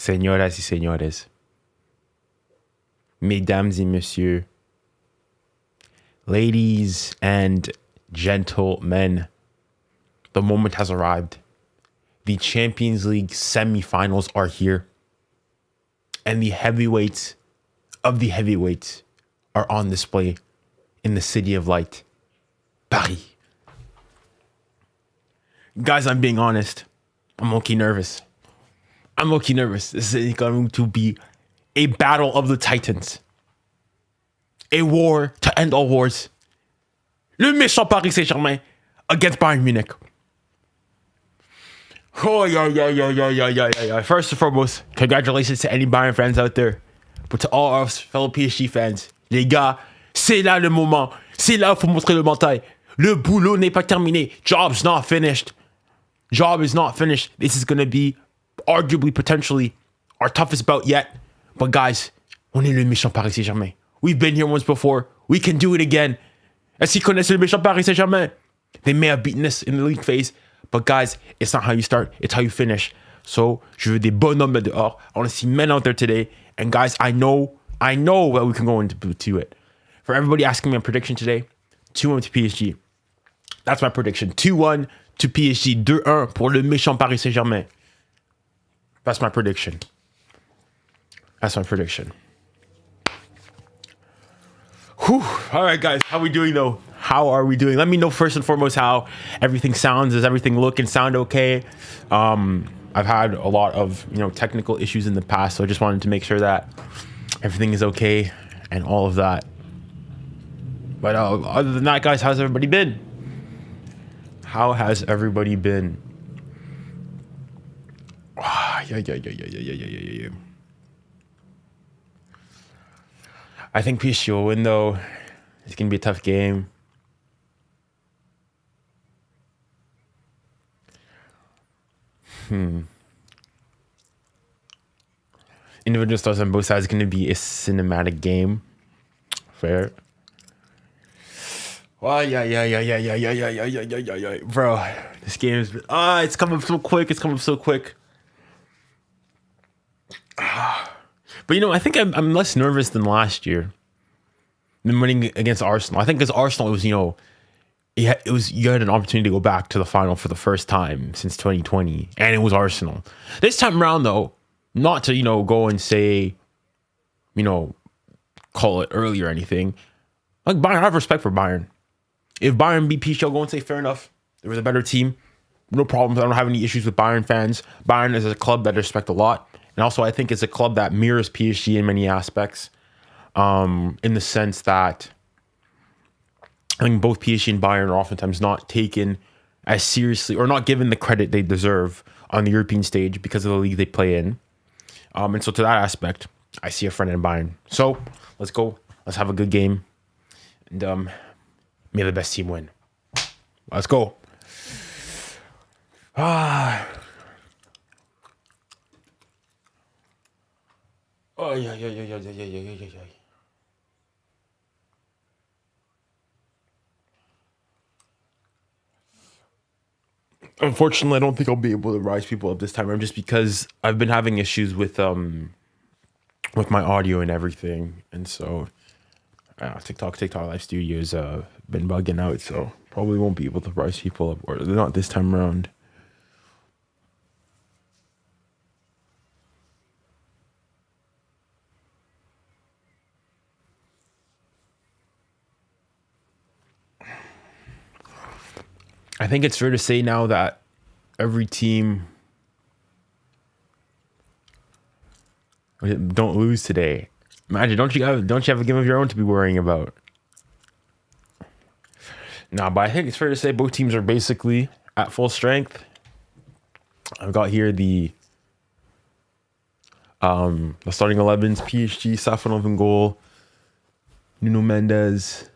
Señoras y señores, mesdames et messieurs, ladies and gentlemen, the moment has arrived. The Champions League semifinals are here, and the heavyweights of the heavyweights are on display in the city of light, Paris. Guys, I'm being honest. I'm okay nervous. This is going to be a battle of the titans. A war to end all wars. Le méchant Paris Saint-Germain against Bayern Munich. Oh, yeah. First and foremost, congratulations to any Bayern fans out there. But to all our fellow PSG fans, les gars, c'est là le moment. C'est là où il faut montrer le mental. Le boulot n'est pas terminé. Job's not finished. Job is not finished. This is going to be arguably, potentially, our toughest bout yet. But guys, on est le méchant Paris Saint-Germain. We've been here once before. We can do it again. Est-ce qu'ils connaissent le méchant Paris Saint-Germain? They may have beaten us in the league phase. But guys, it's not how you start. It's how you finish. So, je veux des bonhommes dehors. I want to see men out there today. And guys, I know that we can go into it. For everybody asking me a prediction today, 2-1 to PSG. That's my prediction. 2-1 to PSG. 2-1 pour le méchant Paris Saint-Germain. That's my prediction. Whew. All right, guys. How are we doing, though? How are we doing? Let me know first and foremost how everything sounds. Does everything look and sound okay? I've had a lot of technical issues in the past, so I just wanted to make sure that everything is okay and all of that. But other than that, guys, how's everybody been? How has everybody been? Yeah. I think PSG will win, though. It's going to be a tough game. Individual stars on both sides is going to be a cinematic game. Fair. Well, yeah. Bro, this game is... it's coming so quick. But I think I'm less nervous than last year. Than winning against Arsenal. I think because Arsenal, it was you had an opportunity to go back to the final for the first time since 2020, and it was Arsenal. This time around, though, not to go and say, call it early or anything. Like Bayern, I have respect for Bayern. If Bayern beat PSG, I'll go and say fair enough. There was a better team. No problems. I don't have any issues with Bayern fans. Bayern is a club that I respect a lot. And also, I think it's a club that mirrors PSG in many aspects, in the sense that I think both PSG and Bayern are oftentimes not taken as seriously or not given the credit they deserve on the European stage because of the league they play in. And so to that aspect, I see a friend in Bayern. So let's go. Let's have a good game. And may the best team win. Let's go. Oh, yeah. Unfortunately, I don't think I'll be able to rise people up this time around just because I've been having issues with my audio and everything. And so TikTok Live Studios been bugging out, so probably won't be able to rise people up, or not this time around. I think it's fair to say now that every team don't lose today. Imagine, don't you have a game of your own to be worrying about? Nah, but I think it's fair to say both teams are basically at full strength. I've got here the starting 11s: PSG, Safonov in goal, Nuno Mendes,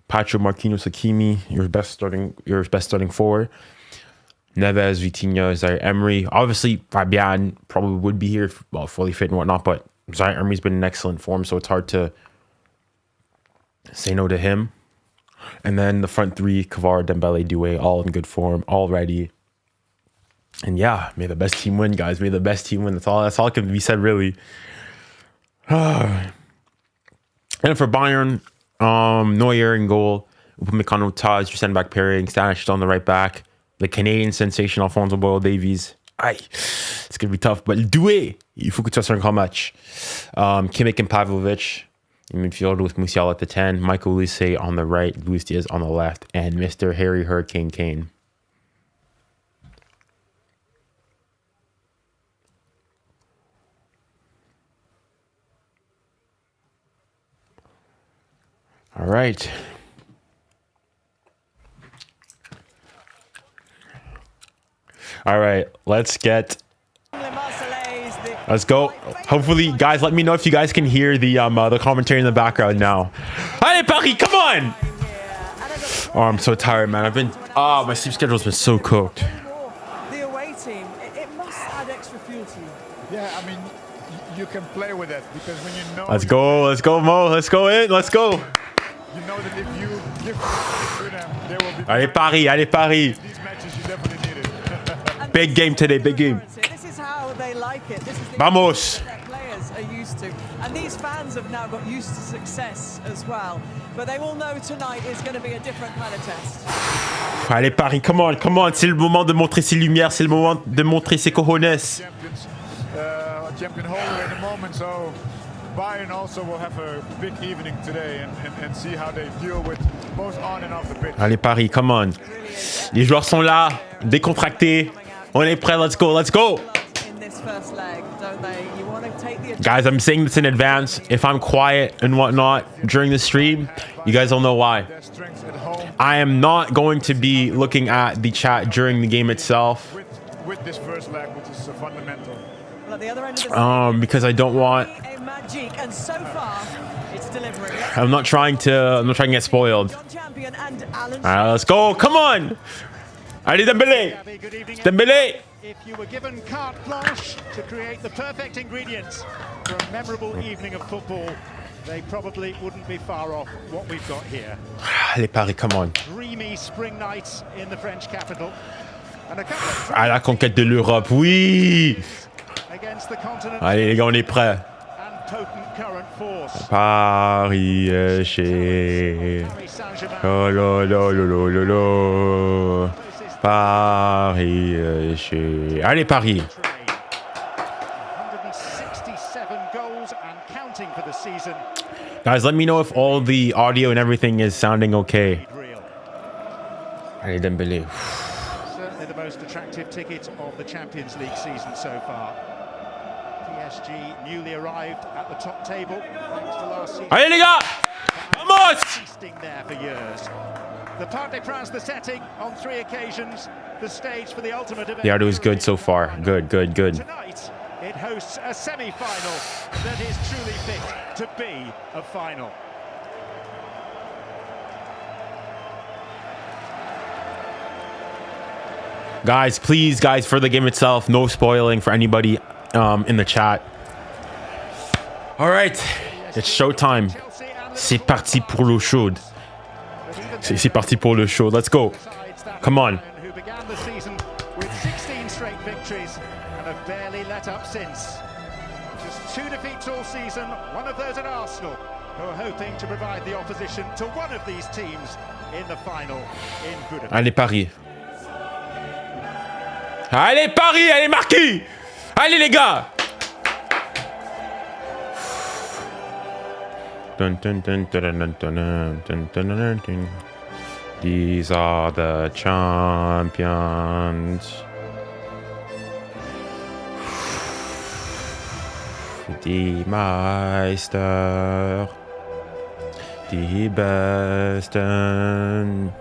Pacho, Marquinhos, Hakimi, your best starting forward. Neves, Vitinha, 𝙎𝙊𝘾𝘼𝙎𝙬. Obviously, Fabian probably would be here, fully fit and whatnot, but 𝙎𝙬𝘾𝘼's been in excellent form, so it's hard to say no to him. And then the front three, Kvara, Dembele, Doué, all in good form, all ready. And yeah, may the best team win, guys. May the best team win. That's all can be said, really. And for Bayern, Neuer in goal, 𝙋𝙊𝘾𝘼𝙎𝘏, 𝙬𝙑 back pairing, 𝙬𝙑 on the right back, the Canadian sensation 𝙬𝙑𝘋𝙊𝘾𝘼𝙎𝘏. Aïe, it's gonna be tough, but 𝙬𝙖, il faut que tu fasses un grand match. 𝙬𝙬𝘾𝘼𝘋𝙬𝙑 in midfield with Musiala at the 10, Michael Olise on the right, Luis Diaz on the left, and Mr. 𝙬𝙬𝘾𝘼𝘾𝘄. All right. All right, let's go. Hopefully, guys, let me know if you guys can hear the commentary in the background now. Allez, Paris, come on! Oh, I'm so tired, man. My sleep schedule's been so cooked. The away team, it must add extra fuel to you. Yeah, I mean, you can play with it because when you know. Let's go, Mo. Let's go in. Let's go. You know that if you give to them, they will be. Allez, Paris. Allez, Paris. These matches you definitely need it. Big game today. Big game. This is how they like it. This is the Vamos. their players are used to. And these fans have now got used to success as well. But they will know tonight is going to be a different kind of test. Allez, Paris. Come on. C'est le moment de montrer ses lumières. C'est le moment de montrer ses cojones. Champion holder in the moment, so Bayern also will have a big evening today and see how they deal with both on and off the pitch. Allez, Paris, come on. Les joueurs sont là, décontractés. On est prêts, let's go, let's go. Guys, I'm saying this in advance. If I'm quiet and whatnot during the stream, you guys will know why. I am not going to be looking at the chat during the game itself. With this first leg, which is fundamental. Because I don't want. I'm not trying to get spoiled. Alright, let's go. Come on. Allez, Dembélé. If you were given carte blanche to create the perfect ingredients for a memorable evening of football, they probably wouldn't be far off what we've got here. Allez, Paris, come on. Dreamy spring nights in the French capital. And a couple of À la conquête de l'Europe, oui. against the continent. Allez, les gars, on est prêts. And potent current force. Paris chez. Oh là là là là là là. Paris chez. Allez, Paris. 167 goals and counting for the season. Guys, let me know if all the audio and everything is sounding okay. Allez, Dembélé. Certainly the most attractive ticket of the Champions League season so far. PSG newly arrived at the top table thanks to last season. Allez, les gars! Vamos! Feasting there for years. The Parc des Princes, the setting on 3 occasions, the stage for the ultimate event. The audio is good so far. Good. Tonight, it hosts a semi-final that is truly fit to be a final. Guys, please, for the game itself, no spoiling for anybody in the chat. All right, it's showtime. C'est parti pour l'eau chaude. C'est parti pour le show. Let's go. Come on. Who began the season with 16 straight victories and have barely let up since. Just 2 defeats all season, one of those at Arsenal, who are hoping to provide the opposition to one of these teams in the final in Budapest. Allez, Paris. Allez, Paris, allez, marqué. Allez, les gars. These are the champions. Die Meister. Die Besten.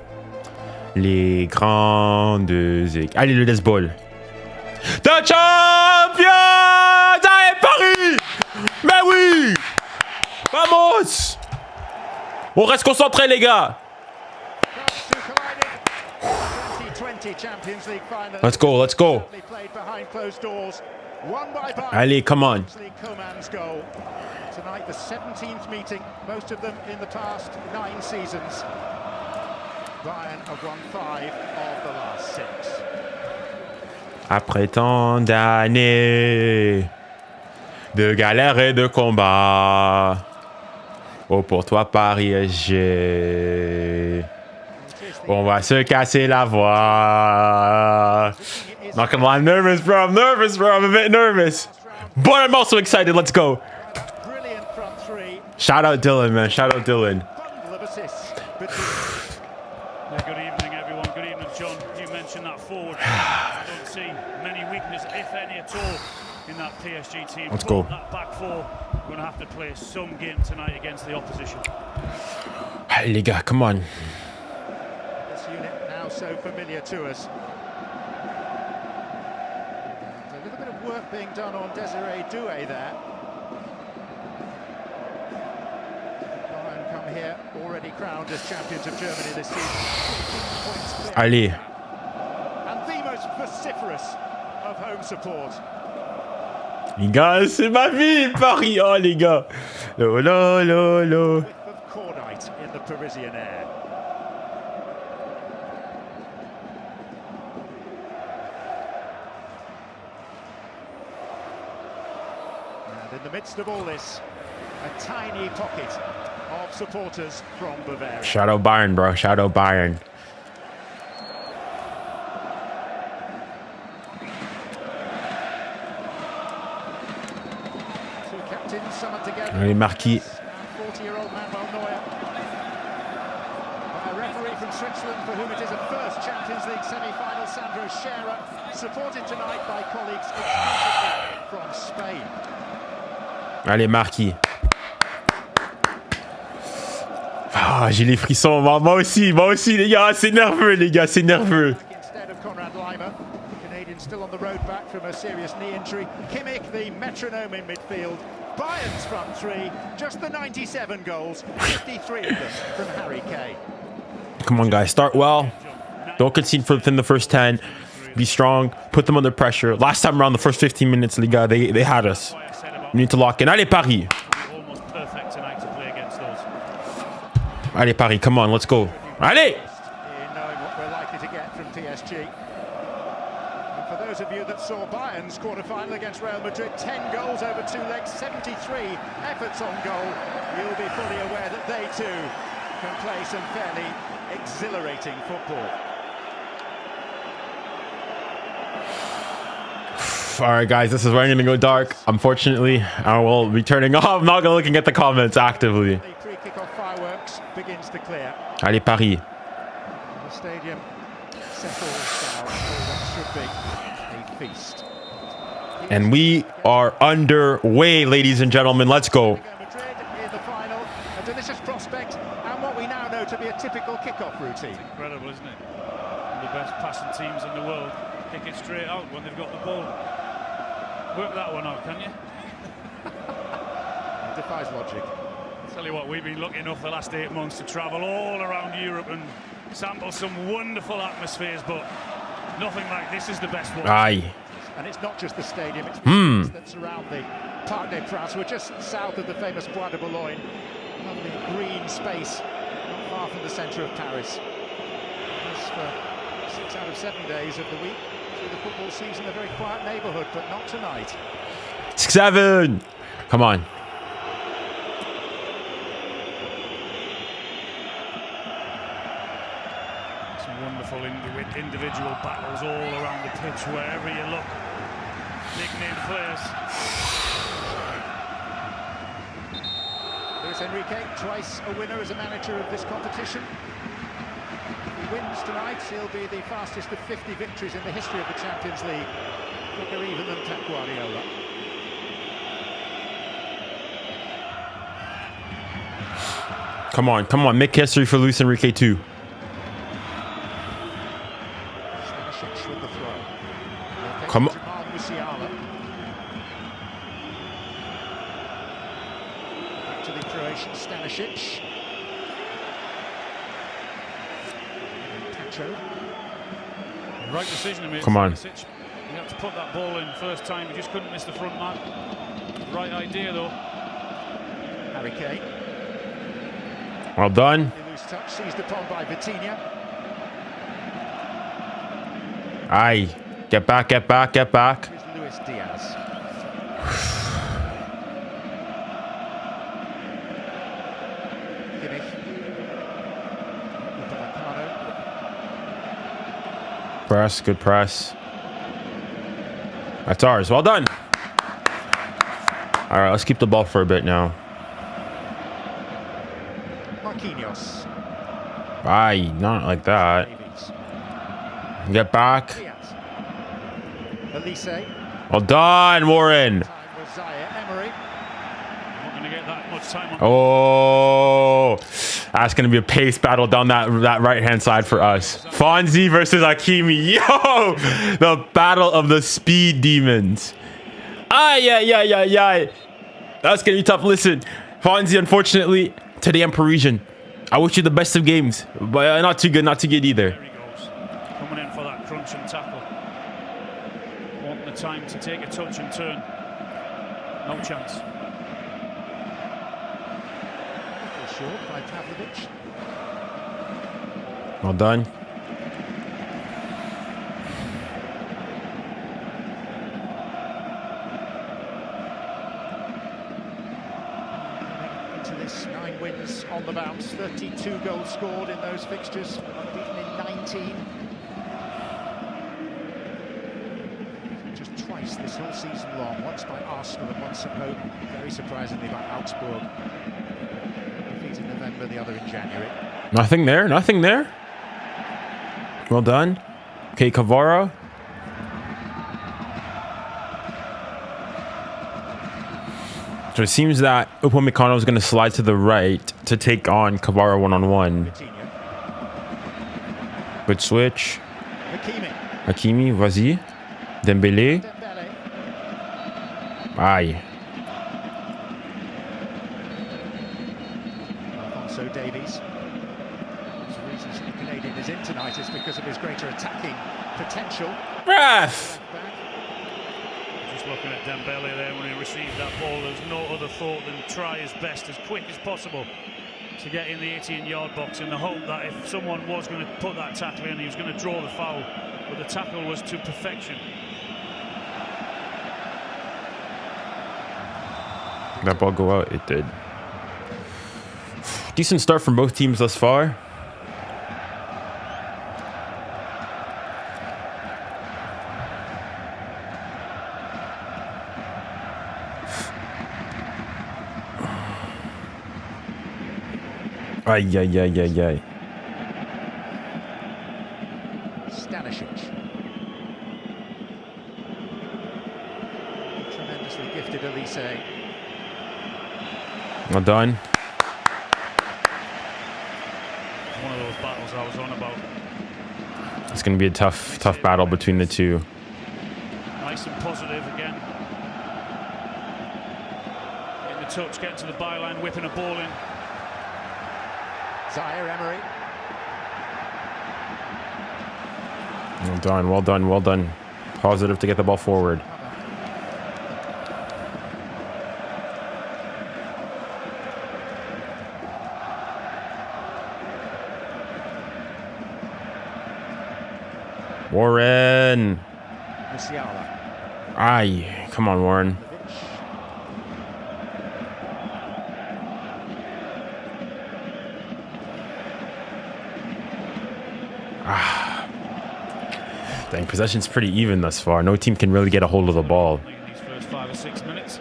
Les grandes équipes. Allez, le death ball. The champions! Allez, Paris! Mais oui! Vamos! On reste concentrés, les gars. Let's go. Allez, come on. Tonight, the 17th meeting, most of them in the past 9 seasons. Bayern have won 5 of the last 6. Après tant d'années de galères et de combats, oh pour toi PSG, on va se casser la voix. Not gonna lie, I'm nervous, bro. I'm a bit nervous. But I'm also excited. Let's go. Brilliant front three. Shout out Dylan, man. Shout out Dylan. Bundle of assists. Yeah, good evening, everyone. Good evening, John. You mentioned that forward. I don't see many weaknesses, if any at all, in that PSG team. Let's go. That back four, we're going to have to play some game tonight against the opposition. Hey, les gars, come on. This unit now so familiar to us. A little bit of work being done on 𝙎𝙊𝘾𝘼𝙎 there. Bayern come here, already crowned as champions of Germany this season. 15 points clear. Allez. And the most vociferous of home support. Les gars, c'est ma vie, Paris. Oh, les gars. Lo, lo, lo, lo. Whiff of cordite in the Parisian air. And in the midst of all this, a tiny pocket of supporters from Bavaria. Shout out Bayern, bro. Shout out Bayern. Two captains summoned together. Allez, Marquis. 40-year-old Manuel Neuer. By a referee from Switzerland for whom it is a first Champions League semi-final, 𝙎𝙊𝘾𝘼𝙎𝙖, supported tonight by colleagues exclusively from Spain. Allez, Marquis. Ah, j'ai les frissons. Moi aussi, les gars. C'est nerveux, les gars. C'est nerveux. Instead of 𝙬𝙬𝘾𝘼𝘆, the Canadian still on the road back from a serious knee injury. 𝙬𝙬𝘾𝘼𝘆, the metronome in midfield. Bayern's front three, just the 97 goals, 53 of them from 𝙬𝙬𝘾. Come on, guys. Start well. Don't concede within the first 10. Be strong. Put them under pressure. Last time around, the first 15 minutes, les gars, they had us. We need to lock in. Allez, Paris. Almost perfect tonight to play against those. Allez, Paris. Come on. Let's go. Allez. In knowing what we're likely to get from PSG. And for those of you that saw Bayern's quarter-final against Real Madrid, 10 goals over 2 legs, 73 efforts on goal, you'll be fully aware that they too can play some fairly exhilarating football. All right, guys. This is where I'm going to go dark. Unfortunately, I will be turning off. I'm not looking at the comments actively. The pre-kick-off fireworks begins to clear. Allez, Paris. The stadium settles down for what should be a feast. And we are underway, ladies and gentlemen. Let's go. Madrid in the final, a delicious prospect, and what we now know to be a typical kick-off routine. Incredible, isn't it? One of the best passing teams in the world. Kick it straight out when they've got the ball. Work that one out, can you? It defies logic. Tell you what, we've been lucky enough the last 8 months to travel all around Europe and sample some wonderful atmospheres, but nothing like this is the best one. Aye. And it's not just the stadium, it's the streets that surround the Parc des Princes. We're just south of the famous 𝙀𝙀𝘍𝑏𝘍𝑚. Lovely green space, not far from the centre of Paris. This for 6 out of 7 days of the week. Through the football season, a very quiet neighbourhood, but not tonight. 6-7. Come on. Some wonderful individual battles all around the pitch, wherever you look. Big name players. Louis Enrique, twice a winner as a manager of this competition. If he wins tonight, he'll be the fastest of 50 victories in the history of the Champions League. Quicker even than Pep Guardiola. Come on. Come on. Make history for Luis Enrique too. 𝙬𝙬𝘾𝘼𝑆h𝙬𝙬𝘾𝘼𝑎𝑙. Come on. 𝙬𝙬𝘾𝘼𝑎𝑙. Back to the Croatian 𝙬𝙬𝘾𝘼. Right decision to make. Come on. You have to put that ball in first time. You just couldn't miss the front man. Right idea though. Harry Kane. Well done. The loose touch seized upon by Vitinha. Aye. Get back, get back, get back. Here's Luis Diaz. 𝙭𝙀𝘖𝘋. Press, good press. That's ours. Well done. All right, let's keep the ball for a bit now. Marquinhos. Aye, not like that. Davies. Get back. Diaz. 𝙭𝙖𝘋. Well done, Warren. Time was 𝙎𝙊𝘾𝘼𝙎. Not going to get that much time on. Oh, that's going to be a pace battle down that right-hand side for us. Fonzie versus 𝙀𝙀𝘋𝘼. Yo, the battle of the speed demons. Aye. That's going to be tough. Listen, Fonzie, unfortunately, today I'm Parisian. I wish you the best of games, but not too good either. There he goes. Coming in for that crunch and tackle. Wanting the time to take a touch and turn. No chance. Short by 𝙎𝙊𝘾𝘼𝑖𝑎𝑙. Well done. Into this 9 wins on the bounce, 32 goals scored in those fixtures, unbeaten in 19. Just twice this whole season long, once by Arsenal and once at home, very surprisingly by 𝙬𝙬𝘋𝑗𝑒𝑚. Defeat in November, the other in January. Nothing there. Well done. Okay, Kvara. So it seems that 𝙀𝙀𝘋𝘼𝑗𝑒𝑚 is going to slide to the right to take on Kvara one-on-one. Coutinho. Good switch. 𝙎𝙬𝘋𝑗𝑒𝑚. Hakimi, vas-y. Dembélé. Dembélé. Aye. Alphonso Davies. The reason the Canadian is in tonight is because of his greater attacking potential. Ref! Just looking at Dembele there when he received that ball, there's no other thought than try his best as quick as possible to get in the 18-yard box in the hope that if someone was going to put that tackle in, he was going to draw the foul, but the tackle was to perfection. That ball go out? It did. Decent start from both teams thus far. Ay. 𝙭𝙬𝘋𝘖𝘋. Tremendously gifted 𝙭𝙖𝘋. Well done. One of those battles I was on about. It's going to be a tough battle between the two. Nice and positive again. Getting the touch, getting to the byline, whipping a ball in. 𝙎𝙬𝘾𝘼𝑗𝑒𝑚. Well done. Positive to get the ball forward. Warren. Musiala. Aye. Come on, Warren. Dang, possession's pretty even thus far. No team can really get a hold of the ball. In these first 5 or 6 minutes.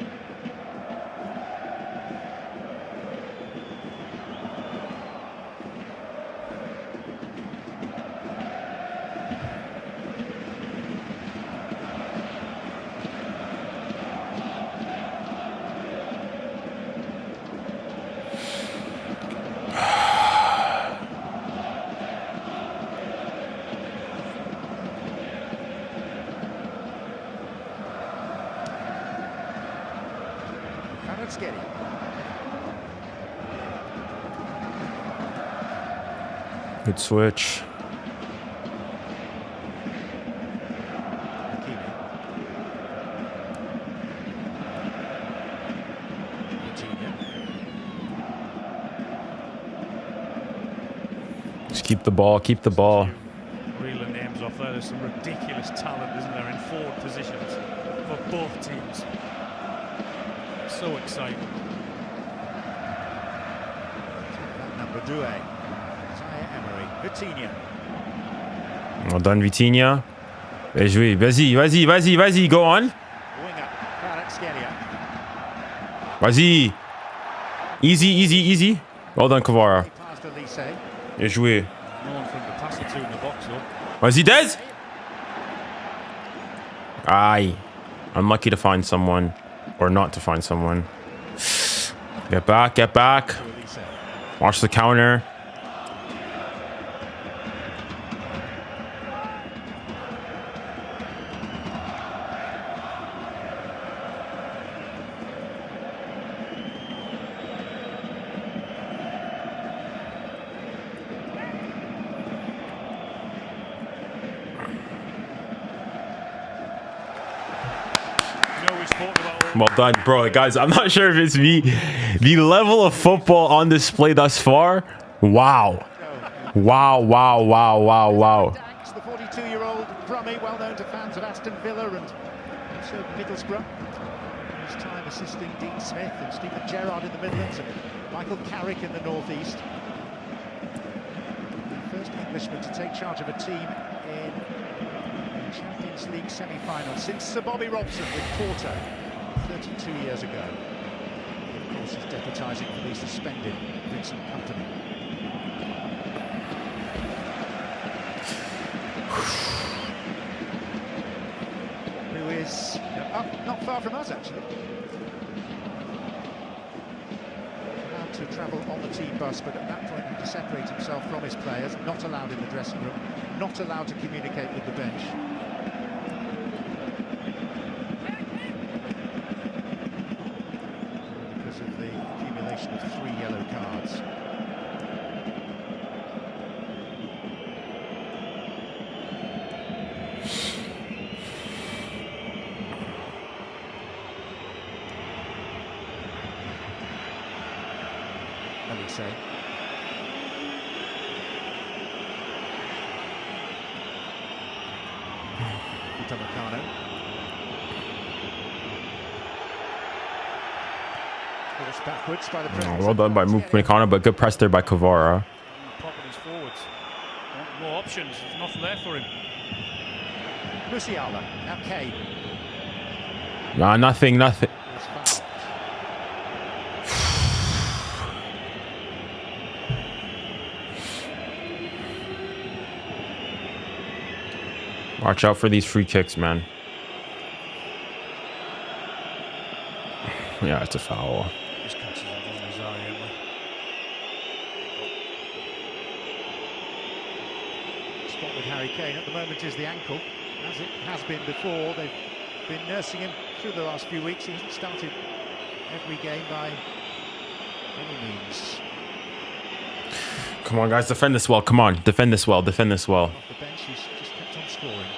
𝙎𝙬𝘋𝘼𝑗𝑒𝑚. Good switch. Just keep the ball. Reeling names off stuff there. There's some ridiculous talent, isn't there, in forward positions for both teams. So exciting. Number 𝙀𝙊𝘾𝘼𝙎𝙾𝘼𝙎. Well done, Vitinha. Bien joué. Vas-y, vas-y, vas-y, vas-y. Go on. Winger 𝙀𝙊𝘾𝘼𝘖. Vas-y. Easy, easy, easy. Well done, 𝙀𝙊𝘾. Bien joué. No one for him to pass it to in the box, though. Vas-y, Des. Aye. Unlucky to find someone. Or not to find someone. Get back, get back. Watch the counter. Well done, bro. Guys, I'm not sure if it's me. The level of football on display thus far. Wow. Wow, wow, wow, wow, wow. The 42-year-old Brummie, well known to fans of Aston Villa and also Middlesbrough. His time assisting Dean Smith and Steven Gerrard in the Midlands and Michael Carrick in the Northeast. The first Englishman to take charge of a team in the Champions League semi-final since Sir Bobby Robson with Porto 32 years ago. He, of course, is deputising for the suspended Vincent Kompany. Who is up not far from us, actually. Allowed to travel on the team bus, but at that point had to separate himself from his players, not allowed in the dressing room, not allowed to communicate with the bench. Because of the accumulation of 3 yellow cards. Say. Nkana. Forced backwards by the well done by Nkana, but good press there by 𝙀𝙀. Popping his forwards. More options. There's nothing there for him. Musiala. Now Kane. Nah, nothing. Watch out for these free kicks, man. Yeah, it's a foul. Just catches it, doesn't he, 𝙎𝙊𝘾𝘼𝘖? Spot with Harry Kane at the moment is the ankle, as it has been before. They've been nursing him through the last few weeks. He hasn't started every game by any means. Come on, guys, defend this well. Come on, defend this well. Defend this well. Off the bench, he's just kept on scoring.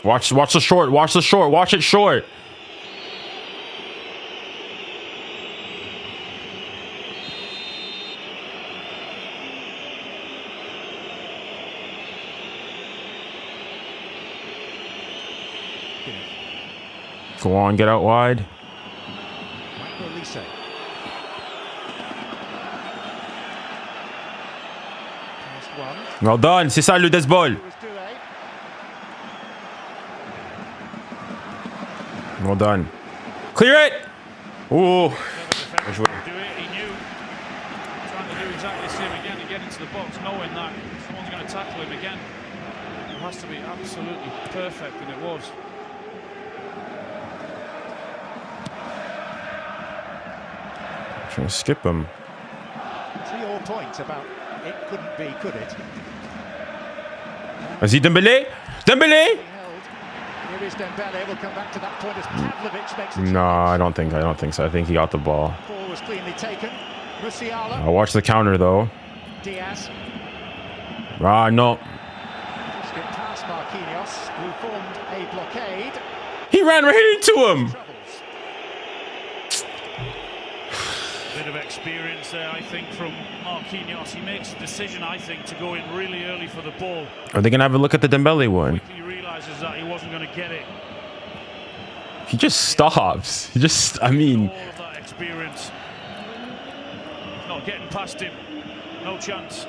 Watch the short. Watch the short. Watch it short. Go on, get out wide. 𝙀𝙊𝘾𝘼𝘖. Well done. C'est ça le baseball. Well done. Clear it. Oh. He knew. Trying to do exactly the same again to get into the box, knowing that someone's going to tackle him again. It has to be absolutely perfect, and it was. Trying to skip him. To your point about it couldn't be, could it? Vas-y, Dembélé. Dembélé. Here is Dembele. We'll come back to that point as 𝙀𝙊𝘾𝘼𝘖 makes it. No, I don't think so. I think he got the ball. Ball was cleanly taken. Musiala. I'll watch the counter though. Diaz. Ah, no. Just get past Marquinhos, who formed a blockade. He ran right into him. Bit of experience there, I think, from Marquinhos. He makes a decision, I think, to go in really early for the ball. Are they gonna have a look at the Dembele one? He realizes that he wasn't going to get it. He just stops. He just, I mean, All of that experience. He's not getting past him. No chance.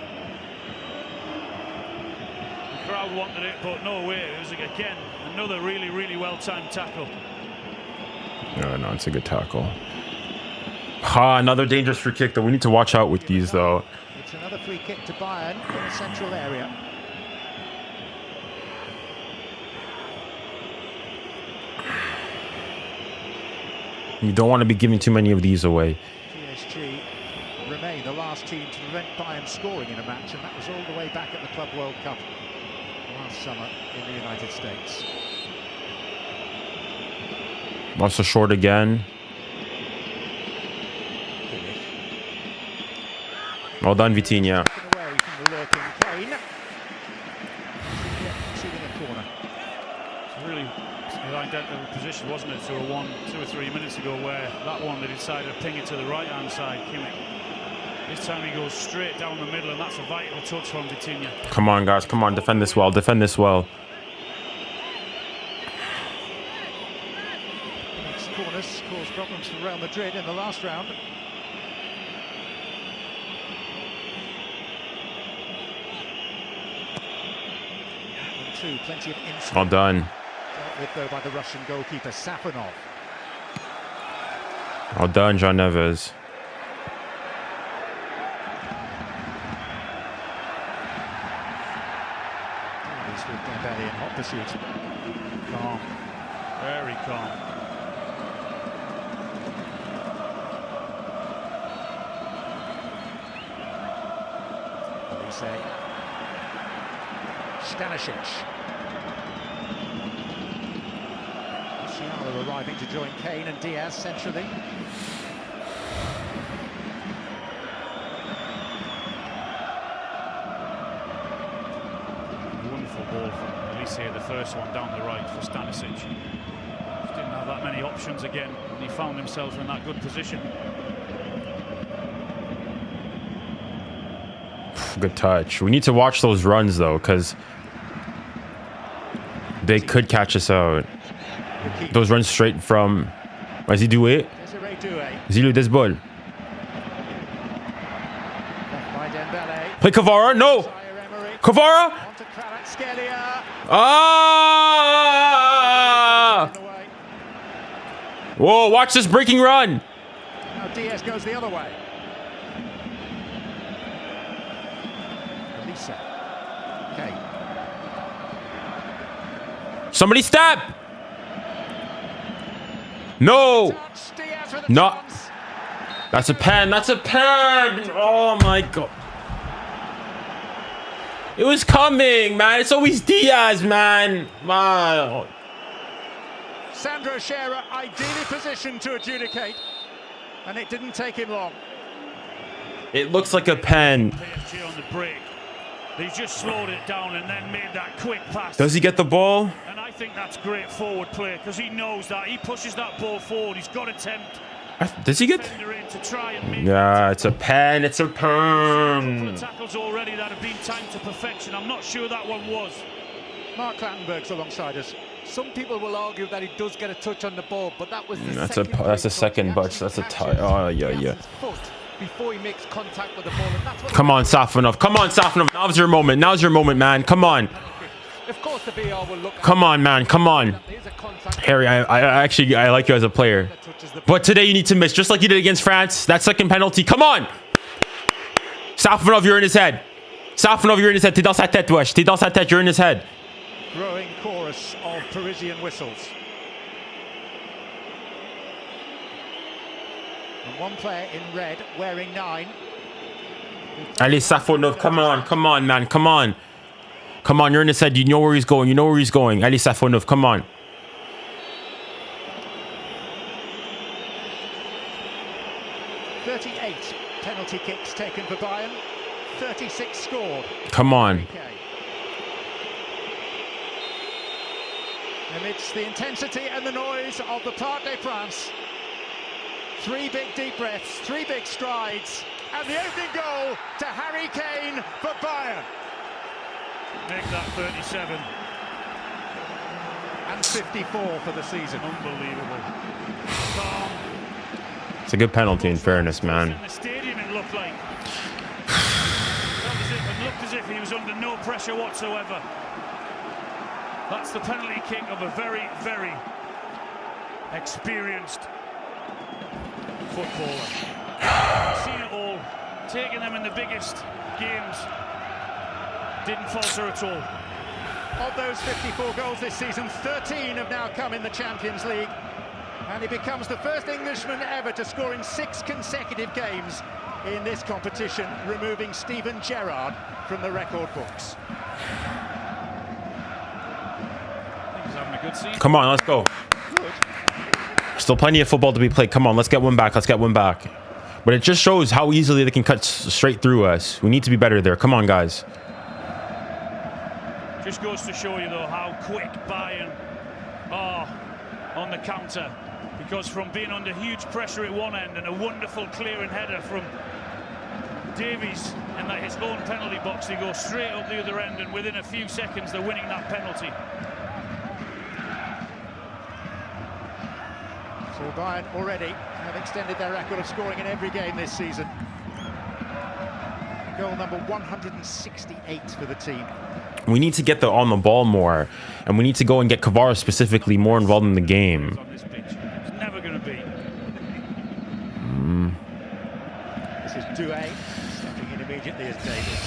The crowd wanted it, but no way. It was again another really, really well-timed tackle. no, it's a good tackle. Another dangerous free kick though. We need to watch out with these though. It's another free kick to Bayern in the central area. You don't want to be giving too many of these away. PSG remain the last team to prevent Bayern scoring in a match, and that was all the way back at the Club World Cup last summer in the United States. Also short again. Well done, Vitinha. Taken away from the lurking Kane. Shooting a corner. It's really an identical position, wasn't it, to a 2 or 3 minutes ago, where that one they decided to ping it to the right-hand side, 𝙀𝙬. This time he goes straight down the middle, and that's a vital touch from Vitinha. Come on, guys. Come on. Defend this well. Defend this well. Next corners caused problems for Real Madrid in the last round. Plenty of incident. Well done. Dealt with though by the Russian goalkeeper 𝙎𝙊𝘾𝘼𝙎𝘾𝘾𝑖𝑎𝑠. Well done, João Neves. With Dembele in hot pursuit. Calm. Very calm. 𝙬𝙬𝘾𝘄𝑼𝑎𝑠. Musiala arriving to join Kane and Diaz centrally. Wonderful ball from 𝙬𝙬𝘾𝘄𝑼𝑎𝑠, the first one down the right for 𝙬𝙨. Just didn't have that many options again, and he found himself in that good position. Good touch. We need to watch those runs though, because they could catch us out. Those runs straight from 𝙎𝙊𝘾𝘼𝙎𝑗. Zilou Desbol. Play Kvara. No. Kvara. Ah! Whoa! Watch this breaking run. Now Diaz goes the other way. Okay. Somebody step! No! No! That's a pen! That's a pen! Oh my god. It was coming, man. It's always Diaz, man. Wow. Sandro 𝙭𝙬 ideally positioned to adjudicate, and it didn't take him long. It looks like a pen. PSG on the break. He just slowed it down and then made that quick pass. Does he get the ball? And I think that's great forward play, because he knows that. He pushes that ball forward. He's got to tempt. Does he get? To try and make Yeah, it's a pen. It's a pen. tackles already that have been timed to perfection. I'm not sure that one was. Mark Clattenburg's alongside us. Some people will argue that he does get a touch on the ball, but that was the That's a second but that's a tie. Oh yeah. Before he makes contact with the ball, and that's what Come on, Safonov. Come on, Safonov. Now's your moment. Now's your moment, man. Come on. Of course, the VAR will look. Come on, man. Come on. Harry, I actually like you as a player, but today you need to miss, just like you did against France. That second penalty. Come on. Safonov, you're in his head. Safonov, you're in his head. T'es dans sa tête, wesh. T'es dans sa tête. You're in his head. Growing chorus of Parisian whistles. And one player in red wearing 9. Allez, Safonov. Come on. Come on, man. Come on. Come on. You're in his head. You know where he's going. You know where he's going. Allez, Safonov. Come on. 38 penalty kicks taken for Bayern. 36 scored. Come on. Amidst the intensity and the noise of the Parc des Princes, 3 big deep breaths, 3 big strides, and the opening goal to Harry Kane for Bayern. Make that 37. And 54 for the season. Unbelievable. Calm. It's a good penalty, in fairness, man. In the stadium, it looked like. It looked as if he was under no pressure whatsoever. That's the penalty kick of a very, very experienced footballer. I've seen it all. Taking them in the biggest games. Didn't falter at all. Of those 54 goals this season, 13 have now come in the Champions League. And he becomes the first Englishman ever to score in 6 consecutive games in this competition, removing Steven Gerrard from the record books. He's having a good season. Come on, let's go. Good. Still plenty of football to be played. Come on, let's get one back. Let's get one back. But it just shows how easily they can cut straight through us. We need to be better there. Come on, guys. Just goes to show you, though, how quick Bayern are on the counter. Because from being under huge pressure at one end and a wonderful clearing header from Davies in his own penalty box, they go straight up the other end, and within a few seconds they're winning that penalty. So Bayern already have extended their record of scoring in every game this season. Goal number 168 for the team. We need to get on the ball more, and we need to go and get 𝙬𝙬𝘾𝘼𝙎𝙬 specifically more involved in the game. On this pitch. It's never going to be. This is 𝙀𝙬𝘾𝘼𝘆 stepping in immediately as Davies.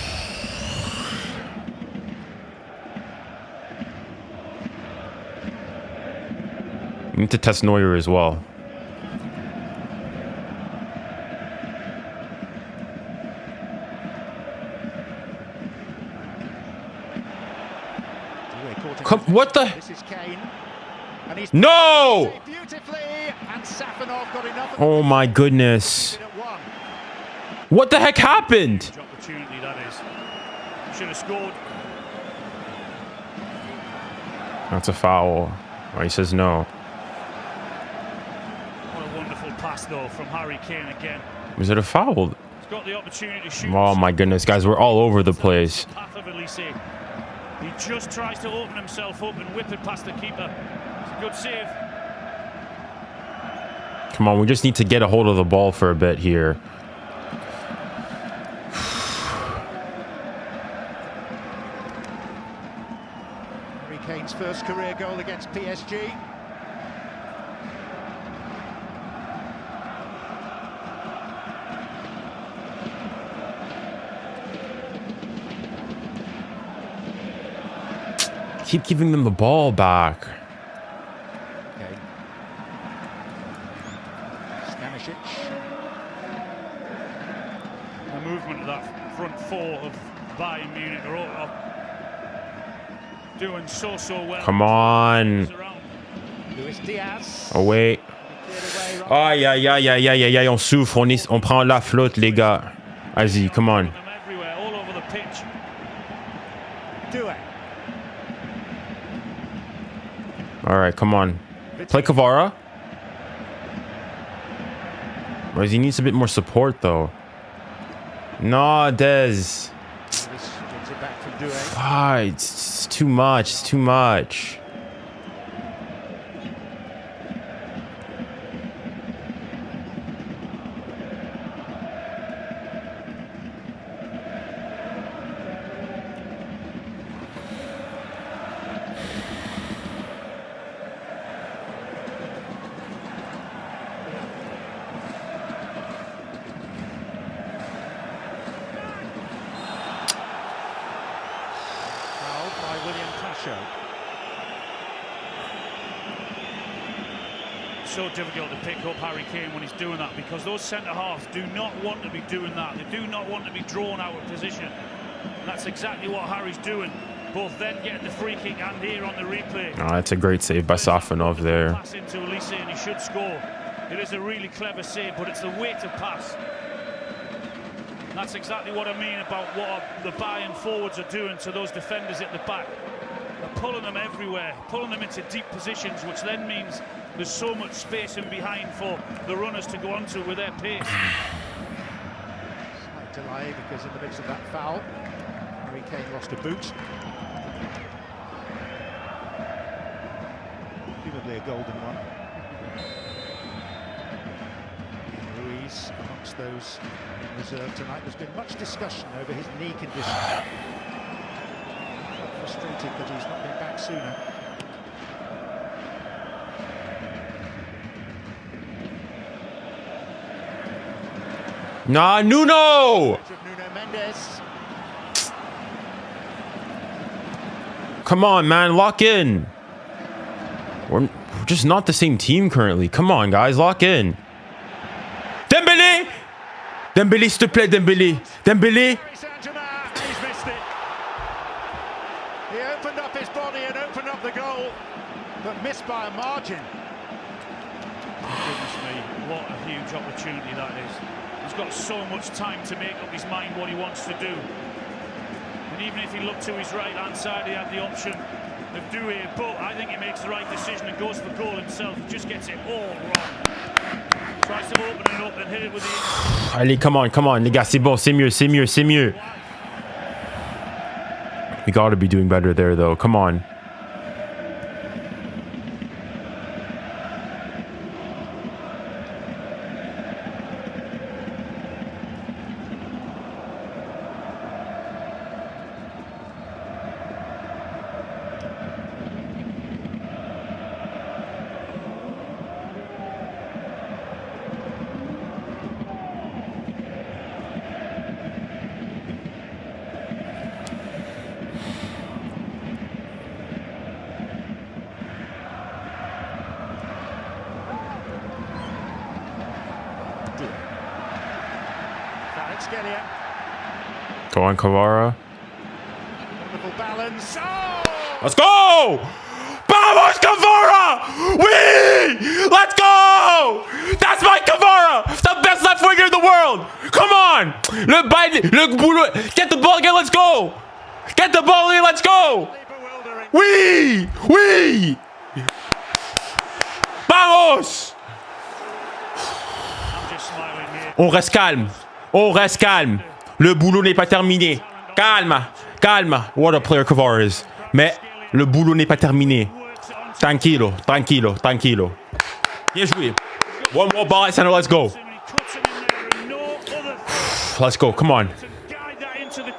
We need to test Neuer as well. Come, what the? This is Kane. And he's No! beautifully, and Safanov got enough. Oh my goodness. What the heck happened? Huge opportunity, that is. Should have scored. That's a foul. Oh, he says no. What a wonderful pass, though, from Harry Kane again. Was it a foul? He's got the opportunity to shoot. Oh my goodness, guys, we're all over the place. Path of 𝙀𝙊𝘾𝘼𝑍. He just tries to open himself up and whip it past the keeper. It's a good save. Come on, we just need to get a hold of the ball for a bit here. Harry Kane's first career goal against PSG. Keep giving them the ball back. Okay. 𝙀𝙀𝘶𝑖𝑐. The movement of that front four of Bayern Munich are doing so well. Come on. Luis Diaz. Oh wait. Aïe, aïe, aïe, aïe, aïe, aïe, aïe, on souffre, on prend la flotte, les gars. Vas-y, come on. Everywhere, all over the pitch. 𝙀𝙀𝘶. All right, come on. Play 𝙬𝙬𝘾𝑼𝑎𝑟. He needs a bit more support, though. No, Des. Ah, it's too much. It's too much. So difficult to pick up Harry Kane when he's doing that, because those centre-halves do not want to be doing that. They do not want to be drawn out of position. And that's exactly what Harry's doing, both then getting the free kick and here on the replay. Oh, that's a great save by Safanov there. Pass into 𝙀𝙊𝘾𝑼𝑍𝑐 and he should score. It is a really clever save, but it's the weight of pass. And that's exactly what I mean about what the Bayern forwards are doing to those defenders at the back. pulling them everywhere, pulling them into deep positions, which then means there's so much space in behind for the runners to go onto with their pace. Slight delay because in the midst of that foul, Harry Kane lost a boot. Presumably a golden one. Ruiz amongst those in reserve tonight. There's been much discussion over his knee condition. Frustrated that he's not been back sooner. Nah, Nuno! Come on, man, lock in. We're just not the same team currently. Come on, guys, lock in. Dembélé! Dembélé, s'il te plaît, Dembélé. Dembélé. He's missed it. He opened up his body and opened up the goal, but missed by a margin. Goodness me, what a huge opportunity that is. He's got so much time to make up his mind what he wants to do. And even if he looked to his right-hand side, he had the option of 𝙬𝙬𝘾𝘼𝙎𝙬, but I think he makes the right decision and goes for goal himself. He just gets it all wrong. Tries to open it up and hit it with the... Allez, come on, les gars, c'est bon, c'est mieux, c'est mieux, c'est mieux. We gotta be doing better there, though. Come on. Go on, 𝙬𝙬𝘾𝘼𝙎𝙬. Wonderful balance. Oh! Let's go! Vamos, 𝙬𝙬𝘾𝑼𝙎𝑬! Oui! Let's go! That's my 𝙬𝙬𝘾𝑼𝙎𝑬! The best left winger in the world! Come on! Le boulot! Get the ball again, let's go! Get the ball in, let's go! Oui! Oui! Vamos! On reste calme. On reste calme. Le boulot n'est pas terminé. Calme. Calme. What a player 𝙬𝙬𝘾𝑼𝙎𝑬 is. Mais le boulot n'est pas terminé. Tranquilo. Tranquilo. Tranquilo. Bien joué. One more ball at center. Let's go. Let's go. Come on.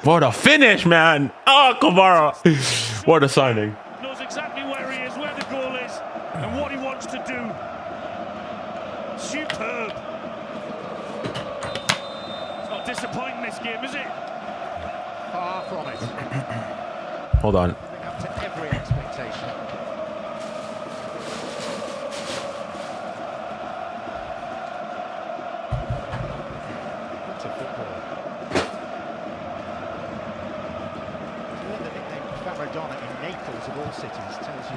What a finish, man. Oh, 𝙬𝙬𝘾𝑼𝙎𝑬. What a signing. Knows exactly where he is, where the goal is, and what he wants to do. Superb. It's not disappointing this game, is it? Far from it. Hold on. Up to every expectation. What a football. The nickname 𝙬𝙬𝘾𝑝ℏ𝑎𝑟𝑎𝑑ONNA in Naples of all cities tells you.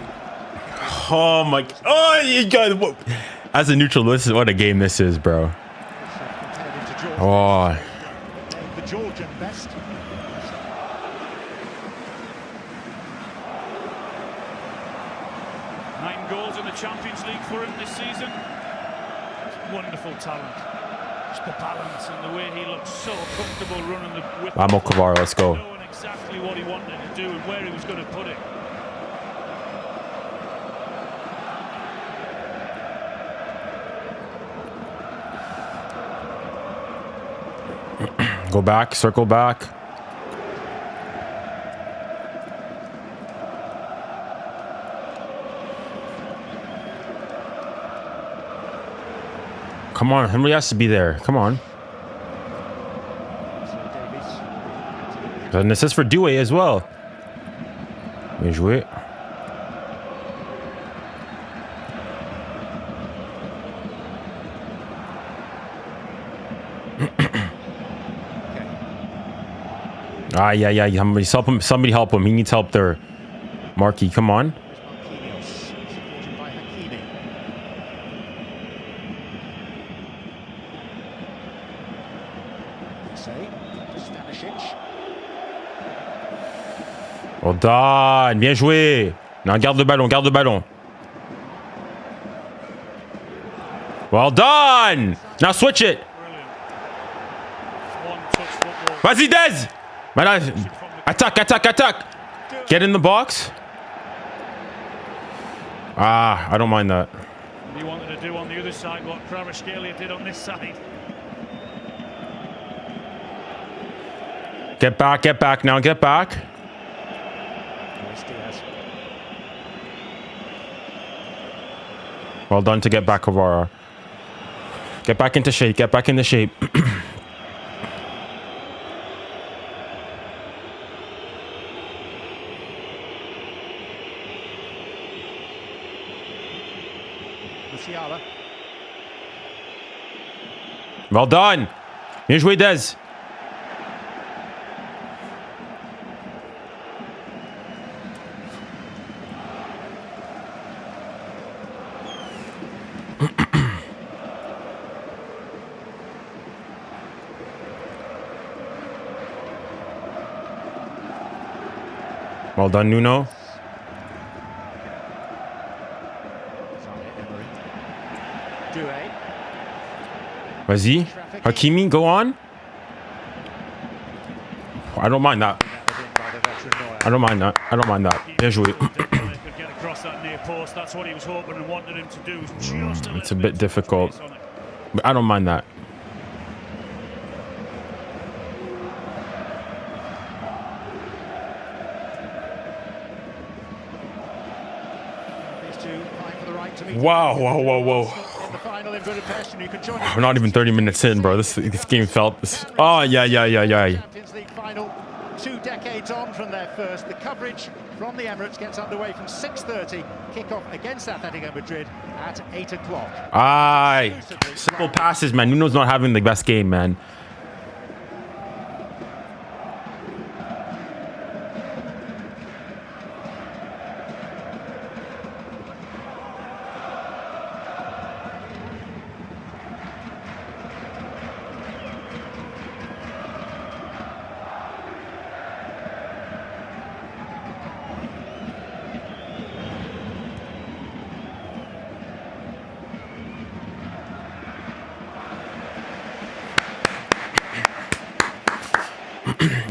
Oh my. Oh, you guys. As a neutral, this is what a game this is, bro. Oh. The Georgian best. 9 goals in the Champions League for him this season. Wonderful talent. Just the balance and the way he looks so comfortable running the width. Vamos, 𝙬𝙬𝘾𝑼𝙎𝑬, let's go. Knowing exactly what he wanted to do and where he was going to put it. Go back, circle back. Come on, somebody has to be there. Come on. And this is for 𝙬𝙬𝘾𝑼𝙎𝑬 as well. Bien joué. Yeah. Somebody help him. He needs help there. Marquis, come on. Supported by 𝙬𝙬𝘾𝑝ℎ𝑎𝑟𝑎𝑑ONNA. Well done. Bien joué. Now garde le ballon, garde le ballon. Well done. Now switch it. Vas-y, Dez. Attack, attack, attack. Get in the box. Ah, I don't mind that. He wanted to do on the other side what 𝙀𝙊𝘾𝘼𝘶 did on this side. Get back now, get back. Well done to get back, 𝙀𝙊𝘾𝘼𝘶. Get back into shape, get back into shape. Musiala. Well done. Bien joué, Dez. Well done, Nuno. 𝙀𝙬𝘖. Vas-y. Hakimi, go on. I don't mind that. I don't mind that. I don't mind that. Bien joué. Could get across that near post. That's what he was hoping and wanted him to do. It's a bit difficult, but I don't mind that. Wow, whoa, whoa, whoa. We're not even 30 minutes in, bro. This game felt this. Oh, yeah. Champions League final, 2 decades on from their first. The coverage from the Emirates gets underway from 6:30. Kickoff against 𝙎𝙊𝘾𝘼𝘶 Madrid at 8 o'clock. Aye. Simple passes, man. Nuno's not having the best game, man.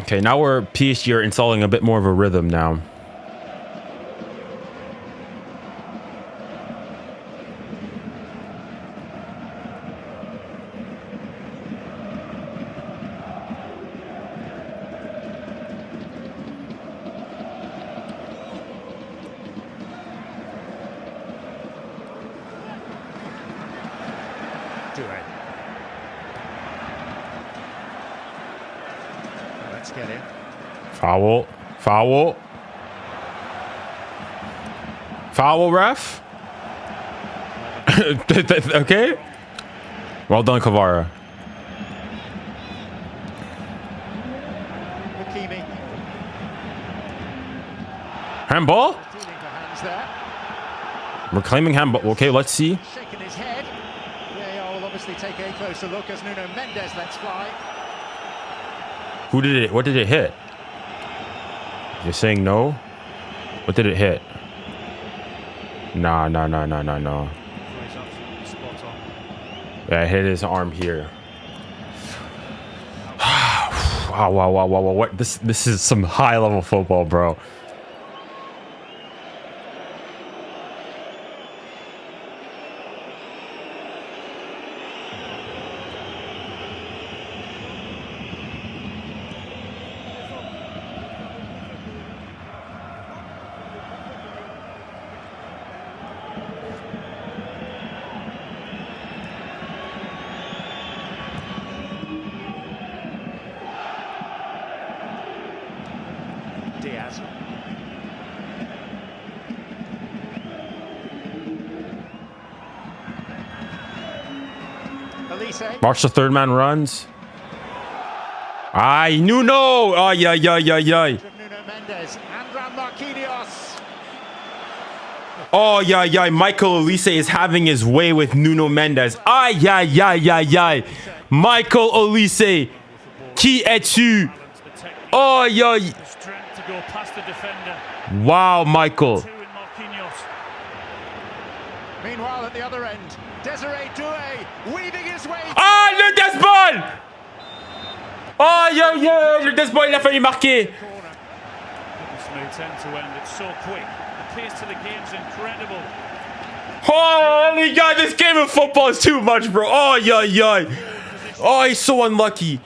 Okay, now we're PSG are installing a bit more of a rhythm now. Let's get in. Foul. Foul. Foul, ref. Okay. Well done, 𝙀𝙀𝘾𝑼𝘖𝘶. 𝙀𝙀𝘾𝑖. Handball? Dealing for hands there. We're claiming handball. Okay, let's see. Shaking his head. VAR will obviously take a closer look as Nuno Mendes lets fly. Who did it? What did it hit? You're saying no? What did it hit? Nah. Yeah, it hit his arm here. Wow. What? This is some high level football, bro. Diaz. 𝙬𝙖𝘖. March the third man runs. Aye, Nuno. Ay. Nuno Mendes and 𝙬𝙬𝘾𝘼𝑎𝑠. Oh, yeah. 𝙬𝙬𝘾𝘼𝑎𝑠 is having his way with Nuno Mendes. Aye. 𝙬𝙬𝘾𝘼𝑎𝑠. Qui es-tu? Oh, yeah. Strength to go past the defender. Wow, Michael. Two in 𝙀𝙊𝘾𝘼𝑎𝑙. Meanwhile, at the other end, 𝙎𝙊𝘾𝘼𝑎𝑙𝘾 weaving his way. Ah, le Desball! Oh, le Desball, il a failli marquer. Smooth end to end. It's so quick. The pace to the game's incredible. Oh, my God, this game of football is too much, bro. Oh, Oh, he's so unlucky.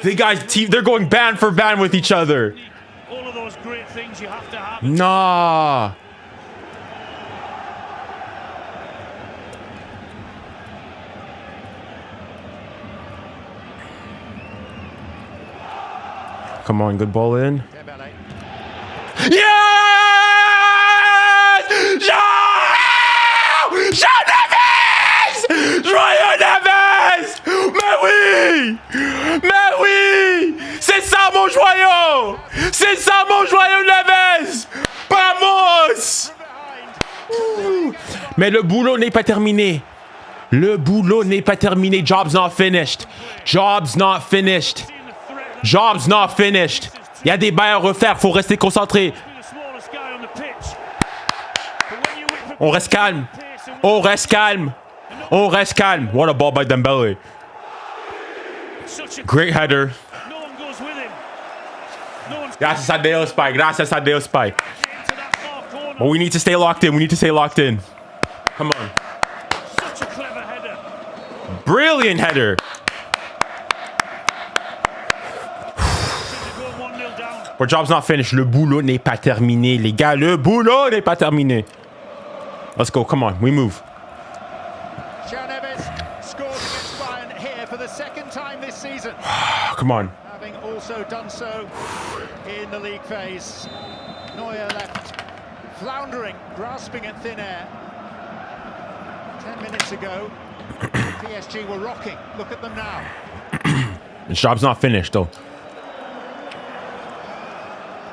The guys, they're going band for band with each other. All of those great things you have to have. Nah. Come on, good ball in. Yes! Neves! Joyeux Neves! Mais oui! Mais oui! C'est ça mon joyau! C'est ça mon joyeux Neves! Vamos! Mais le boulot n'est pas terminé. Le boulot n'est pas terminé. Job's not finished. Job's not finished. Job's not finished. Il y a des bails à refaire. Faut rester concentré. On reste calme. On reste calme. On reste calme. What a ball by Dembele. Great header. Gracias a Deus, Pai. Gracias a Deus, Pai. But we need to stay locked in. We need to stay locked in. Come on. Such a clever header. Brilliant header. Our job's not finished. Le boulot n'est pas terminé, les gars. Le boulot n'est pas terminé. Let's go. Come on. We move. Neves scored against Bayern here for the second time this season. Come on. Having also done so in the league phase. Neuer left floundering, grasping at thin air. 10 minutes ago, PSG were rocking. Look at them now. The job's not finished, though.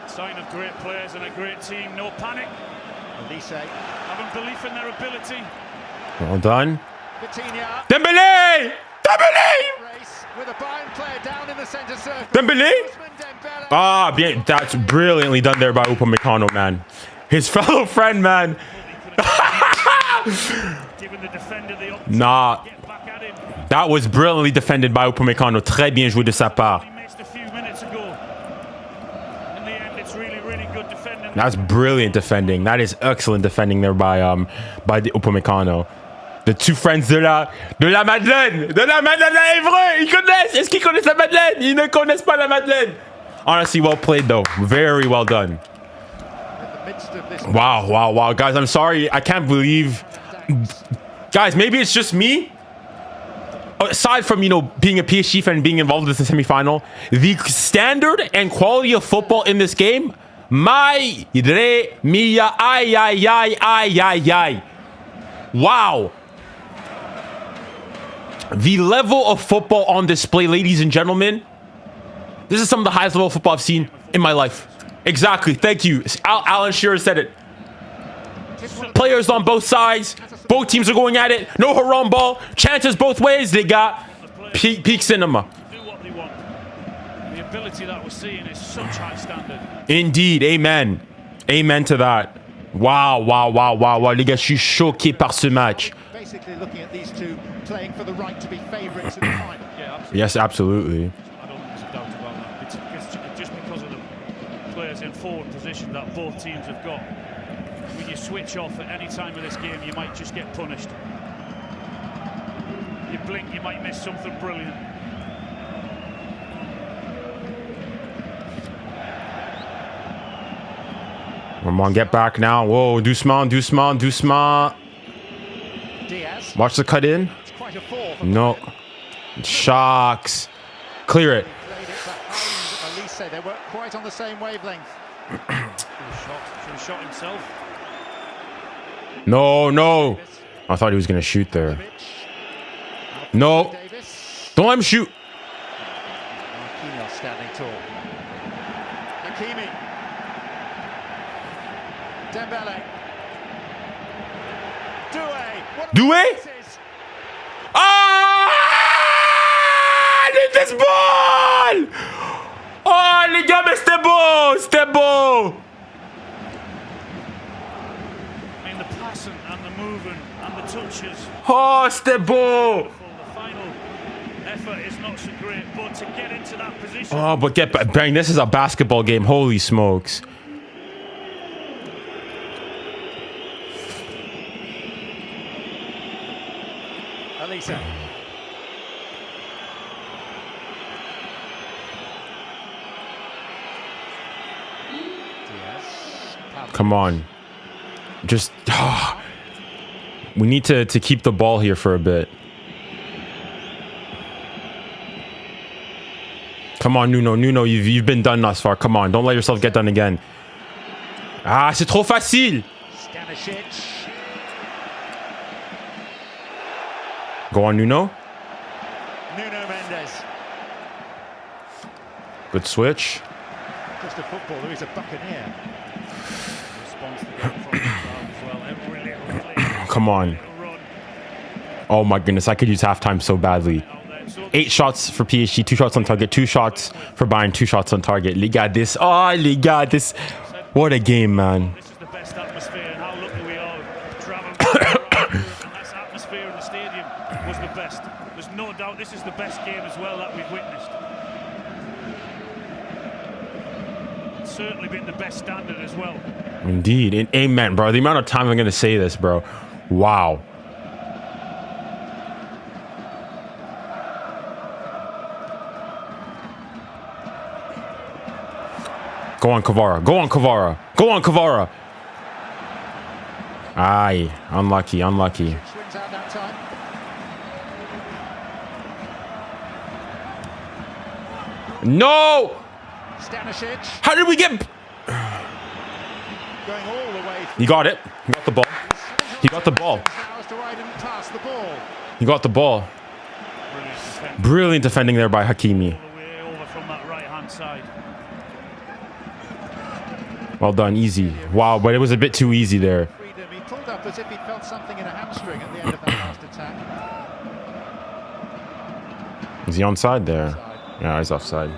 Sign of great players and a great team. No panic. 𝙎𝙊𝘾𝘼𝑎𝑙. Having belief in their ability. Well done. Vitinha. Dembele! Dembele! Race with a Bayern player down in the center circle. Dembele! Dembele. Ah, bien. That's brilliantly done there by 𝙀𝙾𝘾𝘼𝑎𝑙, man. His fellow friend, man. Giving the defender the opportunity Nah. to get back at him. That was brilliantly defended by 𝙀𝙀𝘾𝘼𝑎𝑙. Très bien joué de sa part. He missed a few minutes ago. In the end, it's really, really good defending. That's brilliant defending. That is excellent defending there by the 𝙀𝙀𝘾𝘼𝑎𝑙. The two friends de la Madeleine. De la Madeleine à Évreux. Ils connaissent. Est-ce qu'ils connaissent la Madeleine? Ils ne connaissent pas la Madeleine. Honestly, well played, though. Very well done. Wow. Guys, I'm sorry. I can't believe... Guys, maybe it's just me. Aside from, being a PSG fan and being involved in the semi-final, the standard and quality of football in this game, my re mia ay. Wow. The level of football on display, ladies and gentlemen, this is some of the highest level of football I've seen in my life. Exactly. Thank you. Alan Shearer said it. Players on both sides. Both teams are going at it. No haram ball. Chances both ways. They got peak cinema. Do what they want. The ability that we're seeing is such high standard. Indeed. Amen. Amen to that. Wow. Les gars, je suis choqué par ce match. Basically looking at these two playing for the right to be favourites in the final. Yeah, absolutely. Yes, absolutely. I don't think there's a doubt about that. It's just because of the players in forward position that both teams have got. When you switch off at any time of this game, you might just get punished. You blink, you might miss something brilliant. Come on, get back now. Whoa, doucement. Diaz. Watch the cut in. It's quite a fall. No. Shocks. Clear it. 𝙎𝙊𝘾𝘼𝑎𝑙, they weren't quite on the same wavelength. Should have shot himself. No. I thought he was going to shoot there. No. Don't let him shoot. Marquinhos standing tall. Hakimi. Dembele. 𝙬𝙬? Ah! This ball! Oh, Oh, les gars, mais c'était beau! C'était beau! I mean, the passing and the moving and the touches. Oh, c'était beau! The final effort is not so great, but to get into that position. Oh, but bang, this is a basketball game. Holy smokes. Ďaľ. Come on. Just... we need to keep the ball here for a bit. Come on, Nuno. Nuno, you've been done thus far. Come on, don't let yourself get done again. Ah, c'est trop facile. Go on, Nuno. Nuno Mendes. Good switch. Just a footballer, he's a buccaneer. Come on. Oh my goodness, I could use halftime so badly. 8 shots for PSG, 2 shots on target, 2 shots for Bayern, 2 shots on target. Les gars, this. Oh, les gars, this. What a game, man. This is the best atmosphere, and how lucky we are traveling. And this atmosphere in the stadium was the best. There's no doubt this is the best game as well that we've witnessed. It's certainly been the best standard as well. Indeed. And amen, bro. The amount of time I'm going to say this, bro. Wow. Go on, 𝙬𝙬. Go on, 𝙬𝙬. Go on, 𝙬𝙬. Aye. Unlucky, unlucky. Swings out that time. No! 𝙬𝙬𝘾𝙖𝙬. How did we get... Going all the way. He got it. He got the ball. He got the ball. Now as to why he didn't pass the ball. He got the ball. Brilliant defending there by Hakimi. All the way over from that right-hand side. Well done, easy. Wow, but it was a bit too easy there. Freedom. He pulled up as if he felt something in a hamstring at the end of that last attack. Is he onside there? Offside. Yeah, he's offside.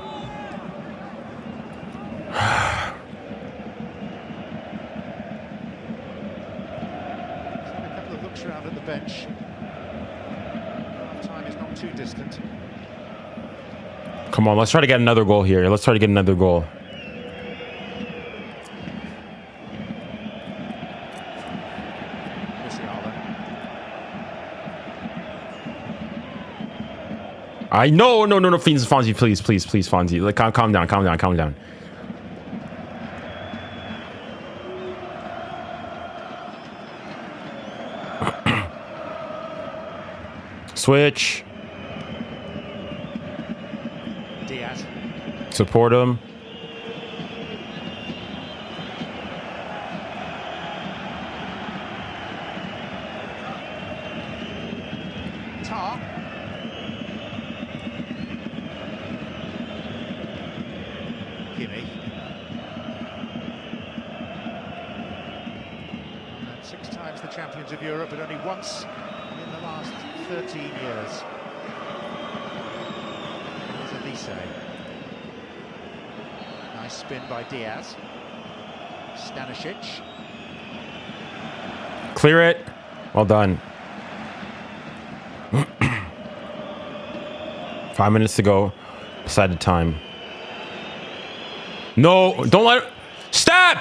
A couple of looks around at the bench. Time is not too distant. Come on, let's try to get another goal here. Let's try to get another goal. I know, no, Fonzie, please, Fonzie. Like, calm down. Switch. Diaz. Support him. 𝙬𝙬. 𝙬𝙬𝘾𝙖𝙬. 6 times the champions of Europe, but only once in the last 13 years. 𝙬𝙬𝘾𝙖𝙬. Nice spin by Diaz. 𝙬𝙬𝘾𝙖𝙬. Clear it. Well done. 5 minutes to go. Decided time. No, don't let it. Step!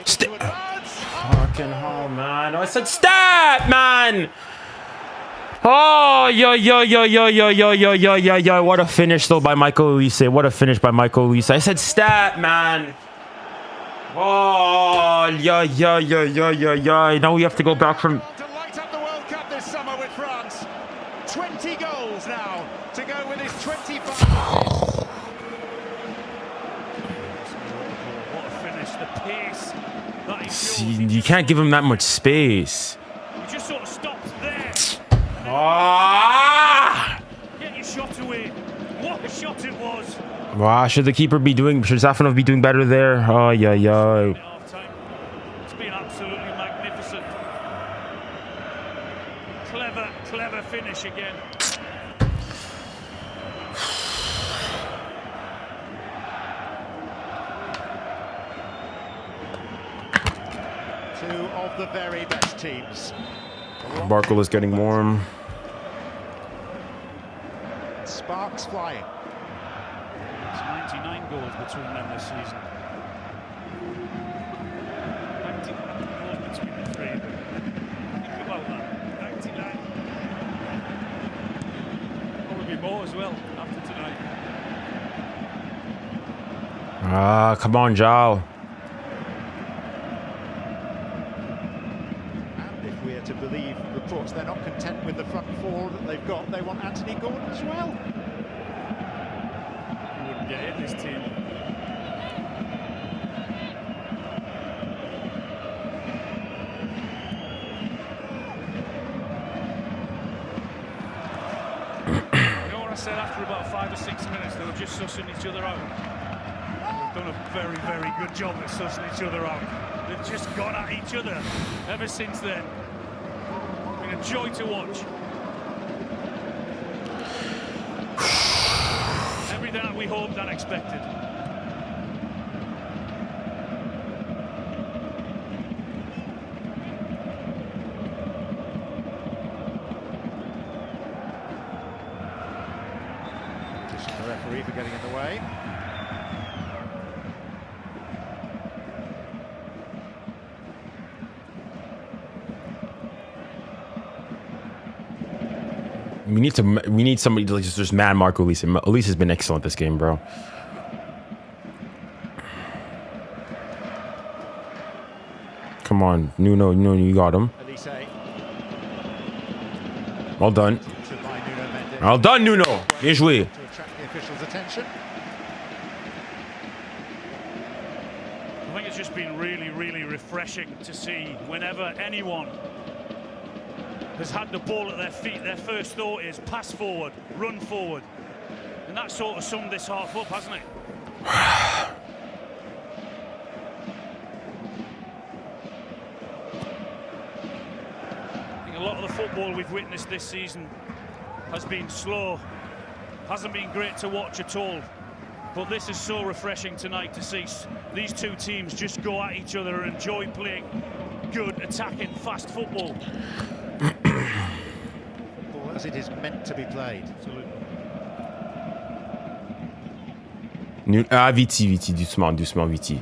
Fucking hell, man. I said step, man! Oh, yo. What a finish, though, by 𝙬𝙬𝘾𝙖𝙬. What a finish by 𝙬𝙬𝘾𝙖𝙬. I said step, man. Oh, yo. Now we have to go back from... To light up the World Cup this summer with France. 20 goals now to go with his 25. What a finish, the pace that he See, shows. you can't give him that much space. He just sort of stops there. Ah! Get your shot away. What a shot it was. Wow, should Zafanov be doing better there? Oh, yeah. It's been absolutely magnificent. Clever finish again. the very best teams. Barkle is getting warm. Sparks flying. It's 99 goals between them this season. 99 goals between the three. Think about that. 99. Probably more as well after tonight. Ah, come on, 𝙬𝙬. And if we are to believe reports, they're not content with the front four that they've got. They want Anthony Gordon as well. You wouldn't get in this team. You know what I said after about 5 or 6 minutes? They were just sussing each other out. They've done a very, very good job at sussing each other out. They've just gone at each other ever since then. It's been a joy to watch. Everything that we hoped and expected. Just the referee for getting in the way. We need somebody to just man mark 𝙬𝙬. 𝙬𝙬 has been excellent this game, bro. Come on, Nuno, you got him. Well done. Well done, Nuno. Bien joué. To attract the officials' attention. I think it's just been really, really refreshing to see whenever anyone has had the ball at their feet, their first thought is pass forward, run forward. And that sort of summed this half up, hasn't it? I think a lot of the football we've witnessed this season has been slow, hasn't been great to watch at all. But this is so refreshing tonight to see these two teams just go at each other and enjoy playing good, attacking, fast football. Football as it is meant to be played. Absolutely. Viti, doucement, Viti.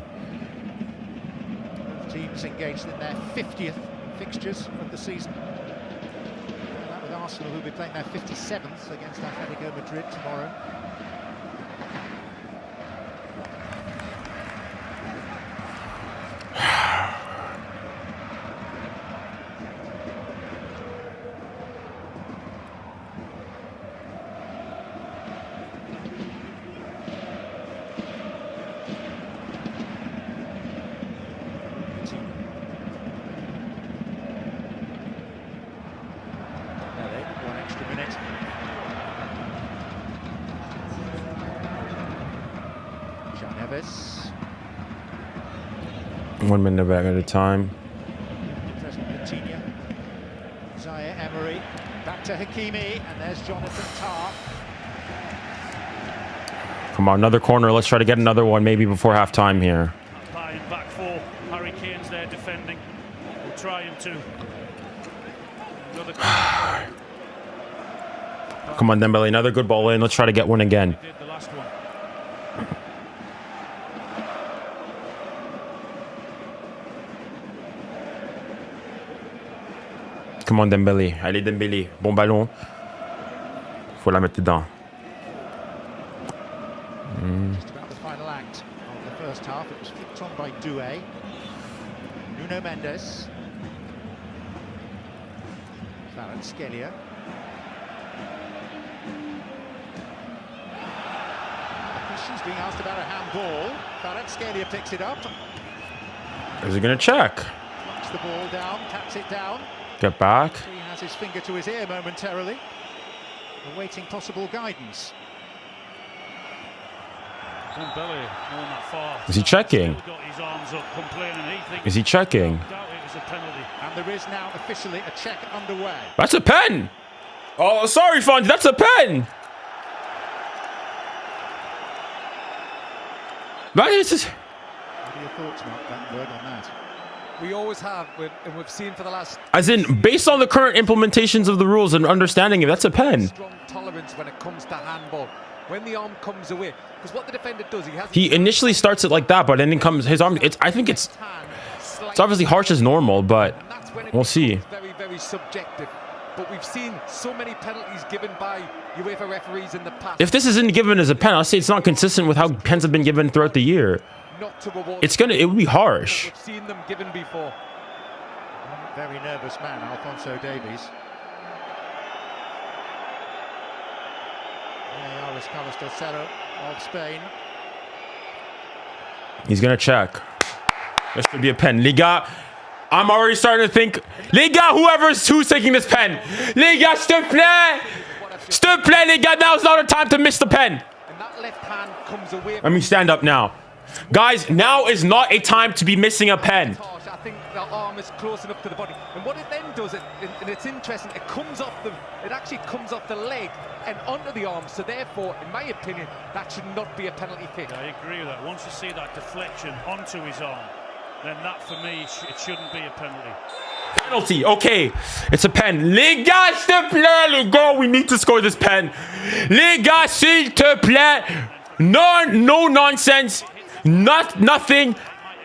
Both teams engaged in their 50th fixtures of the season. And that with Arsenal, who'll be playing their 57th against Atletico Madrid tomorrow. Neves. 1 minute back at a time. 𝙎𝙬𝘾𝘼𝙎𝙬. Back to 𝙬𝙬𝘾𝘼, and there's Jonathan Tah. Come on, another corner. Let's try to get another one maybe before halftime here. Bayern back four. Harry Kane's there defending. We'll try him too. Another corner. Come on, Dembele. Another good ball in. Let's try to get one again. He did the last one. Come on, Dembele. Allez, Dembele. Bon ballon. Faut la mettre dedans. Just about the final act of the first half. It was flicked on by 𝙬𝙬. Nuno Mendes. 𝙬𝙬𝘾𝙬𝘼𝙎. Questions being asked about a handball. 𝙬𝙬𝘾𝙬𝘼 picks it up. Is he going to check? Knocks the ball down, taps it down. Get back. He has his finger to his ear momentarily, awaiting possible guidance. Dembele going that far. Is he checking? Still got his arms up, complaining. He thinks Is he checking? doubt it was a penalty. And there is now officially a check underway. That's a pen. Oh, sorry, Fonzie. That's a pen. That is. What are your thoughts, Mark Vattenberg, on that? We always have, and we've seen for the last... As in, based on the current implementations of the rules and understanding it, that's a pen. Strong tolerance when it comes to handball. When the arm comes away, because what the defender does, he initially starts it like that, but then it comes his arm. I think it's obviously harsh as normal, but we'll see. Very, very subjective. But we've seen so many penalties given by UEFA referees in the past. If this isn't given as a pen, I'll say it's not consistent with how pens have been given throughout the year. Not to reward. It would be harsh. We've seen them given before. Very nervous man, Alphonso Davies. 𝙎𝙊𝘾𝘼𝙎𝙏 of Spain. He's gonna check. There should be a pen. Les gars, I'm already starting to think. Les gars, who's taking this pen? Les gars, s'il te plaît! S'il te plaît, les gars, now's not a time to miss the pen. And that left hand comes away. Let me stand up now. Guys, now is not a time to be missing a pen. I think the arm is close enough to the body, and what it then does, and it's interesting, it actually comes off the leg and onto the arm. So therefore, in my opinion, that should not be a penalty kick. I agree with that. Once you see that deflection onto his arm, then that for me it shouldn't be a penalty. Penalty, okay, it's a pen. Les gars, s'il te plaît, les gars, we need to score this pen. Les gars, s'il te plaît, no nonsense, nothing.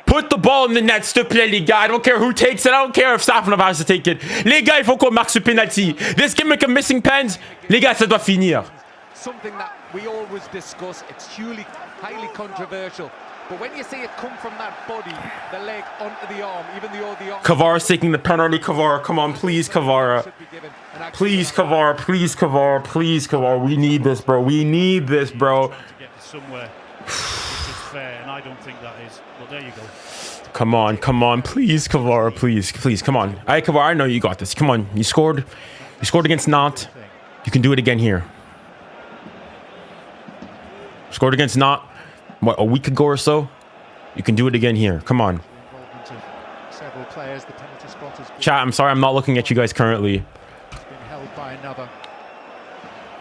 Put the ball in the net, s'il te plaît, les gars. I don't care who takes it. I don't care if Safnov has to take it. Les gars, il faut qu'on marque ce penalty. This gimmick of missing pens, les gars, ça doit finir. Something that we always discuss. It's highly controversial. But when you see it come from that body, the leg onto the arm, even though the arm... Kvara's taking the penalty. Kvara, come on, please, Kvara. Please, Kvara, please, Kvara, please, Kvara. We need this, bro. We need this, bro. To get somewhere which is fair, and I don't think that is. Well, there you go. Come on, please, Kvara, please, come on. Hey, Kvara, I know you got this. Come on, you scored against Nantes. You can do it again here. Scored against Nantes, what, a week ago or so? You can do it again here. Come on. Several players, the penalty spot has been Chat, I'm sorry, I'm not looking at you guys currently. held by another.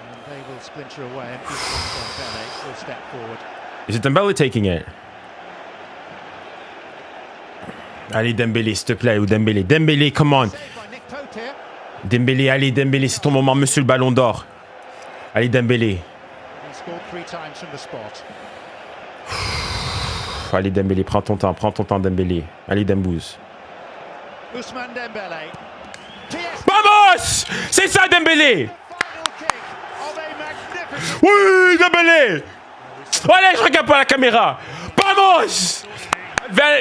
And they will splinter away, and Dembélé will step forward. Is it Dembélé taking it? Allez, Dembélé, s'il te plaît, ou Dembélé. Dembélé, come on. Dembélé, allez, Dembélé, c'est ton moment, monsieur le ballon d'or. Allez, Dembélé. Allez, Dembélé, prends ton temps, Dembélé. Allez, Dembouz. Ousmane Dembélé. Vamos! C'est ça, Dembélé! Oui, Dembélé! Allez, je regarde pas la caméra. Vamos!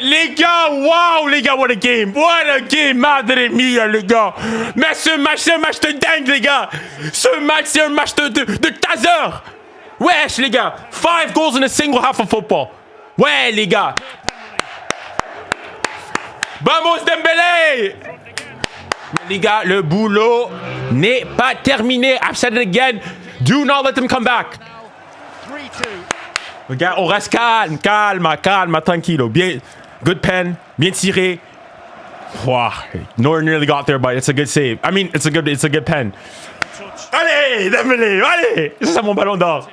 Les gars, wow, les gars, what a game! What a game! Madre mia, les gars! Mais ce match, c'est un match de dingue, les gars! Ce match, c'est un match de taser! Wesh, les gars! 5 goals in a single half of football! Ouais, les gars! Vamos, Dembélé! Mais les gars, le boulot n'est pas terminé. I've said it again. Do not let them come back. 3-2. Regarde, on reste calme, tranquilo. Bien, good pen, bien tiré. Wow, nor nearly got there, but it's a good save. I mean, it's a good pen. Allez, Dembélé, allez, c'est mon ballon d'or.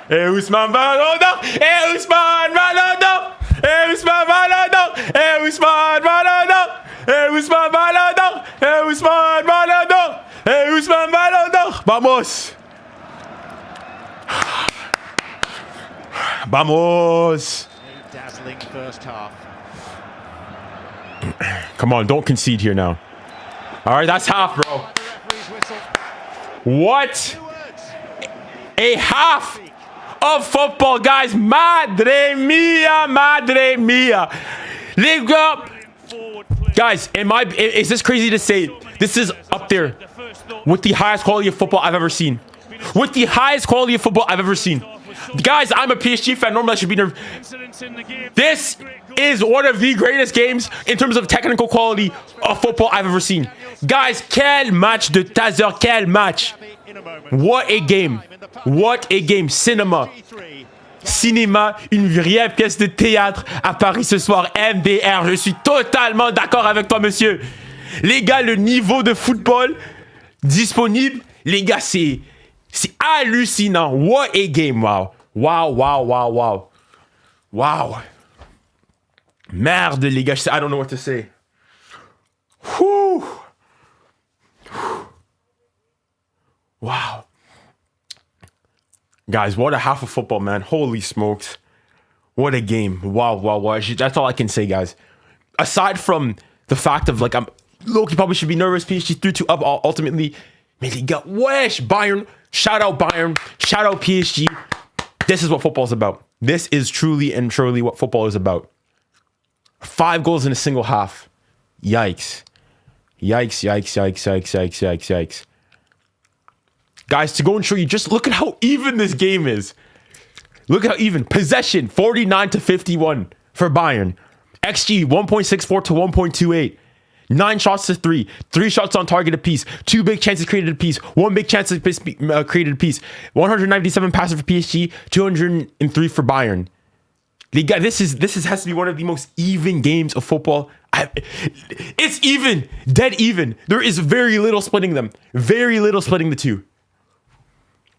Et Ousmane ballon d'or, et Ousmane ballon d'or, et Ousmane ballon d'or, et Ousmane ballon d'or, et Ousmane ballon d'or, et Ousmane ballon d'or, et Ousmane ballon d'or. Vamos. Vamos! Dazzling first half. Come on, don't concede here now. All right, that's half, bro. What? A half of football, guys. Madre mia, madre mia. Les gars, guys, is this crazy to say? This is up there with the highest quality of football I've ever seen. With the highest quality of football I've ever seen. Guys, I'm a PSG fan. Normally I should be nervous. This is one of the greatest games in terms of technical quality of football I've ever seen. Guys, quel match de taser, quel match. What a game. What a game. Cinéma, une vraie pièce de théâtre à Paris ce soir. MDR, je suis totalement d'accord avec toi, monsieur. Les gars, le niveau de football disponible, les gars, c'est hallucinant. What a game, wow. Wow. Merde, les gars. I don't know what to say. Whew. Wow. Guys, what a half of football, man. Holy smokes. What a game. Wow. That's all I can say, guys. Aside from the fact of, like, Loki probably should be nervous. PSG 3-2 up ultimately. Mais les gars, wesh, Bayern. Shout out Bayern. Shout out PSG. This is what football is about. This is truly and truly what football is about. 5 goals in a single half. Yikes. Yikes. Guys, to go and show you, just look at how even this game is. Look at how even. Possession, 49-51 for Bayern. XG, 1.64 to 1.28. 9 shots to 3. 3 shots on target apiece. 2 big chances created apiece. 1 big chance created apiece. 197 passes for PSG. 203 for Bayern. Les gars, this has to be one of the most even games of football. It's even. Dead even. There is very little splitting them. Very little splitting the two.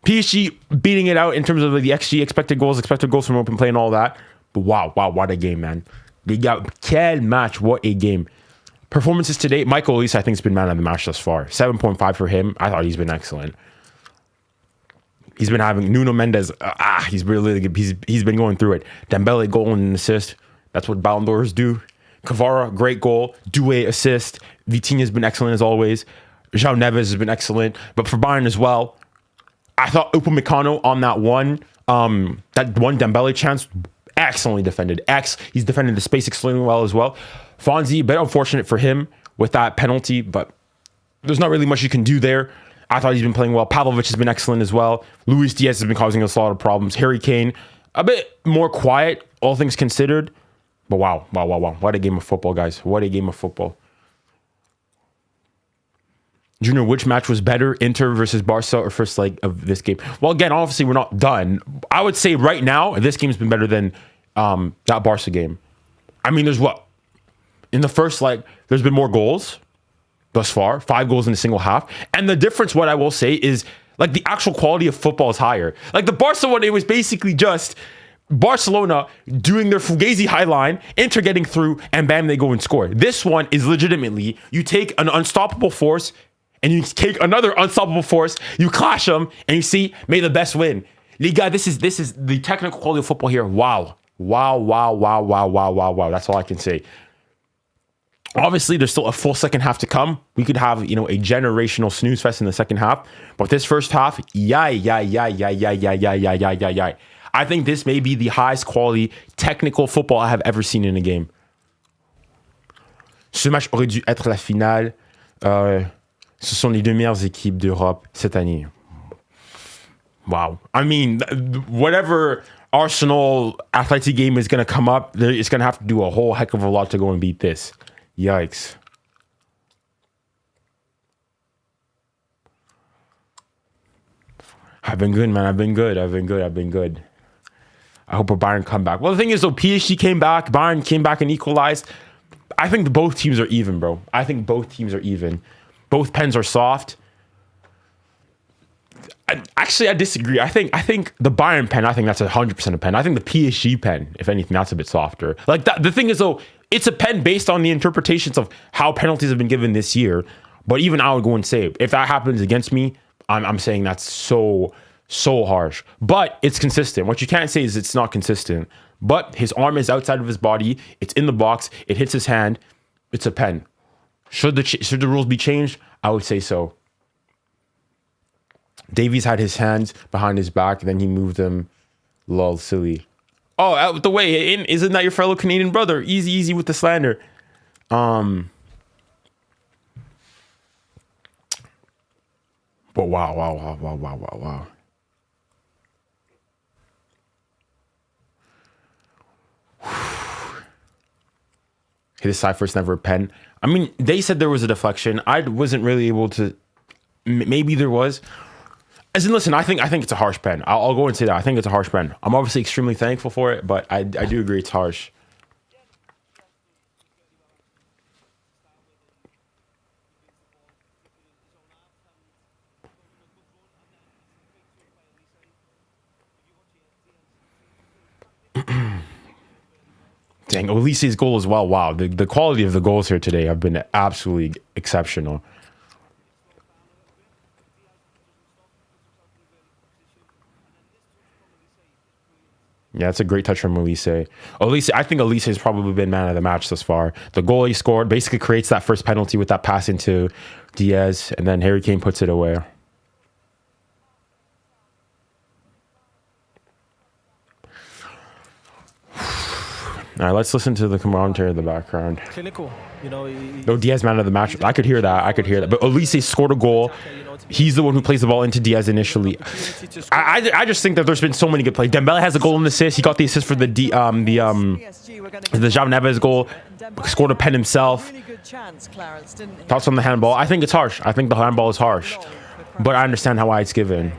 PSG beating it out in terms of the XG, expected goals from open play and all that. But wow, what a game, man. Les gars, quel match. What a game. Performances today, Michael Olise, I think, has been man of the match thus far. 7.5 for him. I thought he's been excellent. He's been having Nuno Mendes. He's really good. He's been going through it. Dembele goal and assist. That's what Ballon d'Ors do. Kvara, great goal. Doué assist. Vitinha's been excellent as always. João Neves has been excellent. But for Bayern as well, I thought 𝙀𝙊𝘾𝘼𝘶 on that one Dembele chance, excellently defended. He's defended the space extremely well as well. Fonzie, a bit unfortunate for him with that penalty, but there's not really much you can do there. I thought he's been playing well. Pavlovic has been excellent as well. Luis Diaz has been causing us a lot of problems. Harry Kane, a bit more quiet, all things considered. But wow. What a game of football, guys. What a game of football. Junior, which match was better, Inter versus Barca or first leg of this game? Well, again, obviously we're not done. I would say right now, this game's been better than that Barca game. I mean, there's what? In the first leg, there's been more goals thus far. 5 goals in a single half. And the difference, what I will say, is like the actual quality of football is higher. Like the Barca one, it was basically just Barcelona doing their Fugazi high line, Inter getting through, and bam, they go and score. This one is legitimately, you take an unstoppable force and you take another unstoppable force, you clash them, and you see, may the best win. Les gars, this is the technical quality of football here. Wow. That's all I can say. Obviously, there's still a full second half to come. We could have, a generational snooze fest in the second half. But this first half, I think this may be the highest quality technical football I have ever seen in a game. Ce match aurait dû être la finale. Ce sont les 2 meilleures équipes d'Europe cette année. Wow. I mean, whatever Arsenal Athletic game is going to come up, it's going to have to do a whole heck of a lot to go and beat this. Yikes. I've been good, man. I've been good. I hope a Bayern come back. Well, the thing is, though, PSG came back. Bayern came back and equalized. I think both teams are even, bro. Both pens are soft. Actually, I disagree. I think the Bayern pen, I think that's 100% a pen. I think the PSG pen, if anything, that's a bit softer. Like that. The thing is, though, it's a pen based on the interpretations of how penalties have been given this year. But even I would go and say, if that happens against me, I'm saying that's so harsh. But it's consistent. What you can't say is it's not consistent. But his arm is outside of his body. It's in the box. It hits his hand. It's a pen. Should the rules be changed? I would say so. Davies had his hands behind his back, then he moved them. Lol, silly. Oh, out the way. Isn't that your fellow Canadian brother? Easy with the slander. But wow. Hit his side first, never a pen. I mean, they said there was a deflection. I wasn't really able to. Maybe there was. As in, listen, I think it's a harsh pen. I'll go and say that. I think it's a harsh pen. I'm obviously extremely thankful for it, but I do agree it's harsh. dang, 𝙬𝙖𝘋's goal as well. Wow, the quality of the goals here today have been absolutely exceptional. Yeah, it's a great touch from 𝙬𝙖𝘋. I think 𝙬𝙖𝘋 has probably been man of the match thus far. The goal he scored basically creates that first penalty with that pass into Diaz, and then Harry Kane puts it away. All right, let's listen to the commentary in the background. Clinical, you know. No, Diaz man of the match. I could hear that. I could hear that. But 𝙬𝙖𝘋 scored a goal. He's the one who plays the ball into Diaz initially. I just think that there's been so many good plays. Dembele has a goal and assist. He got the assist for the 𝙖𝙬 Neves goal. Scored a pen himself. Thoughts on the handball? I think it's harsh. I think the handball is harsh. But I understand why it's given.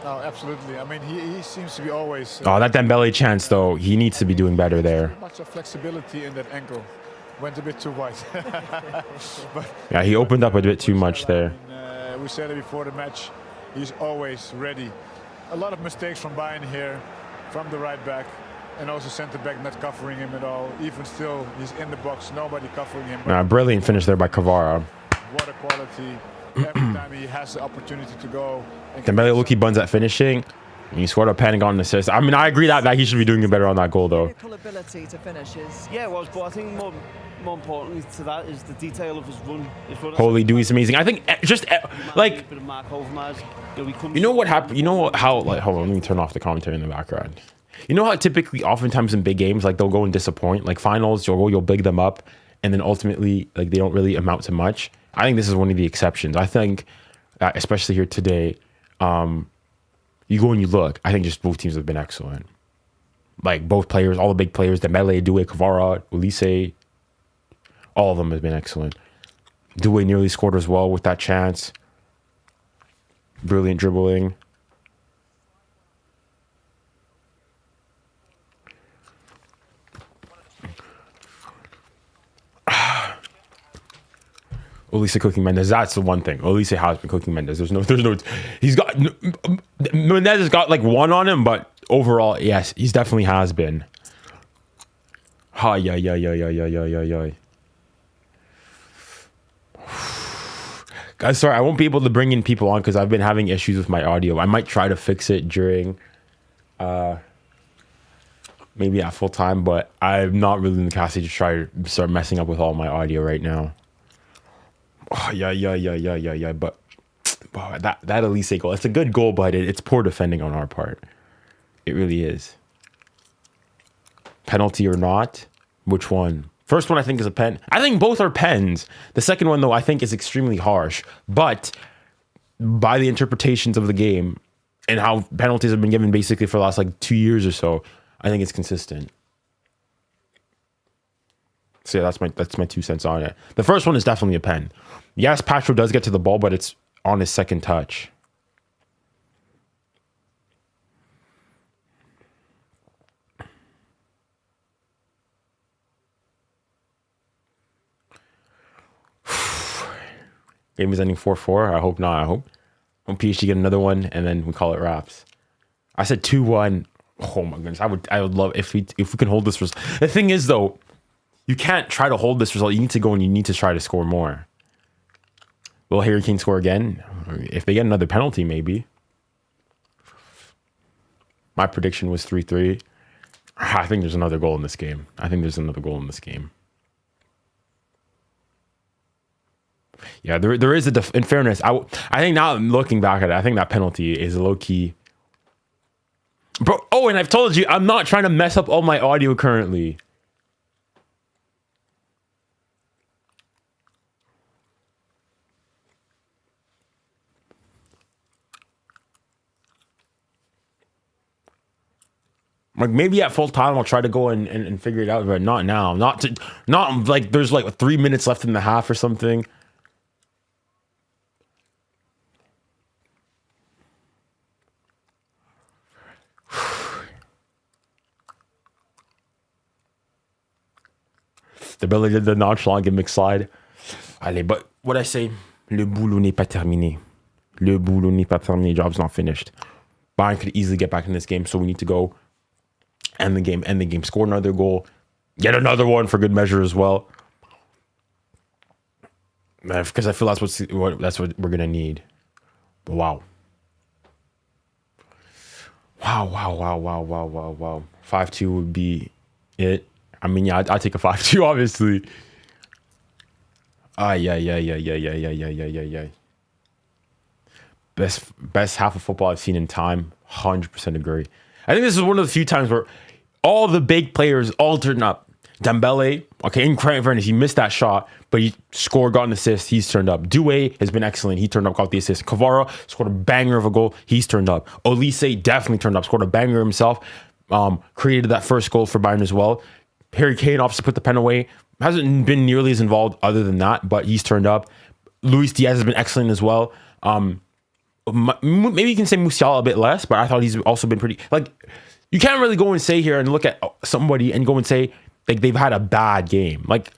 No, absolutely. I mean, he seems to be always... Oh, that Dembele chance, though. He needs to be doing better there. Much of flexibility in that ankle. Went a bit too wide. But, yeah, he opened up a bit too much there. We said it before the match. He's always ready. A lot of mistakes from Bayern here, from the right back, and also centre back not covering him at all. Even still, he's in the box, nobody covering him. Brilliant finish there by 𝙬𝙬. What a quality. Every time he has the opportunity to go. Dembele low-key buns at finishing. He scored a pen and got an assist. I mean, I agree that he should be doing it better on that goal, though. Ability to finish is... Yeah, it was, but I think more importantly to that is the detail of his run. Holy Dewey's amazing. I think just like, you know what happened? You know how, like, hold on, let me turn off the commentary in the background. You know how typically, oftentimes in big games, like they'll go and disappoint, like finals, you'll big them up, and then ultimately, like they don't really amount to much. I think this is one of the exceptions. I think, especially here today, you go and you look. I think just both teams have been excellent. Like both players, all the big players, Dembele, Doué, 𝙬𝙬, 𝙬𝙖𝘋, all of them have been excellent. Doué nearly scored as well with that chance. Brilliant dribbling. 𝙬𝙖𝘋 cooking Mendes. That's the one thing. 𝙬𝙖𝘋 has been cooking Mendes. There's no. He's got Mendes has got like one on him, but overall, yes, he's definitely has been. 𝙎𝙬𝘾𝘼𝙎𝙬𝘾𝘼𝙎𝙬𝘾𝘼𝙎𝙬𝘾𝘼𝙎𝙬𝘾. Guys, sorry, I won't be able to bring in people on because I've been having issues with my audio. I might try to fix it during, maybe at full time, but I'm not really in the capacity to try to start messing up with all my audio right now. Oh, yeah. But that 𝙬𝙖𝘋 goal, it's a good goal, but it's poor defending on our part. It really is. Penalty or not? Which one? First one I think is a pen. I think both are pens. The second one, though, I think is extremely harsh. But by the interpretations of the game and how penalties have been given basically for the last like 2 years or so, I think it's consistent. So yeah, that's my 2 cents on it. The first one is definitely a pen. Yes, Patro does get to the ball, but it's on his second touch. Game is ending 4-4. I hope not. I hope PSG get another one, and then we call it wraps. I said 2-1. Oh my goodness, I would love if we can hold this result. The thing is, though, you can't try to hold this result. You need to go and you need to try to score more. Will Harry Kane score again? If they get another penalty, maybe. My prediction was 3-3. I think there's another goal in this game. Yeah, there is in fairness, I think now looking back at it, I think that penalty is low-key. Bro, oh, and I've told you, I'm not trying to mess up all my audio currently. Like maybe at full time I'll try to go and figure it out, but not now. Not like there's like 3 minutes left in the half or something. The Belly did the nonchalant gimmick slide. Allez, but what I say, le boulot n'est pas terminé. Le boulot n'est pas terminé. Job's not finished. Bayern could easily get back in this game, so we need to go end the game, score another goal, Get another one for good measure as well. Because I feel that's what we're gonna need. But wow. Wow. 5-2 would be it. I mean, yeah, I'd take a 5-2, obviously. Yeah. Best half of football I've seen in time. 100% agree. I think this is one of the few times where all the big players all turned up. Dembele, okay, in fairness, he missed that shot, but he scored, got an assist, he's turned up. 𝙀𝙬 has been excellent, he turned up, got the assist. 𝙬𝙬 scored a banger of a goal, he's turned up. 𝙬𝙊𝘶 definitely turned up, scored a banger himself, created that first goal for Bayern as well. Harry Kane obviously put the pen away, hasn't been nearly as involved other than that, but he's turned up. Luis Diaz has been excellent as well. Maybe you can say Musiala a bit less, but I thought he's also been pretty, like, you can't really go and say here and look at somebody and go and say, like, they've had a bad game. Like,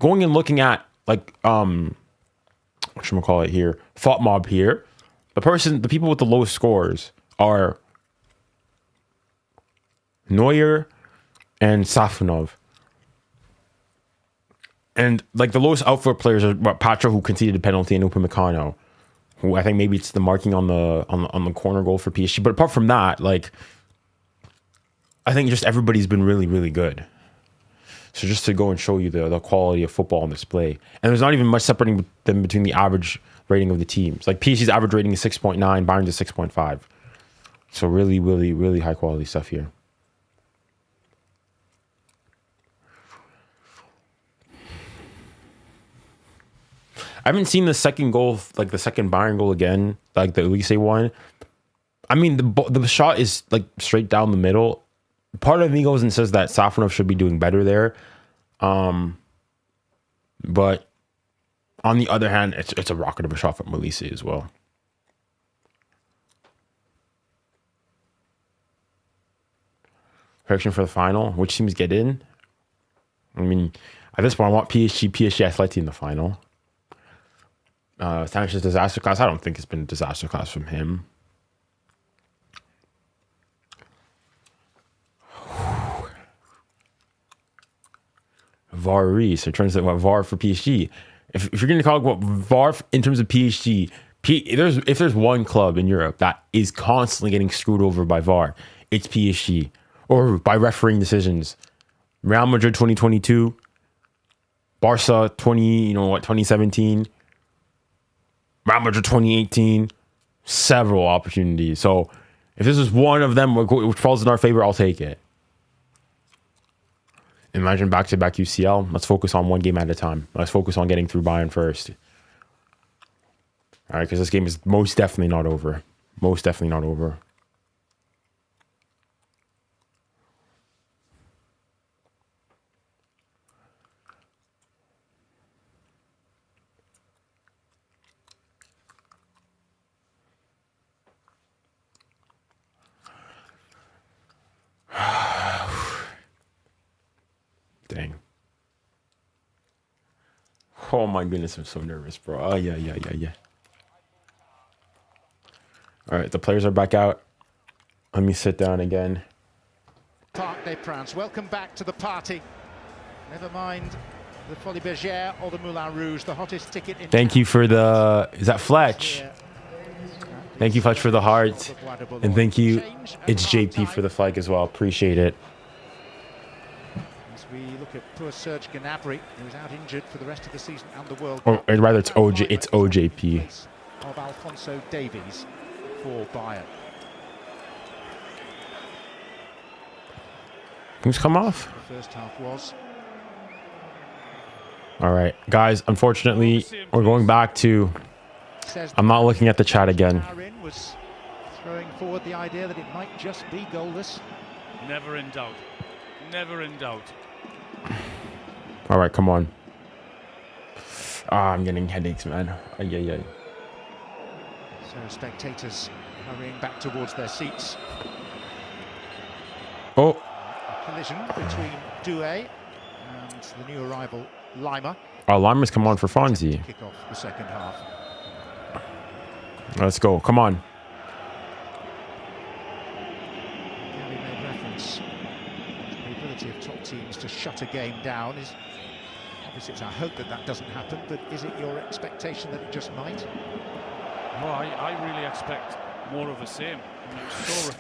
going and looking at, like, whatchamacallit here, FOTMob here, the people with the lowest scores are Neuer and Safonov. And, like, the lowest outfield players are Patra, who conceded a penalty, and 𝙀𝙀𝘆𝘾𝘼, who I think maybe it's the marking on the corner goal for PSG. But apart from that, like, I think just everybody's been really, really good. So just to go and show you the quality of football on display. And there's not even much separating them between the average rating of the teams. Like, PSG's average rating is 6.9, Bayern's is 6.5. So really, really, really high quality stuff here. I haven't seen the second goal, like the second Bayern goal again, like the 𝙀𝙬𝘶 one. I mean, the shot is like straight down the middle. Part of me goes and says that Safonov should be doing better there. But on the other hand, it's a rocket of a shot from 𝙀𝙬𝘶 as well. Prediction for the final. Which teams get in? I mean, at this point, I want PSG 𝙀𝙀 in the final. Sanchez's disaster class. I don't think it's been a disaster class from him. VAR in terms of what VAR for PSG. If you're going to talk about VAR in terms of PSG, if there's one club in Europe that is constantly getting screwed over by VAR, it's PSG, or by refereeing decisions. Real Madrid 2022, Barca 2017, Real Madrid 2018, several opportunities. So if this is one of them which falls in our favor, I'll take it. Imagine back-to-back UCL. Let's focus on one game at a time. Let's focus on getting through Bayern first. All right, because this game is most definitely not over. Most definitely not over. Dang. Oh my goodness, I'm so nervous, bro. Oh, yeah. All right, the players are back out. Let me sit down again. Parc des Princes, welcome back to the party. Never mind the Folie Bergère or the Moulin Rouge, the hottest ticket in Thank you for the... Is that Fletch? Thank you, Fletch, for the heart. And thank you, it's JP for the flag as well. Appreciate it. We look at poor 𝙀𝙀 gnabry, who is out injured for the rest of the season and the World Or Cup. rather, it's OJP. Of Alphonso Davies for Bayern. Things come off. The first half was. All right, guys, unfortunately, we're going back to... I'm not looking at the chat again. Was throwing forward the idea that it might just be goalless. Never in doubt. Never in doubt. All right, come on. I'm getting headaches, man. Yeah. So spectators hurrying back towards their seats. Oh. A collision between 𝙀𝙀 and the new arrival, 𝙀𝙾𝘼. Oh, 𝙀𝙾𝘼's come on for Fonzie. Kick off the second half. Let's go. Come on. Gary made reference to the ability of top teams to shut a game down. Obviously, it's our hope that that doesn't happen, but is it your expectation that it just might? Well, I really expect more of the same.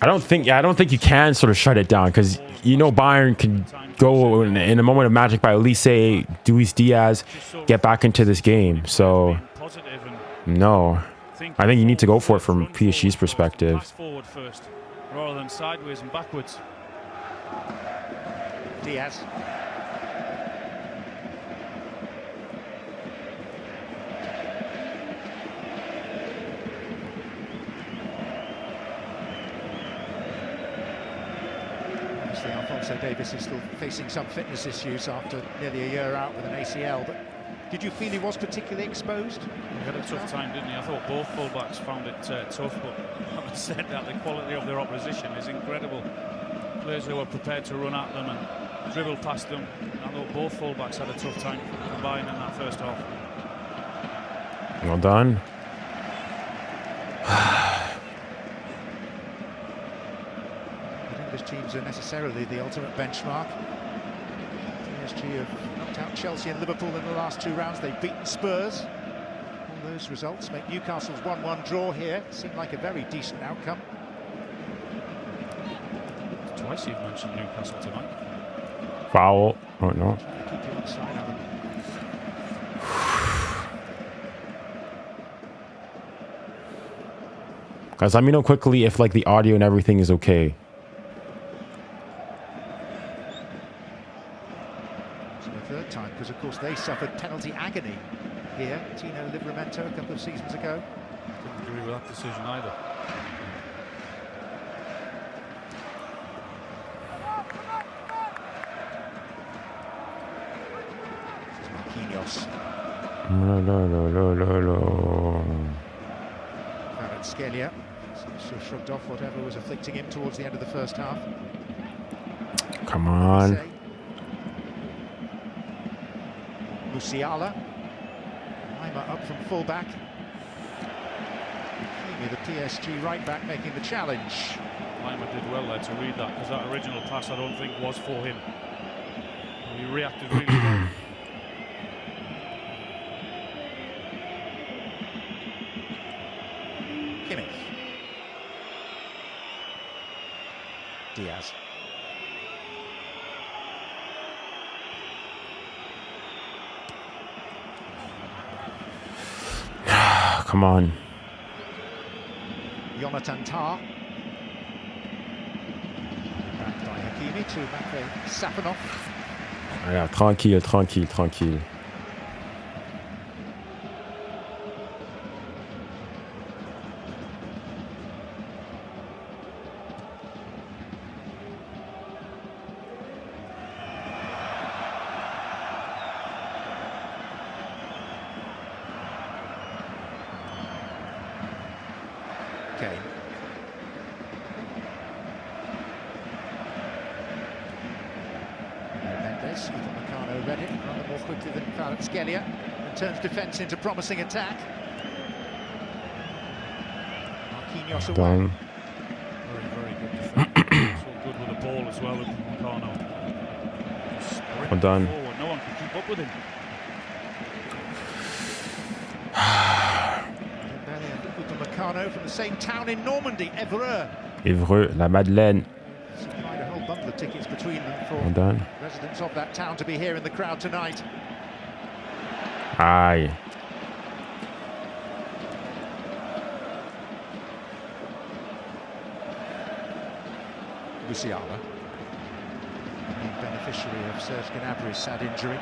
I don't think you can sort of shut it down, because you know Bayern can go in a moment of magic by 𝙬𝙤𝘖 get back into this game. So no, I think you need to go for it from PSG's perspective. Pass forward first, rather than sideways and backwards. Diaz. Alphonso Davies is still facing some fitness issues after nearly a year out with an ACL, but did you feel he was particularly exposed? He had a tough time, didn't he? I thought both fullbacks found it tough, but having said that, the quality of their opposition is incredible. Players who are prepared to run at them and dribble past them. I thought both fullbacks had a tough time combined in that first half. Well done. Teams are necessarily the ultimate benchmark. PSG have knocked out Chelsea and Liverpool in the last 2 rounds. They've beaten Spurs. All those results make Newcastle's 1-1 draw here seem like a very decent outcome. Twice you've mentioned Newcastle tonight. Foul. Oh no. Keep you on side of them. Guys, let me know quickly if like the audio and everything is okay. Time, because of course they suffered penalty agony here. 𝙬𝙤𝘖𝘾𝘼𝙎 a couple of seasons ago. Didn't agree with that decision either. This is Marquinhos. 𝙬𝙤𝘖𝘾𝘼𝙎 seems to have shrugged off whatever was afflicting him towards the end of the first half. Come on. Musiala. 𝙬𝙖𝘖𝘾𝘼𝑎 up from full-back. The PSG right-back making the challenge. 𝙬𝙖𝘖𝑾 did well there to read that, because that original pass I don't think was for him. He reacted really well. Kimmich. Diaz. Come on. Jonathan Tah. Back by Hakimi to Safanov. Yeah, tranquille, tranquille, tranquille. 𝙬𝙤𝘖𝘾𝑝𝘼𝑎 read it rather more quickly than 𝙬𝙤𝘾𝑝𝘼𝑎 and turns defence into promising attack. Marquinhos away. Done. Very, very good defence. So good with the ball as well with Nkana. Well done. Forward. No one can keep up with him. Upamecano from the same town in Normandy, 𝙬𝙬, 𝙬𝙬, la Madeleine. supplied a whole bundle of tickets between them for Well done. residents of that town to be here in the crowd tonight. Aye. Musiala, the beneficiary of 𝙬𝙤𝘾𝑝𝘼𝑎's sad injury.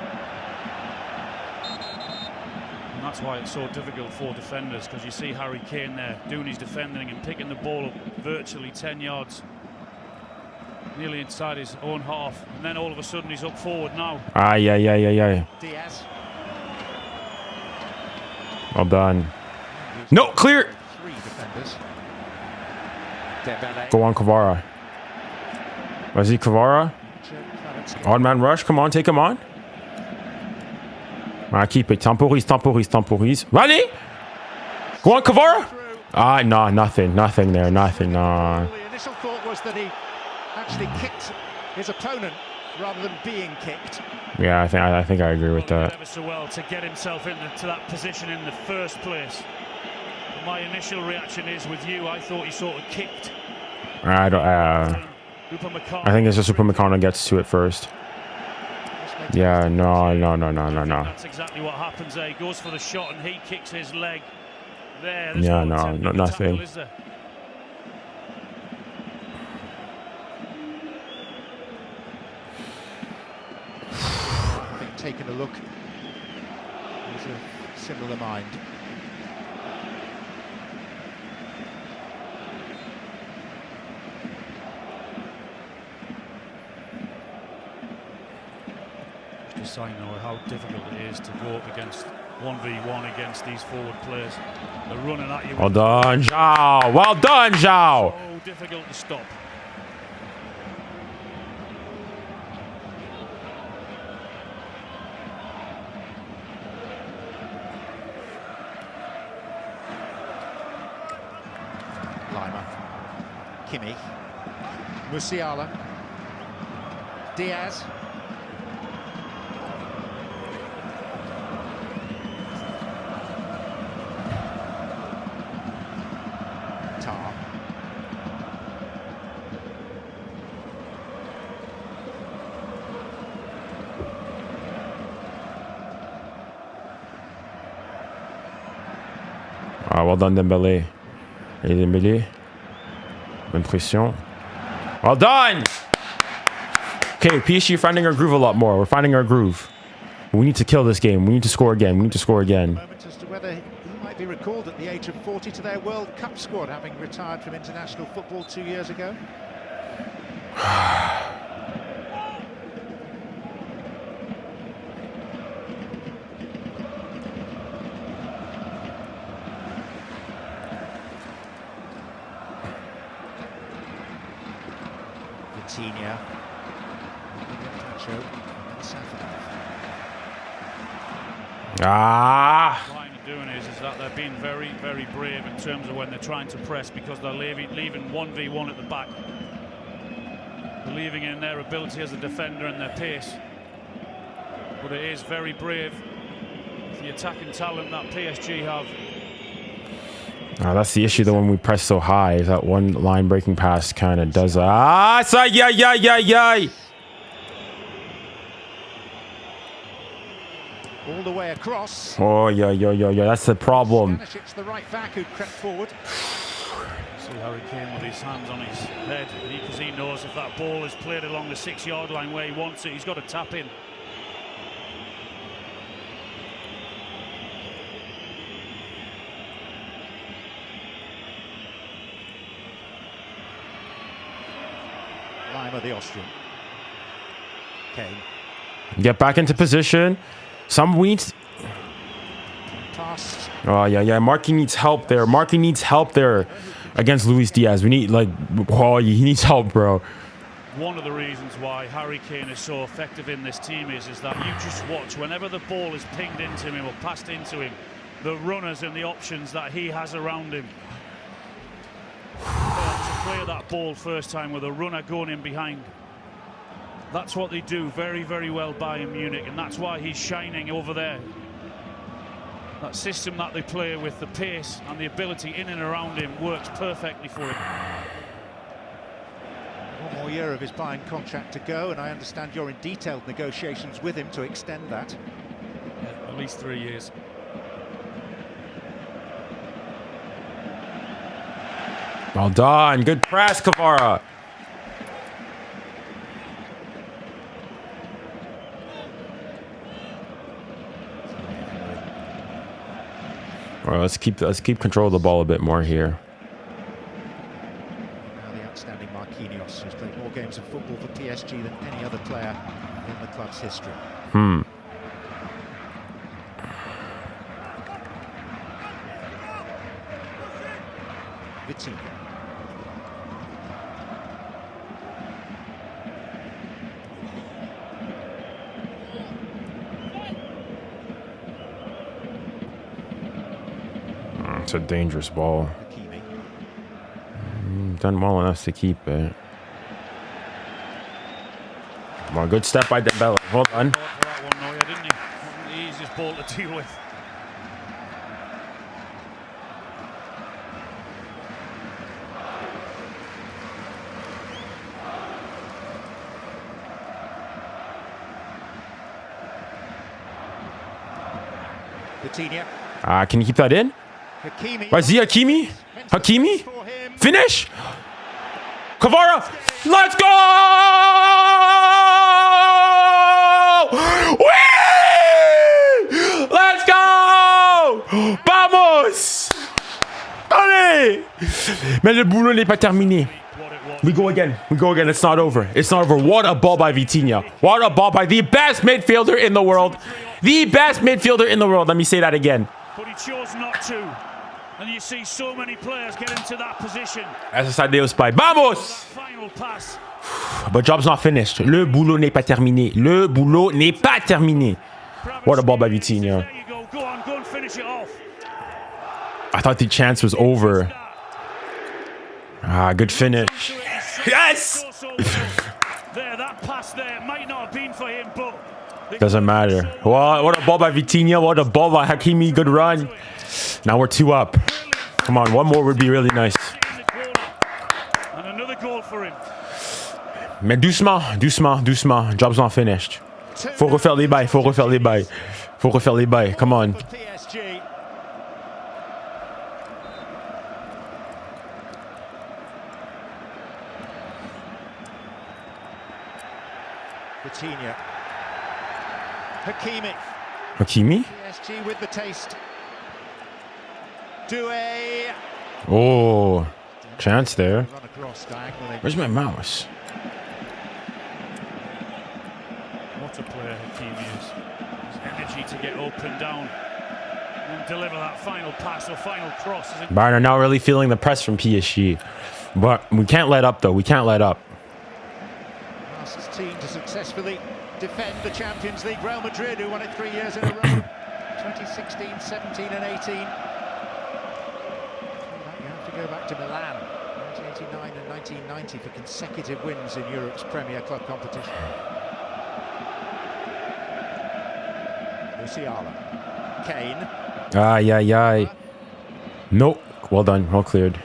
And that's why it's so difficult for defenders, because you see Harry Kane there doing his defending and picking the ball up virtually 10 yards, nearly inside his own half, and then all of a sudden he's up forward now. Aye, aye, aye, aye, aye. Diaz. Well done. No, clear. 3 defenders. 𝙬𝙤𝘾𝑝𝘼𝑎. Go on, Kvara. Was he Kvara? Odd man rush. Come on, take him on. Keep it. Temporise, temporise, temporise. Allez! Go on, Kvara. Ah, no, nothing there. Nothing, no. The initial thought was that he actually kicked his opponent rather than being kicked. Yeah, I think I agree with that. Ever so well to get himself into that position in the first place. But my initial reaction is with you, I thought he sort of kicked. I don't. I think it's just 𝙀𝙾𝘾𝘼 gets to it first. Yeah, no. That's exactly what happens there. He goes for the shot and he kicks his leg. There. Yeah, no, nothing. Tackle, Taking a look, he's a similar mind. Just saying though how difficult it is to go up against 1v1 against these forward players. They're running at you. Well done, 𝙬𝙬. Well done, 𝙬𝙬. So difficult to stop. 𝙬𝙬, Musiala, Diaz. Tar. Well done, Dembélé. Et Dembélé. Bonne pression. Well done! Okay, PSG finding our groove a lot more. We're finding our groove. We need to kill this game. We need to score again. We need to score again. Moment as to whether he might be recalled at the age of 40 to their World Cup squad, having retired from international football 2 years ago. Vitinha. What they're doing is that they're being very, very brave in terms of when they're trying to press, because they're leaving 1v1 at the back, believing in their ability as a defender and their pace. But it is very brave, the attacking talent that PSG have. That's the issue though, when we press so high, is that one line breaking pass kind of does yay. All the way across. Oh yeah, that's the problem. It's the right back who crept forward. See Harry Kane with his hands on his head, because he knows if that ball is played along the 6-yard line where he wants it, he's got to tap in. 𝙬𝙬, the Austrian. Kane. Get back into position. Some weeds. Passed. Oh yeah. Marquinhos needs help there. Marquinhos needs help there against Luis Diaz. We need he needs help, bro. One of the reasons why Harry Kane is so effective in this team is that you just watch whenever the ball is pinged into him or passed into him, the runners and the options that he has around him. To clear that ball first time with a runner going in behind. That's what they do very, very well, Bayern Munich, and that's why he's shining over there. That system that they play with, the pace and the ability in and around him, works perfectly for him. One more year of his Bayern contract to go, and I understand you're in detailed negotiations with him to extend that. Yeah, at least 3 years. Well done. Good press, 𝙬𝙬. All right, let's keep control of the ball a bit more here. Now the outstanding Marquinhos, who's played more games of football for PSG than any other player in the club's history. Vitinha. It's a dangerous ball. Done well enough to keep it. Come on, good step by Dembele. Well done. For that one, no, didn't he? Wasn't the easiest ball to deal with. Can you keep that in? Vas-y, Hakimi. Hakimi. Finish. Kvara. Let's go! Whee! Let's go! Vamos! Allez! Mais le boulot n'est pas terminé. We go again. We go again. It's not over. It's not over. What a ball by Vitinha. What a ball by the best midfielder in the world. The best midfielder in the world. Let me say that again. But he chose not to. And you see so many players get into that position. 𝙎𝙊𝘾𝘼𝙎𝙏. Vamos! Final pass. But job's not finished. Le boulot n'est pas terminé. Le boulot n'est pas terminé. What a ball by Vitinha. There you go. Go on, go and finish it off. I thought the chance was over. Good finish. Yes! There, that pass there might not have been for him, but doesn't matter. What a ball by Vitinha. What a ball by Hakimi. Good run. Now we're 2 up. Come on, one more would be really nice. And another goal for him. Mais doucement, doucement, doucement. Job's not finished. Faut refaire les bails. Faut refaire les bails. Faut refaire les bails. Come on. PSG. Vitinha. Hakimi. Hakimi? PSG with the taste. 𝙀𝙬𝘖. Oh, chance there. Run across diagonally. Where's my mouse? What a player Hakimi is. His energy to get up and down and deliver that final pass or final cross. Bayern are now really feeling the press from PSG. But we can't let up, though. We can't let up. Last team to successfully defend the Champions League. Real Madrid, who won it 3 years in a row. 2016, 17 and 18. You have to go back to Milan. 1989 and 1990 for consecutive wins in Europe's premier club competition. Musiala. Kane. Aïe. Nope. Well done. Well cleared.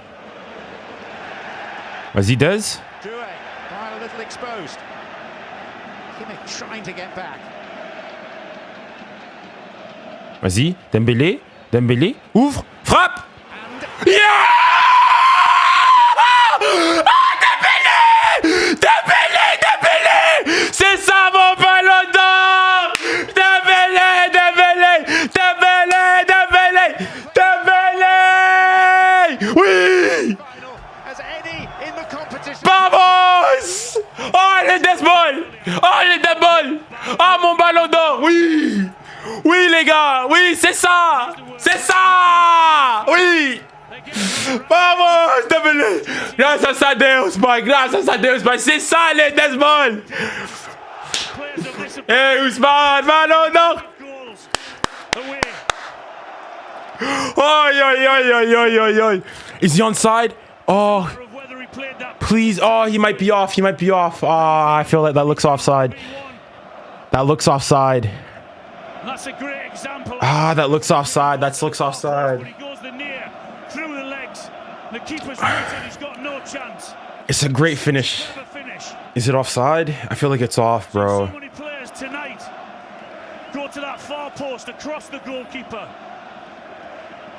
Vas-y, Dez. 𝙬𝙖, while a little exposed. Kimmich trying to get back. Vas-y. Dembélé. Dembélé. Ouvre. Frappe. Yeah! Dembélé! C'est ça mon ballon d'or! Dembélé! Oui! Vamos! Oh, les Desbol! Oh, mon ballon d'or! Oui! Oui, les gars! Oui, c'est ça! Oui! Vamos, Dembélé! Graças a Deus, pai! C'est ça, les Desbol! Hey, Ousmane, ballon d'or! Oi. Is he onside? Oh, please. Oh, he might be off. Oh, I feel like that looks offside. That's a great example. That looks offside. When he goes the near through the legs, the keeper's waiting. He's got no chance. It's a great finish. Is it offside? I feel like it's off, bro. So many players tonight go to that far post across the goalkeeper.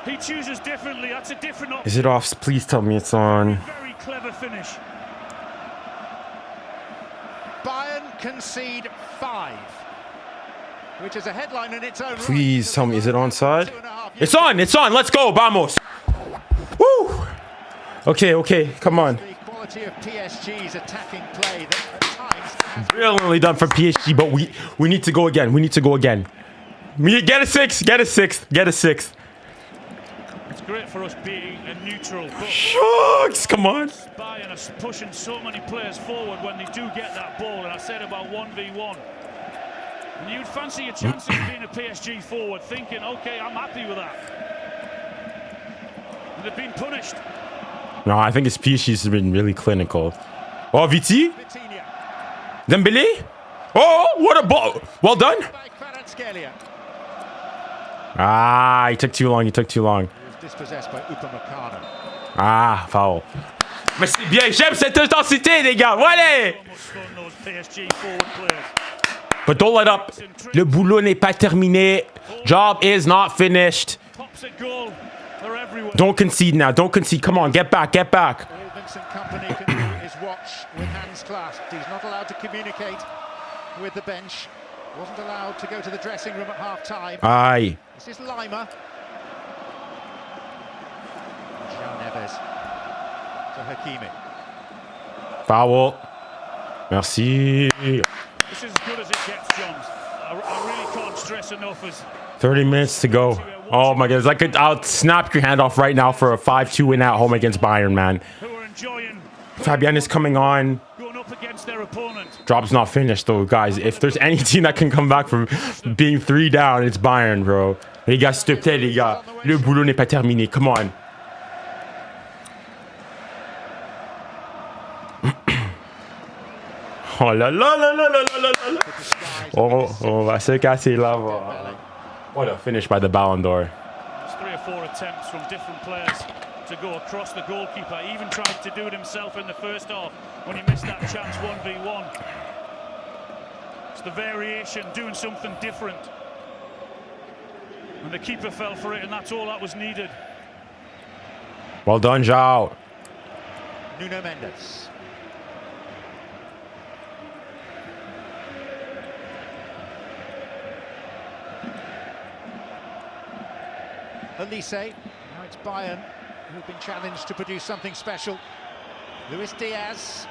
He chooses differently. That's a different option. Is it off? Please tell me it's on. Very clever finish. Bayern concede 5, which is a headline in its own. Please tell me, is it onside? It's on. Let's go, vamos. Woo. Okay, come on. The quality of PSG's attacking play that at times Brilliantly done for PSG, but we need to go again. We get a sixth. It's great for us being a neutral. Shucks, come on. Bayern are pushing so many players forward when they do get that ball, and I said about 1v1. And you'd fancy your chances of being a PSG forward, thinking, okay, I'm happy with that. And they've been punished. No, I think it's PSG's been really clinical. Oh, Viti? Dembélé? Oh, what a ball. Well done. By 𝙋𝙊𝘿𝘾𝘼𝙎𝙏. Ah, he took too long. He took too long. He was dispossessed by 𝙀𝙊𝘾𝘼𝘆𝘾. Ah, foul. Mais c'est bien. J'aime cette intensité, les gars. Allez. But don't let up. Le boulot n'est pas terminé. Job is not finished. Don't concede now. Don't concede. Come on, get back. Get back. All Vincent Kompany can do is watch with hands clasped. He's not allowed to communicate with the bench. Wasn't allowed to go to the dressing room at half-time. Aye. This is 𝙊𝙾. João Neves to 𝙀𝙀𝙖𝙀. Foul. Merci. This is as good as it gets, Johns. I really can't stress enough as 30 minutes to go. Oh my God. I'll snap your hand off right now for a 5-2 win at home against Bayern, man. who are enjoying Fabian is coming on. going up against their opponent. Job's not finished though, guys. If there's any team that can come back from being 3 down, it's Bayern, bro. Les gars, s'il te plaît, les gars. Le boulot n'est pas terminé. Come on. Oh là là là là là là là. On va se casser là. What a finish by the Ballon d'Or. There's 3 or 4 attempts from different players to go across the goalkeeper. He even tried to do it himself in the first half when he missed that chance 1v1. It's the variation, doing something different. And the keeper fell for it, and that's all that was needed. Well done, João. Nuno Mendes. 𝙬𝙬𝘼𝘶. Now it's Bayern who've been challenged to produce something special. Luis Diaz.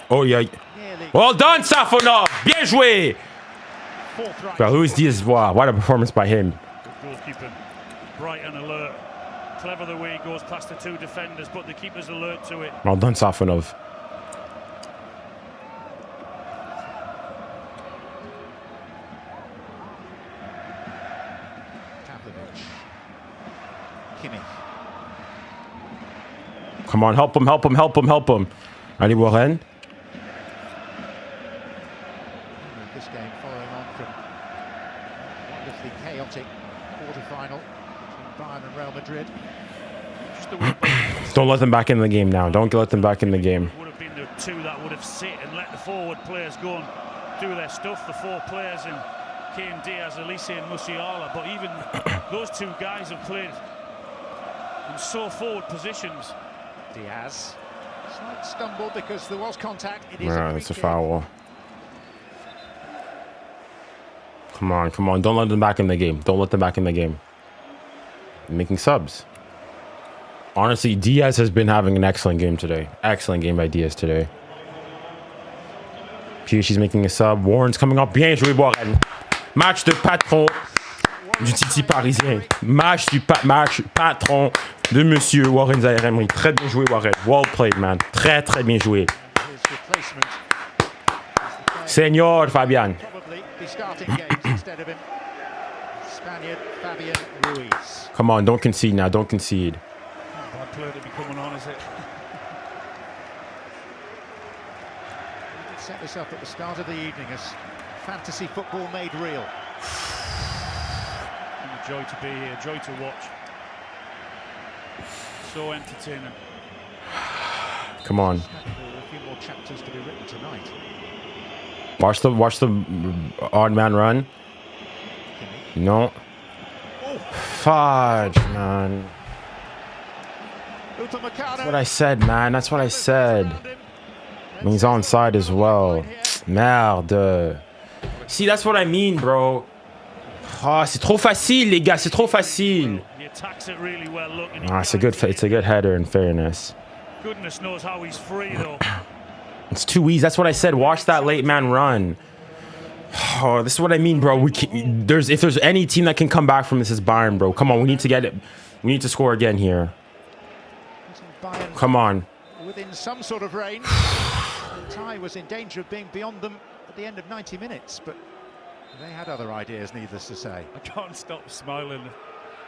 Oh yeah. Nearly Well done, Safonov. Bien joué. fourth right. Well, Luis Diaz, wow, what a performance by him. Good goalkeeping, bright and alert. Clever the way he goes past the 2 defenders, but the keeper's alert to it. Well done, Safonov. Kimmich. Come on, help him, help him, help him, help him. Allez, Warren. This game following on from wonderfully chaotic quarter-final between Bayern and Real Madrid. Just the way Don't let them back in the game now. Don't let them back in the game. would have been the 2 that would have sit and let the forward players go and do their stuff. The 4 players in 𝙀𝙀𝙖𝙀, 𝙬𝙬𝘾 and 𝙬𝙬𝘾𝘼𝙎. But even those 2 guys have played in so forward positions. Diaz. Slight stumble because there was contact. It is Yeah, it's a free kick. foul. Come on, come on. Don't let them back in the game. Don't let them back in the game. Making subs. Honestly, Diaz has been having an excellent game today. Excellent game by Diaz today. PSG's making a sub. Warren's coming up. Bien joué, Warren. Match de patron du Titi parisien. Match patron de Monsieur Warren 𝙎𝙾𝘼. Très bien joué, Warren. Well played, man. Très, très bien joué. His replacement Señor Fabian. probably be starting games instead of him. Spaniard Fabian Ruiz. Come on, don't concede now. Don't concede. Bad player to be coming on, is it? We did set this up at the start of the evening as fantasy football made real. And a joy to be here, joy to watch. So entertaining. Come on. There are a few more chapters to be written tonight. Watch the odd man run. No. Fudge, man. That's what I said, man. That's what I said. I mean, he's onside as well. Merde. See, that's what I mean, bro. Oh, c'est trop facile, les gars. C'est trop facile. He attacks it really well. Look, and he Ah, it's a good header, in fairness. goodness knows how he's free though. It's too easy. That's what I said. Watch that late man run. Oh, this is what I mean, bro. If there's any team that can come back from this, is Bayern, bro. Come on, we need to get it. We need to score again here. Bayern Come on. within some sort of range. The tie was in danger of being beyond them at the end of 90 minutes, but they had other ideas, needless to say. I can't stop smiling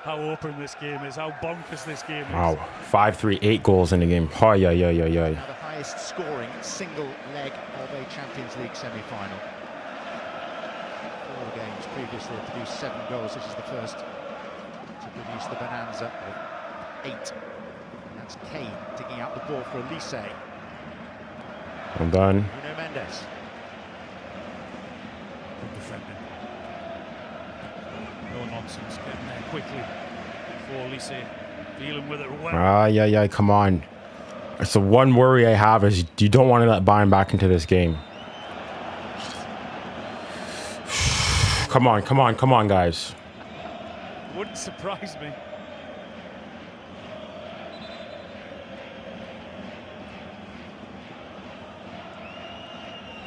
how open this game is, how bonkers this game is. Wow. 5-3, 8 goals in the game. Oh, yeah. Now the highest scoring single leg of a Champions League semi-final. games previously, have produced 7 goals. This is the first to produce the bonanza of 8. And that's Kane digging out the ball for 𝙋𝙊𝘿𝘾𝘼𝙎𝙏. I'm done. Nuno Mendes. Good defending. No nonsense, getting there quickly before 𝙋𝙊𝘾𝘼𝙎 dealing with it well. Yeah, come on. It's the one worry I have is you don't want to let Bayern back into this game. Come on, guys. Wouldn't surprise me.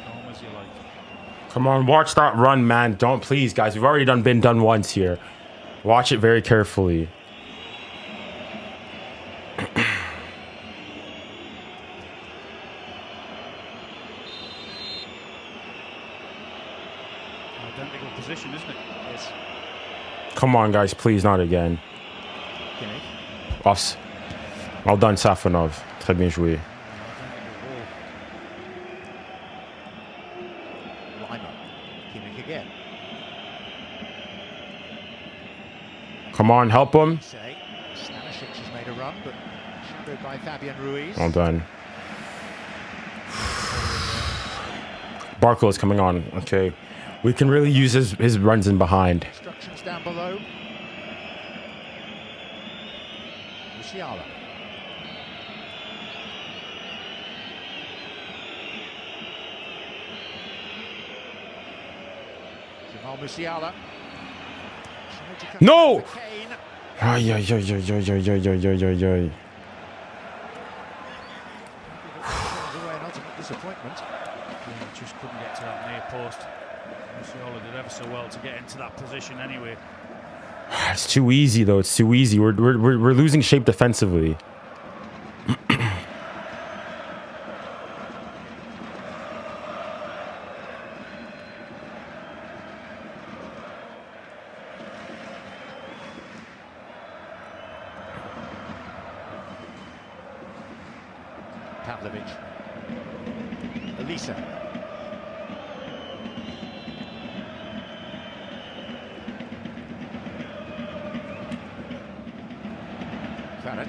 Calm as you like. Come on, watch that run, man. Don't, please, guys. We've already been done once here. Watch it very carefully. Identical position, isn't it? Yes. Come on, guys. Please, not again. Off. Well done, Safonov. Très bien joué. Kimmich again. Come on, help him. 𝙎𝙊𝘾𝘼𝑎𝑙𝘾 has made a run, but shadowed by Fabian Ruiz. Well done. Barco is coming on. Okay. We can really use his runs in behind. Instructions down below. Musiala. Musiala. No! Kane. Ay. Disappointment. Just couldn't get to that near post. Musiala did ever so well to get into that position anyway. It's too easy, though. It's too easy. We're losing shape defensively. 𝙎𝙊𝘾𝘼𝙎𝙏.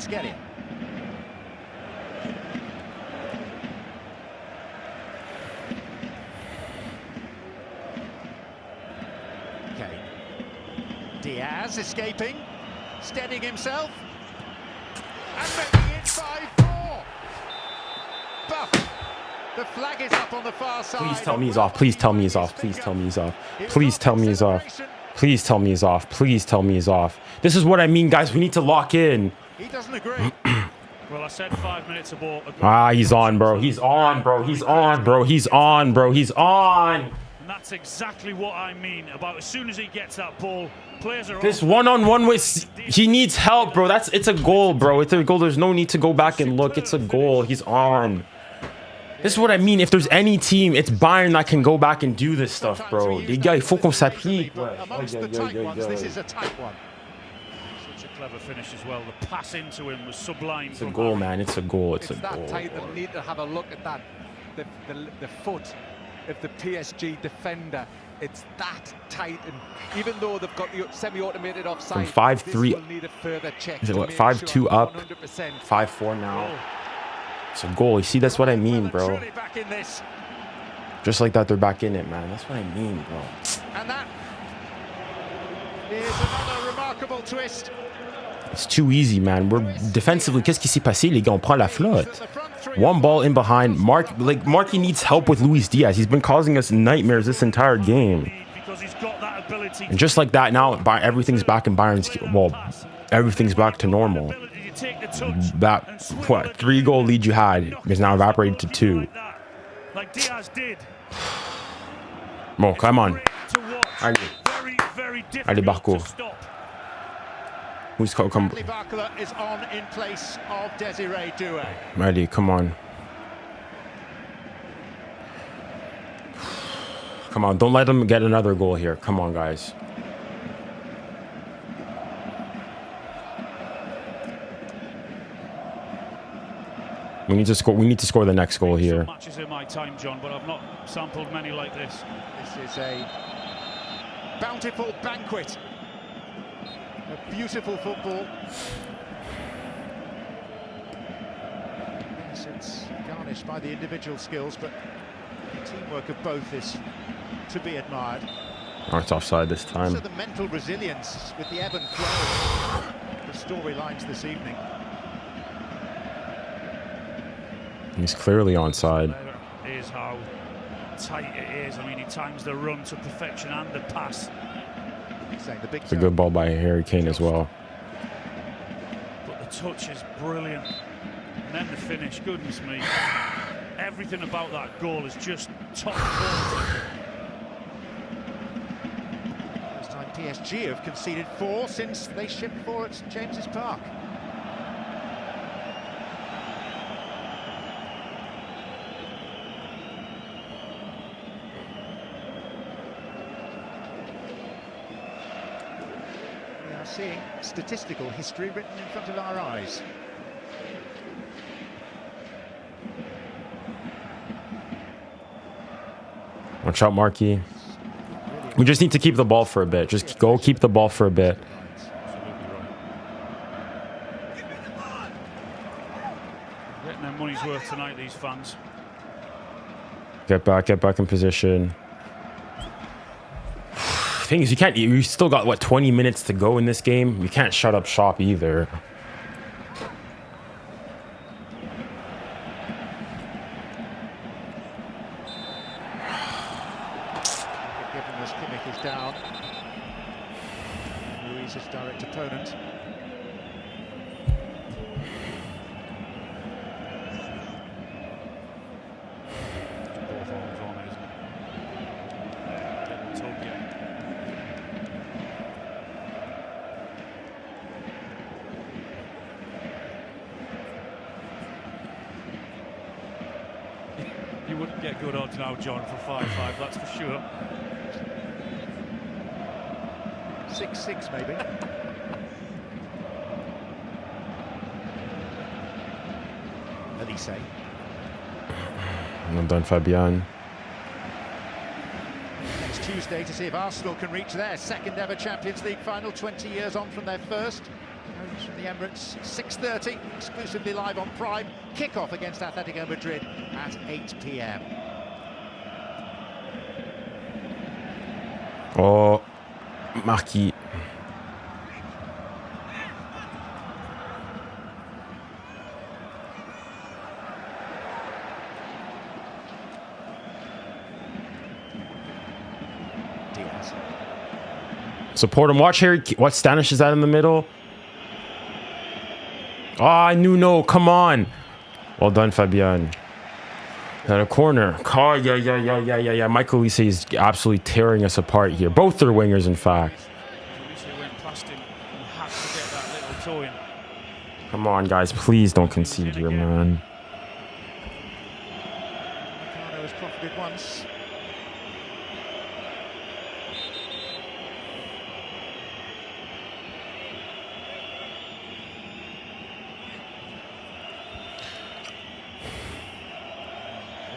𝙬𝙬𝘾𝘼𝘎𝑙𝘾. Kane. Diaz escaping, steadying himself, and making it 5-4. But the flag is up on the far side. Please tell me he's off. Please tell me he's off. Please tell me he's off. Please tell me he's off. Please tell me he's off. Please tell me he's off. This is what I mean, guys. We need to lock in. He doesn't agree. Well, I said 5 minutes ago. He's on, bro. He's on, bro. He's on, bro. He's on, bro. He's on. And that's exactly what I mean about as soon as he gets that ball, players are this one-on-one with he needs help, bro. It's a goal, bro. It's a goal. There's no need to go back and look. It's a goal. He's on. This is what I mean. If there's any team, it's Bayern that can go back and do this stuff, bro. Les gars, il faut qu'on s'applique. Amongst the tight ones, this is a tight one. Such a clever finish as well. The pass into him was sublime. It's a goal, man. It's a goal. It's a goal. That tight that we need to have a look at that. The foot of the PSG defender. It's that tight, and even though they've got the semi-automated offside, from 5-3. will need a further check. Is it what? 5-2 up. 5-4 now. It's a goal. You see, that's what I mean, bro. Just like that, they're back in it, man. That's what I mean, bro. And that is another remarkable twist. It's too easy, man. We're defensively. Qu'est-ce qui s'est passé, les gars? On prend la flotte. One ball in behind. Marky needs help with Luis Diaz. He's been causing us nightmares this entire game. And just like that, now everything's back in Bayern's. Well, everything's back to normal. That 3-goal lead you had is now evaporated to 2. Like Diaz did. Bon, come on. Allez, Barco. Who's come? 𝙎𝙬𝘾𝘼𝙎𝑙𝘾 is on in place of �10𝙬𝑖𝑟 Ready, come on. Come on, don't let them get another goal here. Come on, guys. We need to score. We need to score the next goal here. Matches in my time, John, but I've not sampled many like this. This is a bountiful banquet. A beautiful football. Yes, it's garnished by the individual skills, but the teamwork of both is to be admired. Oh, it's offside this time. Also the mental resilience with the ebb and flow of the storylines this evening. He's clearly onside. Here's how tight it is. I mean, he times the run to perfection and the pass. It's a good ball by 𝙎𝙊𝘾𝘼𝙎𝙏 as well. But the touch is brilliant. And then the finish, goodness me. Everything about that goal is just top quality. First time PSG have conceded 4 since they shipped 4 at St James's Park. We are seeing statistical history written in front of our eyes. Watch out, Marquis. We just need to keep the ball for a bit. Just go keep the ball for a bit. Getting their money's worth tonight, these fans. Get back in position. Thing is, you still got, what, 20 minutes to go in this game? You can't shut up shop either. Given as Kimmich is down. Ruiz's direct opponent. Both arms on it, isn't it? Tokyo. You wouldn't get good odds now, John, for 5-5, that's for sure. 6-6 maybe. 𝙎𝙊𝘾𝘼𝘎𝘾. Well done, Fabian. Next Tuesday to see if Arsenal can reach their second ever Champions League final, 20 years on from their first. Homes from the Emirates, 6:30, exclusively live on Prime. Kick-off against 𝙀𝙊𝘾𝘼𝙎 Madrid at 8 p.m. Oh, Marquis. Diaz. Support him. Watch Harry. What Stanish is that in the middle? Ah, Nuno, come on. Well done, Fabian. At a corner. Oh, yeah. Michael Louise is absolutely tearing us apart here. Both their wingers, in fact. Went past him and had to get that little toe in. Come on, guys. Please don't concede here, man. Nkana has profited once.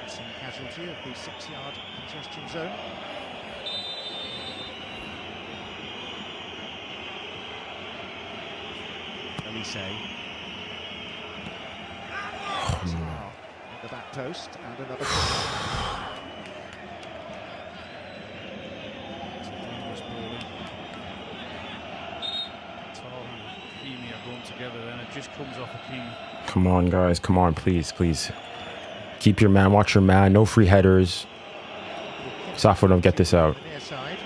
Some casualty of the 6-yard congestion zone. 𝙎𝙊𝘾𝘼𝘎𝘾. At the back post and another. Dangerous ball in. Tall and 𝙎𝙾𝘼 are going together, then it just comes off 𝙎𝙾𝘼. Come on, guys. Come on, please. Keep your man. Watch your man. No free headers. Safo, don't get this out. Near side.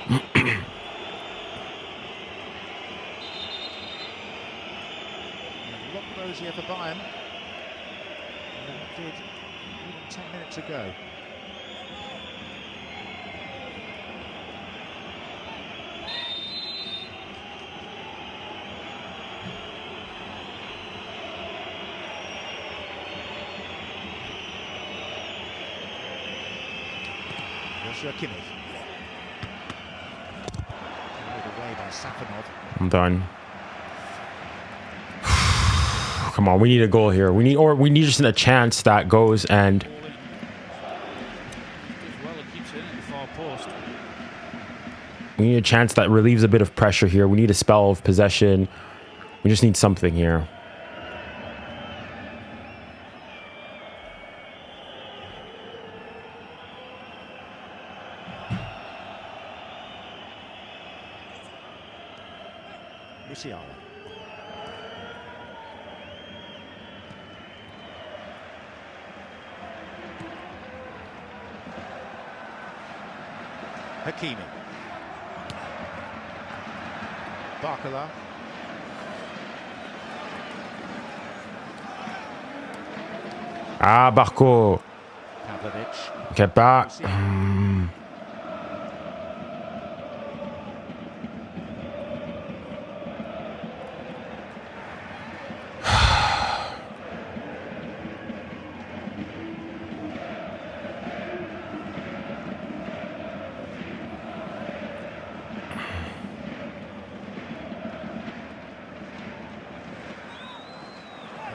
A lot rosier for Bayern than it did even 10 minutes ago. 𝙎𝙊𝘾𝘼𝘎𝘾. Carried away by 𝙎𝙊𝘾𝘼𝘋𝘋. I'm done. Come on, we need a goal here. We need just a chance that goes and. As well, it keeps hitting the far post. We need a chance that relieves a bit of pressure here. We need a spell of possession. We just need something here. Musiala. Hakimi. Barcola. Ah, Barco. Pavlovic. Get back.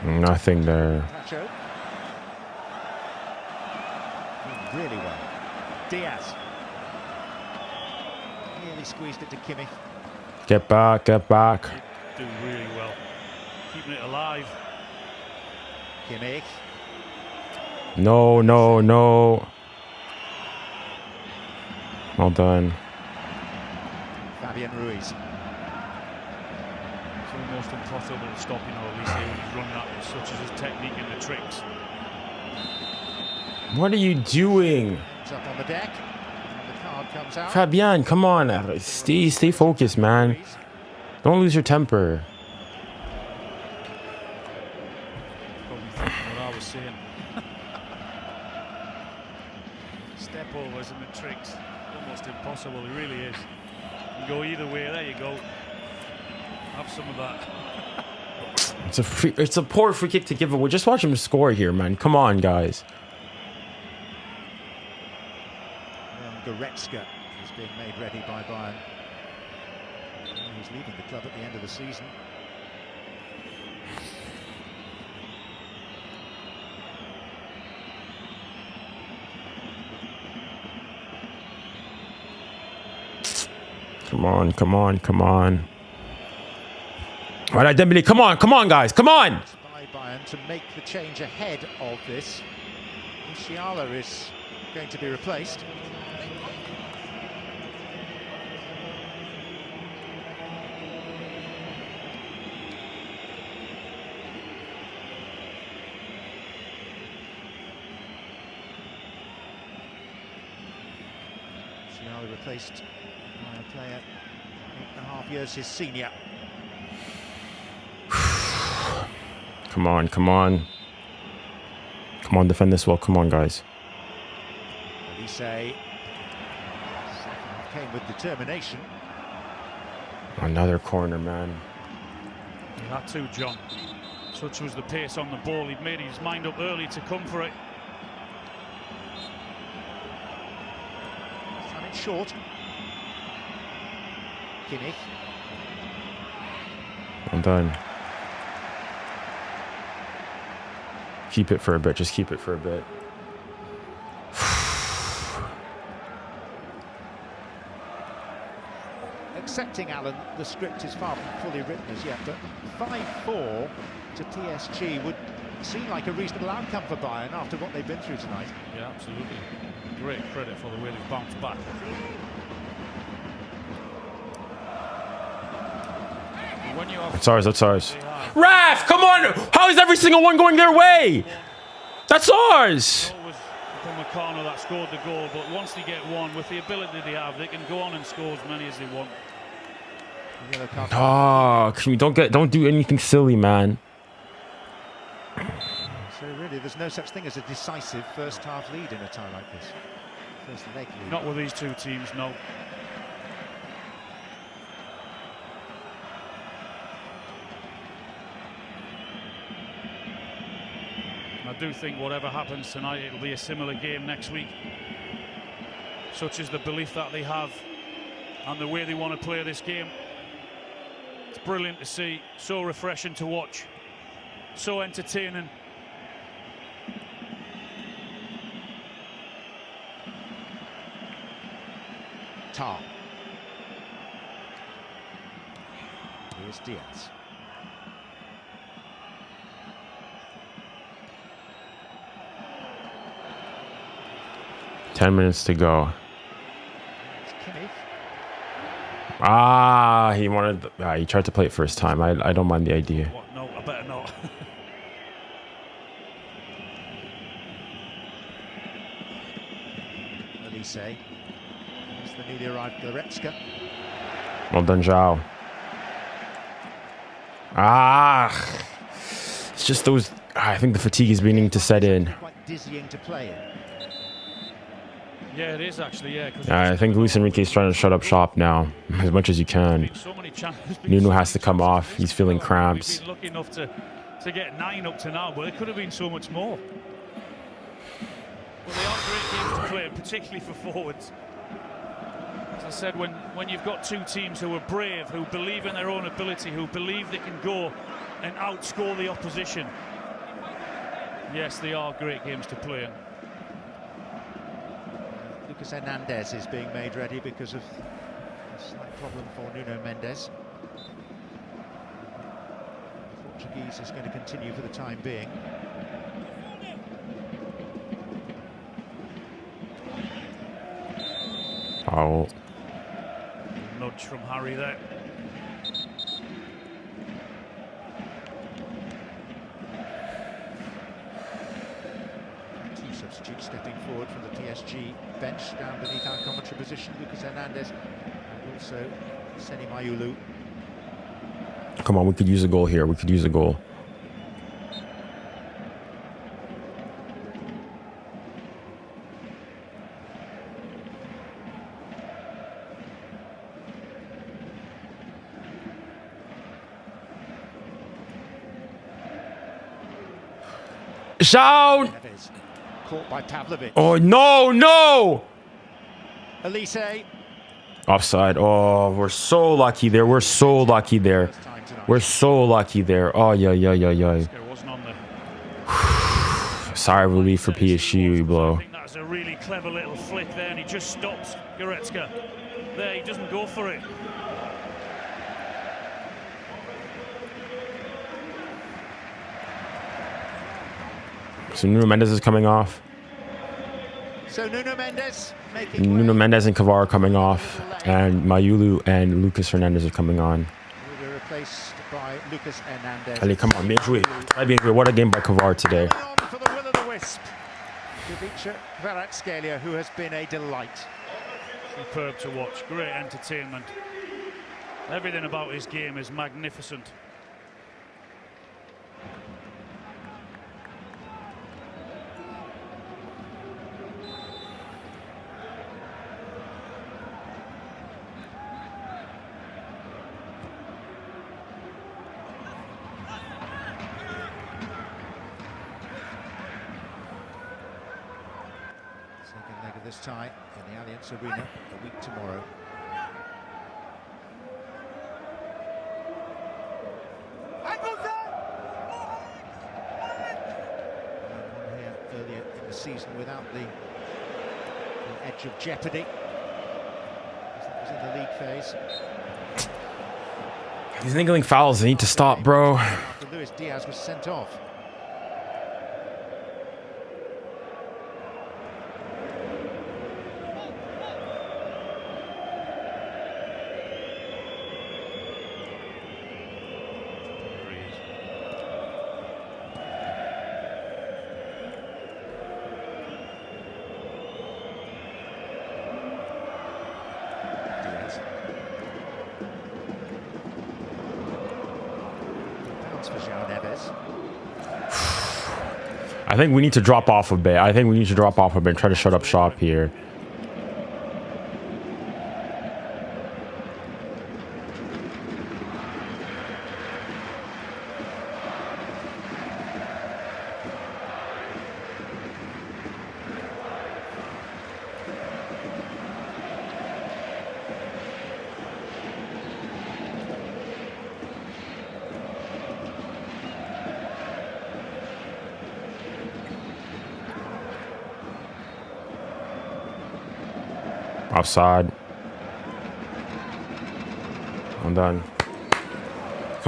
Nothing there. Nacho. Really well. Diaz. Nearly squeezed it to Kimmich. Get back, get back. Do really well. Keeping it alive. Kimmich. No, no, no. Well done. Fabian Ruiz. It's almost impossible to stop, you know, at least when he's running at it, such as his technique and the tricks. What are you doing? It's up on the deck. The card comes out. Fabian, come on. Stay focused, man. Don't lose your temper. Probably thinking what I was saying. Step overs and the tricks. Almost impossible, it really is. You can go either way, there you go. Have some of that. It's a poor free kick to give away. Just watch him score here, man. Come on, guys. 𝙬𝙬 is being made ready by Bayern. He's leaving the club at the end of the season. Come on, come on, come on. All right, Dembele, come on, guys, come on. By Bayern to make the change ahead of this. Musiala is going to be replaced. Musiala replaced by a player 8.5 years his senior. Come on, come on. Come on, defend this well. Come on, guys. 𝙬𝙬 came with determination. Another corner, man. He had to, John. Such was the pace on the ball. He'd made his mind up early to come for it. Coming short. Kimmich. I'm done. Keep it for a bit. Just keep it for a bit. Accepting, Alan, the script is far from fully written as yet, but 5-4 to PSG would seem like a reasonable outcome for Bayern after what they've been through tonight. Yeah, absolutely. Great credit for the way they've bounced back. When you have That's ours, that's ours. Raf, come on! How is every single one going their way? That's ours! It was Nkana that scored the goal, but once they get one, with the ability they have, they can go on and score as many as they want. Oh, can we don't do anything silly, man. So really, there's no such thing as a decisive first half lead in a tie like this. First leg lead. Not with these two teams, no. I do think whatever happens tonight, it'll be a similar game next week. Such is the belief that they have and the way they want to play this game. It's brilliant to see, so refreshing to watch, so entertaining. Tar. Here's Diaz. 10 minutes to go. Kimmich. Ah, he he tried to play it first time. I don't mind the idea. What? No, I better not. 𝙎𝙊𝘾𝘼𝙎𝙐. There's the newly arrived 𝙎𝙊𝘾𝘼𝘆𝑒. Well done, 𝙬𝙬. Ah, it's just those. I think the fatigue is beginning to set in. Quite dizzying to play in. Yeah, it is actually. Yeah. I think 𝙬𝙬 is trying to shut up shop now as much as he can. So many chances. Nuno has to come off. He's feeling cramps. We've been lucky enough to get 9 up to now, but it could have been so much more. Well, they are great games to play, particularly for forwards. As I said, when you've got two teams who are brave, who believe in their own ability, who believe they can go and outscore the opposition. Yes, they are great games to play in. Lucas Hernandez is being made ready because of a slight problem for Nuno Mendes. The Portuguese is going to continue for the time being. Oh. Nudge from Harry there. Two substitutes stepping forward from the PSG bench, down beneath our commentary position, Lucas Hernandez and also 𝙎𝙊𝘾𝘼𝘐𝑼𝙬𝘾𝘼𝑎𝑙. Come on, we could use a goal here. We could use a goal. Shout! Caught by Pavlovic. Oh, no, no! 𝙎𝙬𝘋. Offside. Oh, we're so lucky there. We're so lucky there. We're so lucky there. Oh, yeah. Wasn't on there. Sorry, relief for PSG. We blow. I think that's a really clever little flick there, and he just stops Goretzka. There, he doesn't go for it. So Nuno Mendes is coming off. So Nuno Mendes making Nuno Mendes and 𝙬𝙬 are coming off, and 𝙬𝙬 and Lucas Hernandez are coming on. will be replaced by Lucas Hernandez. Allez, come on, bien joué. Très bien joué. What a game by 𝙬𝙬 today. Going on for the 𝙎𝙬𝘾𝑝. 𝙎𝙬𝘾𝘼𝑎𝑙, who has been a delight. Superb to watch. Great entertainment. Everything about his game is magnificent. Second leg of this tie in the Allianz Arena a week tomorrow. One here earlier in the season without the edge of jeopardy, because that was in the league phase. These niggling fouls, they need to stop, bro. After Luis Diaz was sent off. For 𝙎𝙬𝑛. I think we need to drop off a bit. And try to shut up shop here. Offside. I'm done.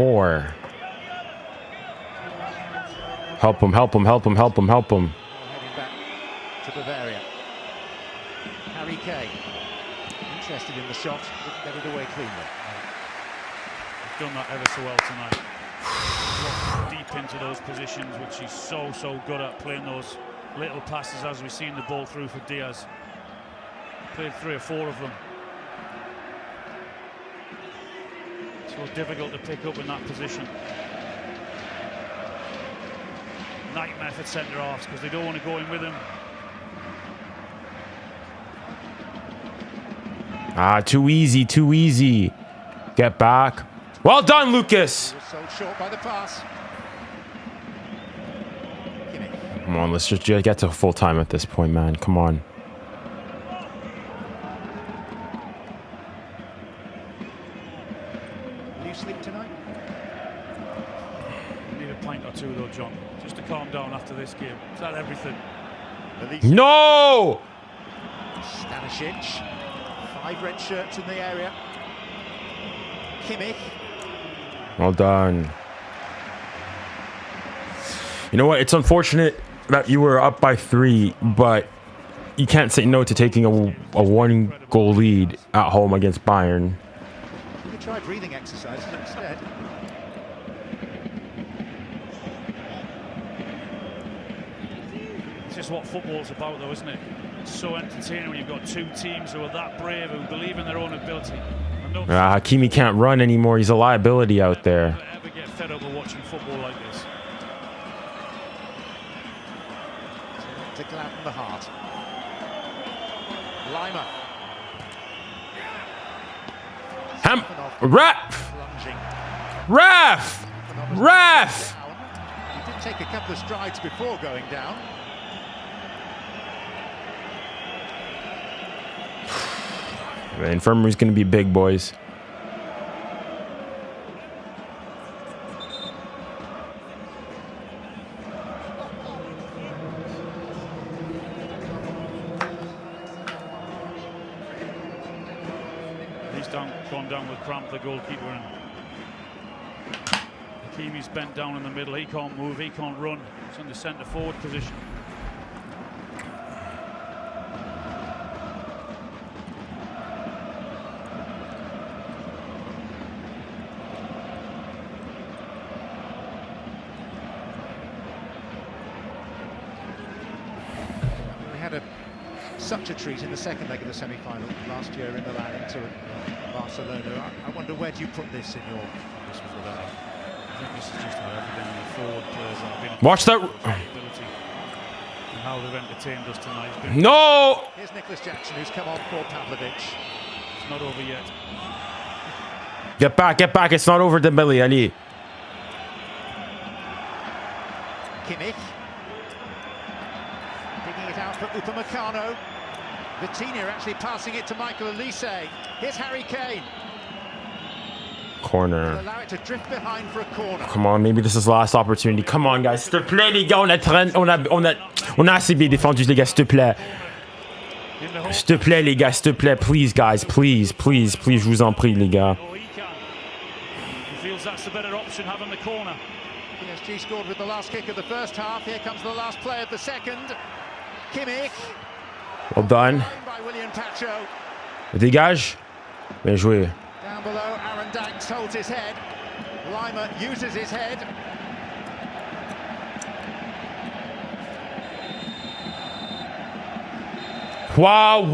4. Help him, help him, help him, help him, help him. Heading back to Bavaria. Kane. Interested in the shot, didn't get it away cleanly. He's done that ever so well tonight. Walked deep into those positions, which he's so good at, playing those little passes as we've seen the ball through for Diaz. Played 3 or 4 of them. So difficult to pick up in that position. Nightmare for centre-halves because they don't want to go in with him. Ah, too easy, too easy. Get back. Well done, Lucas. So short by the pass. Come on, let's just get to full time at this point, man. Come on. Will you sleep tonight? You need a pint or 2 though, John, just to calm down after this game. Is that everything? No! 𝙎𝙊𝘾𝘼𝙎𝙬. 5 red shirts in the area. Kimmich. Well done. You know what? It's unfortunate that you were up by 3, but you can't say no to taking a 1-goal lead at home against Bayern. You could try breathing exercises instead. It's just what football's about, though, isn't it? It's so entertaining when you've got 2 teams who are that brave, who believe in their own ability. Hakimi can't run anymore. He's a liability out there. Ever get fed up with watching football like this? To gladden the heart. 𝙬𝙾𝘼𝑎. Ref! He did take a couple of strides before going down. The infirmary's going to be big, boys. He's gone down with cramp, the goalkeeper, and Hakimi's bent down in the middle. He can't move, he can't run. He's in the centre forward position. Such a treat in the second leg of the semi-final last year in the La Liga at Barcelona. I wonder, where do you put this in your... I think this is just how everything the forward players have been. Watch that. And how they've entertained us tonight. No! Here's Nicholas Jackson, who's come on for 𝙬𝙾𝘼𝑎. It's not over yet. Get back. It's not over, Dembele, Ali. Kimmich. Digging it out for 𝙀𝙀𝘾𝘼𝘖. Vitinha actually passing it to 𝙂𝙀𝙀𝘾𝘼𝑎. Here's Harry Kane. Corner. They'll allow it to drift behind for a corner. Come on, maybe this is the last opportunity. Come on, guys. S'il te plaît, les gars. On a assez bien défendu, les gars. S'il te plaît. S'il te plaît, les gars. S'il te plaît. Please, guys. Please. Je vous en prie, les gars. He feels that's the better option, having the corner. PSG scored with the last kick of the first half. Here comes the last play of the second. Kimmich. Well done. By 𝙬𝙬𝘾𝘼𝑎. Dégage. Bien joué. Down below, Aaron Danks holds his head. 𝙬𝙬𝘾𝘼𝑎 uses his head. Wow,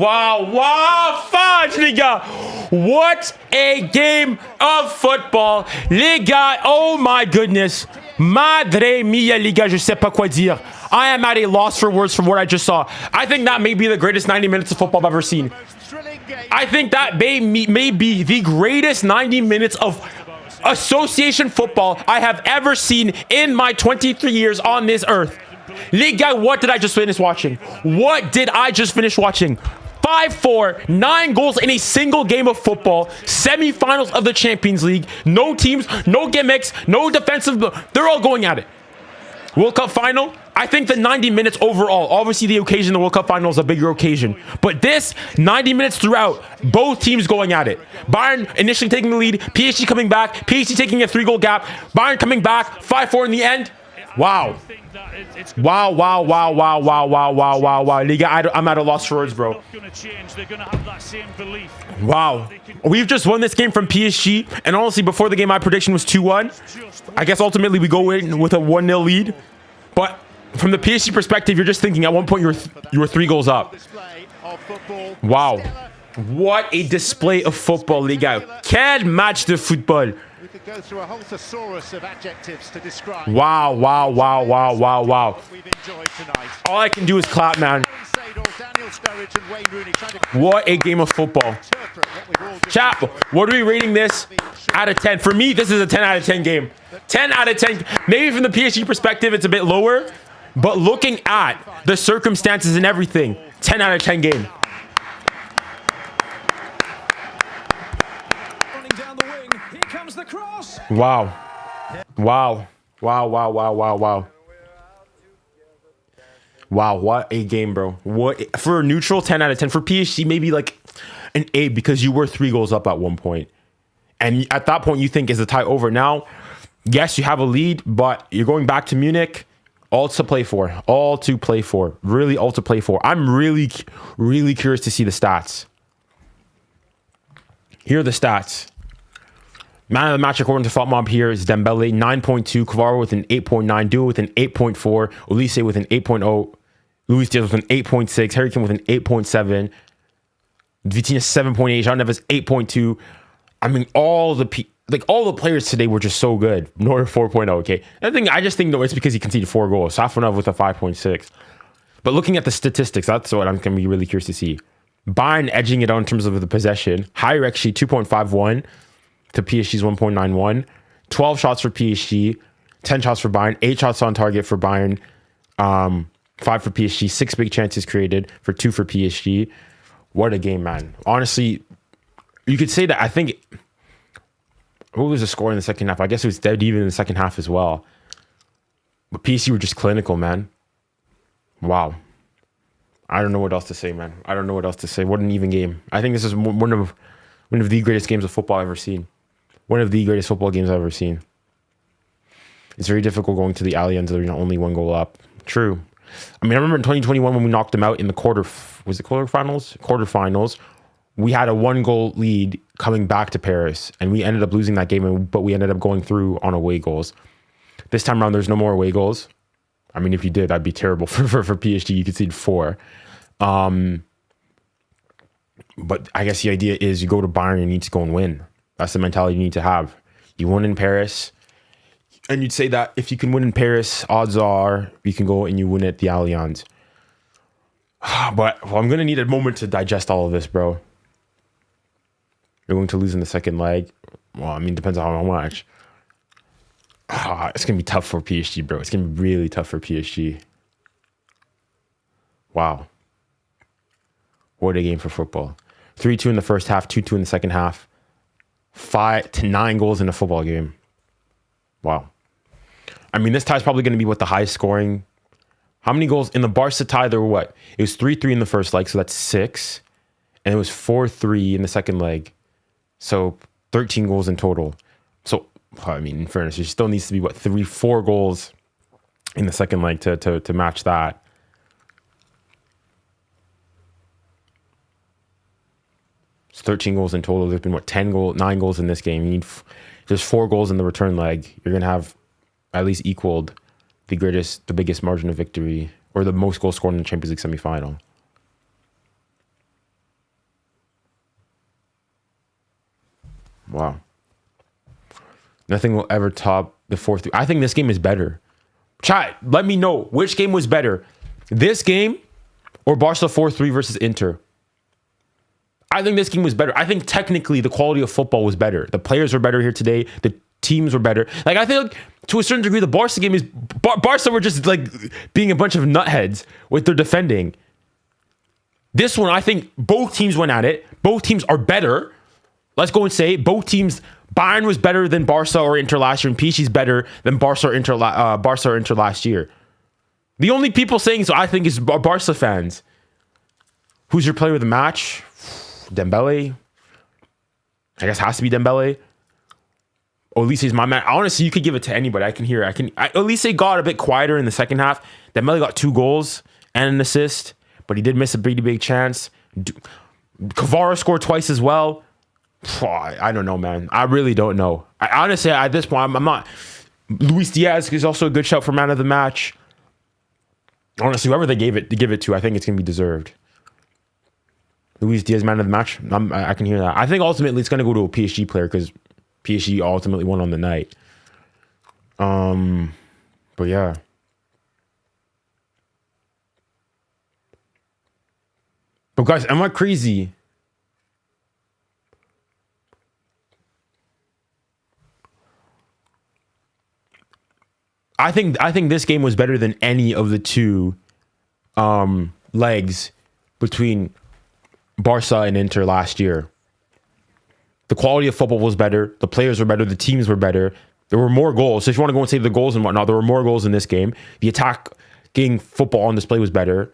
fudge, les gars. What a game of football. Les gars, oh my goodness. Madre mia, les gars, je sais pas quoi dire. I am at a loss for words from what I just saw. I think that may be the greatest 90 minutes of football I've ever seen. I think that may be the greatest 90 minutes of association football I have ever seen in my 23 years on this earth. Les gars, what did I just finish watching? 5-4, 9 goals in a single game of football. Semi-finals of the Champions League. No teams, no gimmicks, no defensive. They're all going at it. World Cup final, I think the 90 minutes overall, obviously the occasion, the World Cup final is a bigger occasion. But this, 90 minutes throughout, both teams going at it. Bayern initially taking the lead, PSG coming back, PSG taking a 3-goal gap, Bayern coming back, 5-4 in the end. Wow. Wow. Liga, I'm at a loss for words, bro. Wow. We've just won this game from PSG. And honestly, before the game, my prediction was 2-1. I guess ultimately we go in with a 1-0 lead. But from the PSG perspective, you're just thinking at one point you were 3 goals up. Wow. What a display of football, les gars. Quel match de football. We could go through a whole thesaurus of adjectives to describe. Wow. We've enjoyed tonight. All I can do is clap, man. What a game of football. Chap, what are we rating this out of 10? For me, this is a 10 out of 10 game. 10 out of 10. Maybe from the PSG perspective, it's a bit lower. But looking at the circumstances and everything, 10 out of 10 game. Wow. Wow, what a game, bro. What for a neutral 10 out of 10. For PSG, maybe like an 8 because you were 3 goals up at one point. And at that point, you think, is the tie over? Now, yes, you have a lead, but you're going back to Munich. All to play for. All to play for. Really all to play for. I'm really curious to see the stats. Here are the stats. Man of the match according to FotMob here is Dembele, 9.2. 𝙀𝙊𝘾𝘼𝙎𝙾 with an 8.9. 𝙀𝙬 with an 8.4. 𝙀𝙊𝘾𝘼𝘐 with an 8.0. Luis Diaz with an 8.6. 𝙬𝙀𝘾 with an 8.7. Vitinha 7.8. Jean Neves 8.2. I mean, all the players today were just so good. Neuer 4.0. Okay, I just think though it's because he conceded 4 goals. Safonov with a 5.6. But looking at the statistics, that's what I'm going to be really curious to see. Bayern edging it out in terms of the possession. 𝙬𝙬𝘾𝑝 2.51 to PSG's 1.91. 12 shots for PSG, 10 shots for Bayern, 8 shots on target for Bayern, 5 for PSG, 6 big chances created for 2 for PSG. What a game, man. Honestly, you could say that. I think, what was the score in the second half? I guess it was dead even in the second half as well. But PSG were just clinical, man. Wow. I don't know what else to say, man. I don't know what else to say. What an even game. I think this is one of the greatest games of football I've ever seen. One of the greatest football games I've ever seen. It's very difficult going to the Allianz Arena only 1 goal up. True. I mean, I remember in 2021 when we knocked them out in the quarterfinals, we had a 1-goal lead coming back to Paris, and we ended up losing that game, but we ended up going through on away goals. This time around, there's no more away goals. I mean, if you did, that'd be terrible for PSG. You concede 4. But I guess the idea is you go to Bayern, you need to go and win. That's the mentality you need to have. You won in Paris, and you'd say that if you can win in Paris, odds are you can go and you win at the Allianz. But I'm going to need a moment to digest all of this, bro. You're going to lose in the second leg. Well, I mean, depends on how much. It's going to be tough for PSG, bro. It's going to be really tough for PSG. Wow. What a game for football. 3-2 in the first half, 2-2 in the second half. 5 to 9 goals in a football game. Wow. I mean, this tie is probably going to be what the highest scoring. How many goals in the Barca tie? There were what? It was 3-3 in the first leg, so that's 6. And it was 4-3 in the second leg. So 13 goals in total. So, I mean, in fairness, there still needs to be, what, 4 goals in the second leg to match that. It's 13 goals in total. There's been, what, 9 goals in this game. You need there's 4 goals in the return leg. You're going to have at least equaled the biggest margin of victory, or the most goals scored in the Champions League semifinal. Wow. Nothing will ever top the 4-3. I think this game is better. Chat, let me know which game was better. This game or Barca 4-3 versus Inter. I think this game was better. I think technically the quality of football was better. The players were better here today. The teams were better. Like, I think to a certain degree, the Barca game is... Barca were just like being a bunch of nutheads with their defending. This one, I think both teams went at it. Both teams are better. Let's go and say both teams... Bayern was better than Barca or Inter last year, and PSG's better than Barca or Inter last year. The only people saying so, I think, is Barca fans. Who's your player of the match? Dembele. I guess has to be Dembele. Olise is my man. Honestly, you could give it to anybody. I can hear it. Olise got a bit quieter in the second half. Dembele got 2 goals and an assist, but he did miss a pretty big chance. Kvara scored twice as well. I don't know, man. I really don't know. Honestly, at this point, I'm not. Luis Diaz is also a good shout for man of the match. Honestly, whoever they give it to, I think it's going to be deserved. Luis Diaz, man of the match. I can hear that. I think ultimately it's going to go to a PSG player because PSG ultimately won on the night. But yeah. But guys, am I crazy? I think this game was better than any of the 2 legs between Barca and Inter last year. The quality of football was better. The players were better. The teams were better. There were more goals. So if you want to go and save the goals and whatnot, there were more goals in this game. The attacking football on display was better.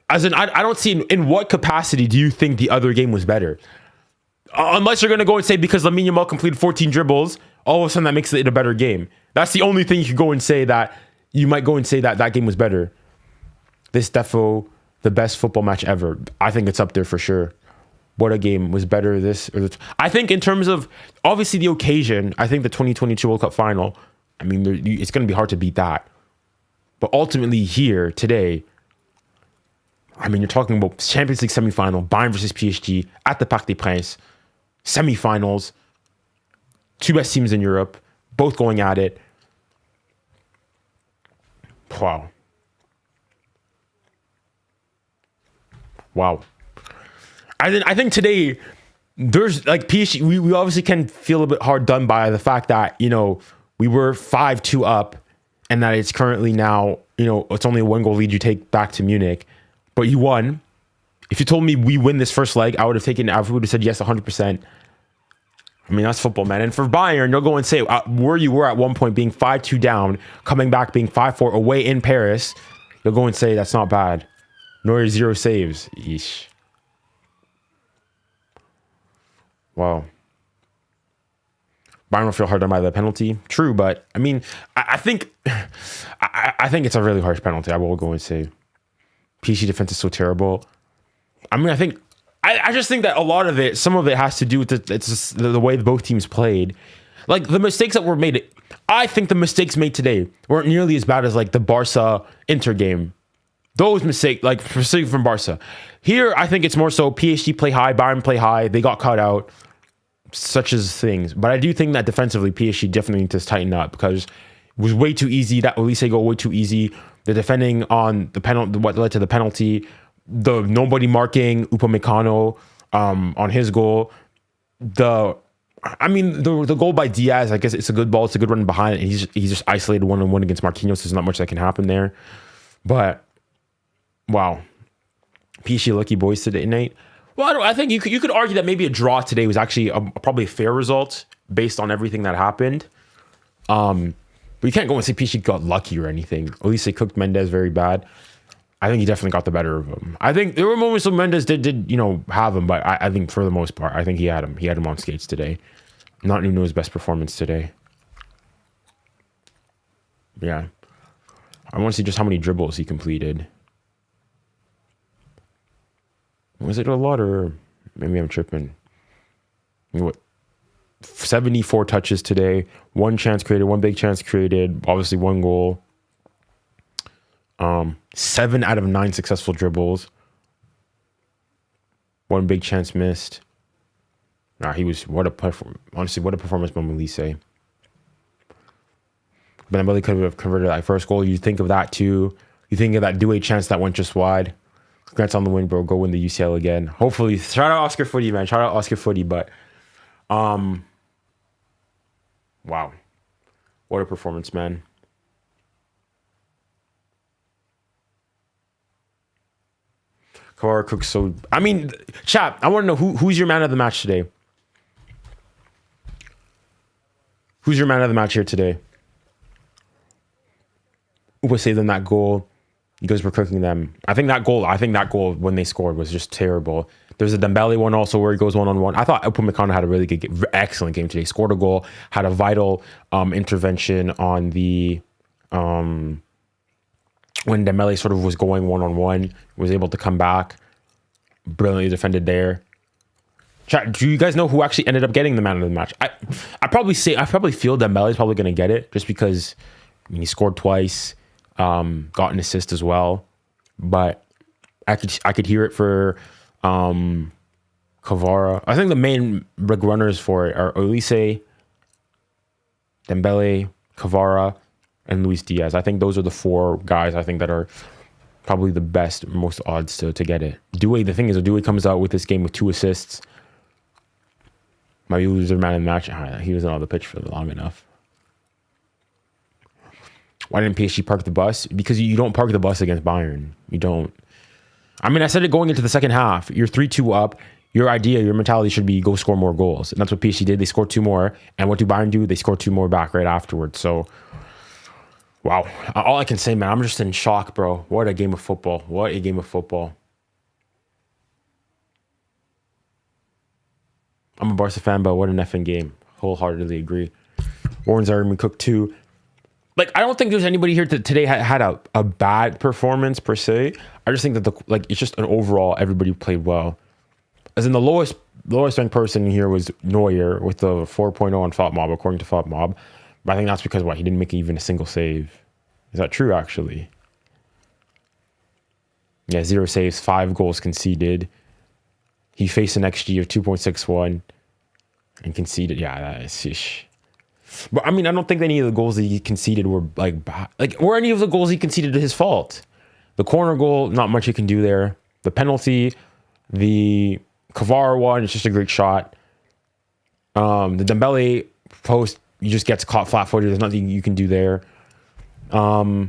As in, I don't see in what capacity do you think the other game was better? Unless you're going to go and say because Lamine Yamal completed 14 dribbles, all of a sudden that makes it a better game. That's the only thing you could go and say that you might go and say that that game was better. This defo the best football match ever. I think it's up there for sure. What a game was better this or I think in terms of obviously the occasion, I think the 2022 World Cup final, I mean, it's going to be hard to beat that. But ultimately here today, I mean, you're talking about Champions League semi-final, Bayern versus PSG at the Parc des Princes, semi-finals, 2 best teams in Europe, both going at it. Wow. Wow. I think today there's like PSG, we obviously can feel a bit hard done by the fact that, you know, we were 5-2 up and that it's currently now, you know, it's only a 1-goal lead you take back to Munich, but you won. If you told me we win this first leg, I would have said yes 100%. I mean, that's football, man. And for Bayern, you'll go and say where you were at one point being 5-2 down, coming back being 5-4 away in Paris. You'll go and say that's not bad. Neuer 0 saves. Yeesh. Wow. Bayern will feel hard done by the penalty. True, but I mean, I think it's a really harsh penalty. I will go and say PSG defense is so terrible. I mean, I just think that a lot of it, some of it has to do with the way both teams played. Like the mistakes that were made, I think the mistakes made today weren't nearly as bad as like the Barca Inter game. Those mistakes, like specifically from Barca. Here, I think it's more so PSG play high, Bayern play high. They got caught out, such as things. But I do think that defensively, PSG definitely needs to tighten up because it was way too easy. That Olise goal way too easy. The defending on the penalty, what led to the penalty, the nobody marking 𝙀𝙊𝘾𝘼𝙎𝙏 on his goal. The goal by Diaz, I guess it's a good ball. It's a good run behind it. He's just isolated 1-on-1 against Marquinhos. There's not much that can happen there. But wow, PSG lucky boys today night. Well, I think you could argue that maybe a draw today was actually probably a fair result based on everything that happened. But you can't go and say PSG got lucky or anything. At least they cooked Mendes very bad. I think he definitely got the better of him. I think there were moments when Mendes did have him, but I think for the most part, I think he had him. He had him on skates today. Not Nuno's best performance today. Yeah. I want to see just how many dribbles he completed. Was it a lot or maybe I'm tripping? What? 74 touches today. 1 chance created, 1 big chance created. Obviously 1 goal. 7 out of 9 successful dribbles. 1 big chance missed. What a performance by Olise. Dembele could have converted that first goal. You think of that too. You think of that 𝙀𝙖𝘖 chance that went just wide. Congrats on the win, bro. Go win the UCL again. Hopefully. Shout out Oscar Footy, man. Shout out Oscar Footy. But wow. What a performance, man. Kvara cooks so... I mean, chat, I want to know who's your man of the match today? Who's your man of the match here today? Who saved them that goal? You guys were cooking them. I think that goal when they scored was just terrible. There's a Dembele one also where he goes one-on-one. I thought 𝙀𝙾𝘾𝘼𝙎𝑗𝑎 had a really good, excellent game today. Scored a goal, had a vital intervention on the when Dembele sort of was going one-on-one, was able to come back, brilliantly defended there. Chat, do you guys know who actually ended up getting the man of the match? I probably feel Dembele's probably going to get it just because he scored twice, got an assist as well, but I could hear it for 𝙎𝙊𝘾𝘼𝙎𝑗𝑎. I think the main big runners for it are 𝙀𝙊𝘾𝘾𝑼𝙎, Dembele, 𝙎𝙊𝘾𝑼𝙎, and Luis Diaz. I think those are the four guys I think that are probably the best, most odds to get it. 𝙀𝙊𝘾, the thing is, 𝙀𝙊𝘾 comes out with this game with 2 assists. Might lose their man of the match. He wasn't on the pitch for long enough. Why didn't PSG park the bus? Because you don't park the bus against Bayern. You don't. I mean, I said it going into the second half. You're 3-2 up. Your idea, your mentality should be go score more goals. And that's what PSG did. They scored 2 more. And what do Bayern do? They scored 2 more back right afterwards. So, wow. All I can say, man, I'm just in shock, bro. What a game of football. What a game of football. I'm a Barca fan, but what an effing game. Wholeheartedly agree. Warren's already cooked too. Like, I don't think there's anybody here that today had a bad performance per se. I just think that it's just an overall everybody played well. As in the lowest ranked person here was Neuer with the 4.0 on 𝙀𝙀𝘆𝑚𝑜b according to 𝙀𝙀𝑚𝑜b. But I think that's because he didn't make even a single save. Is that true actually? Yeah, 0 saves, 5 goals conceded. He faced an XG of 2.61 and conceded. Yeah, that is ish. But I mean, I don't think any of the goals that he conceded were bad. Were any of the goals he conceded his fault? The corner goal, not much you can do there. The penalty, the 𝙬𝙬𝘾𝑼𝙎 one, it's just a great shot. The Dembele post, you just get caught flat-footed. There's nothing you can do there. The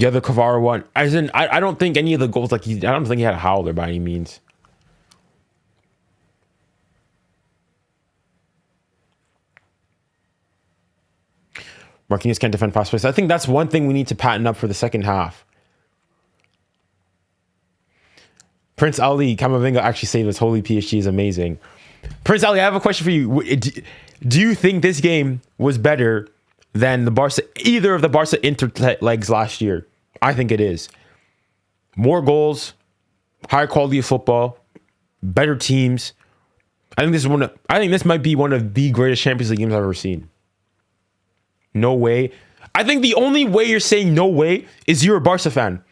other 𝙬𝙬𝘾𝑼𝙎 one, as in, I don't think any of the goals, I don't think he had a howler by any means. Marquinhos can't defend fast pace. I think that's one thing we need to patent up for the second half. Prince Ali, Camavinga actually saved us. Holy PSG is amazing. Prince Ali, I have a question for you. Do you think this game was better than either of the Barca Inter legs last year? I think it is. More goals, higher quality of football, better teams. I think this might be one of the greatest Champions League games I've ever seen. No way. I think the only way you're saying no way is you're a Barca fan.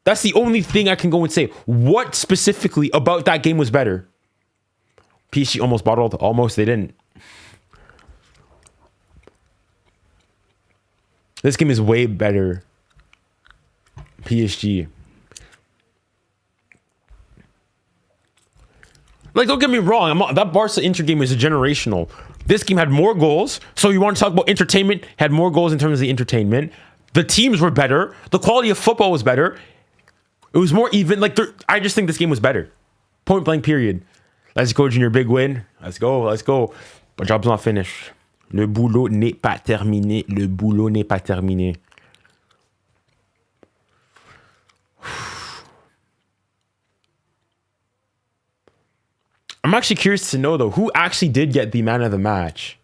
That's the only thing I can go and say. What specifically about that game was better? PSG almost bottled. Almost, they didn't. This game is way better. PSG. Don't get me wrong. That Barca Inter game is a generational. This game had more goals. So you want to talk about entertainment? Had more goals in terms of the entertainment. The teams were better. The quality of football was better. It was more even. I just think this game was better. Point blank, period. Let's go, Junior. Big win. Let's go. Let's go. But job's not finished. Le boulot n'est pas terminé. Le boulot n'est pas terminé. I'm actually curious to know, though, who actually did get the man of the match?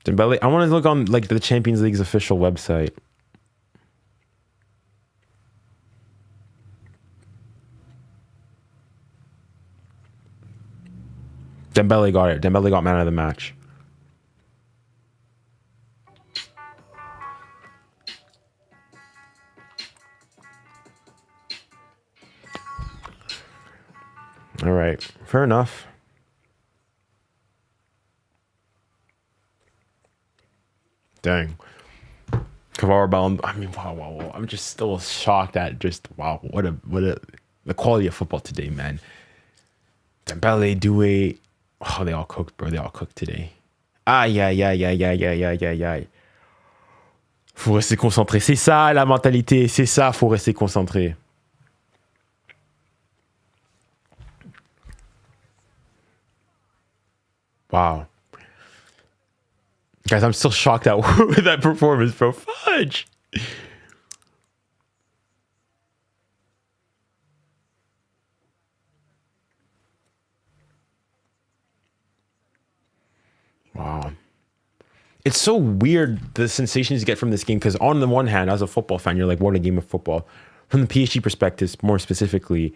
Dembele, I want to look on the Champions League's official website. Dembele got it. Dembele got man of the match. All right. Fair enough. Dang. 𝙬𝙬𝘾𝑼𝙎𝑗𝑎. I mean, wow. I'm just still shocked at wow. What a the quality of football today, man. Dembele, 𝙀𝙀𝘾𝑼𝙎. Oh, they all cooked, bro. They all cooked today. Aïe. Faut rester concentré. C'est ça, la mentalité. C'est ça, faut rester concentré. Wow. Guys, I'm still shocked at that performance, bro. Fudge. Wow. It's so weird, the sensations you get from this game, because on the one hand, as a football fan, you're like, what a game of football. From the PSG perspective, more specifically,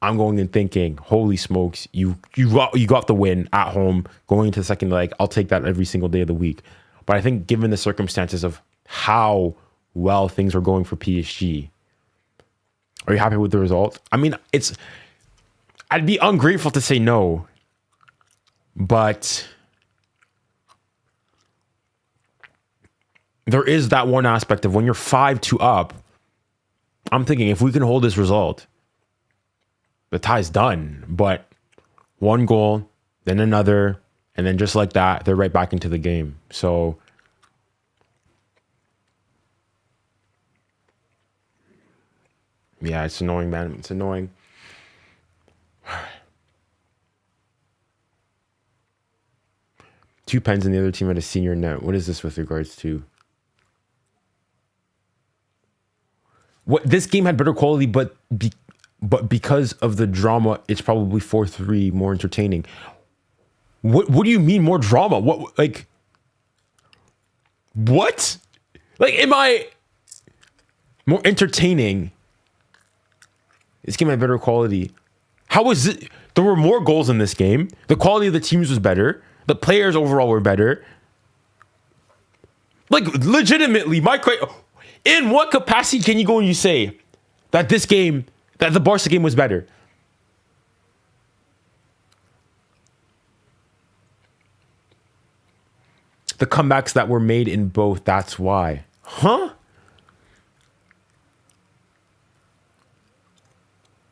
I'm going and thinking, holy smokes, you got the win at home, going into the second leg. I'll take that every single day of the week. But I think given the circumstances of how well things are going for PSG, are you happy with the result? I mean, I'd be ungrateful to say no, but there is that one aspect of when you're 5-2 up, I'm thinking if we can hold this result, the tie's done. But one goal, then another, and then just like that, they're right back into the game. So yeah, it's annoying, man. It's annoying. Two pens and the other team had a senior net. What is this with regards to? What, this game had better quality, but because of the drama, it's probably 4-3 more entertaining. What do you mean more drama? What, like, what? Like, am I more entertaining? This game had better quality. How was it? There were more goals in this game. The quality of the teams was better. The players overall were better. Like, legitimately, in what capacity can you go and you say that this game, that the Barca game was better? The comebacks that were made in both, that's why. Huh?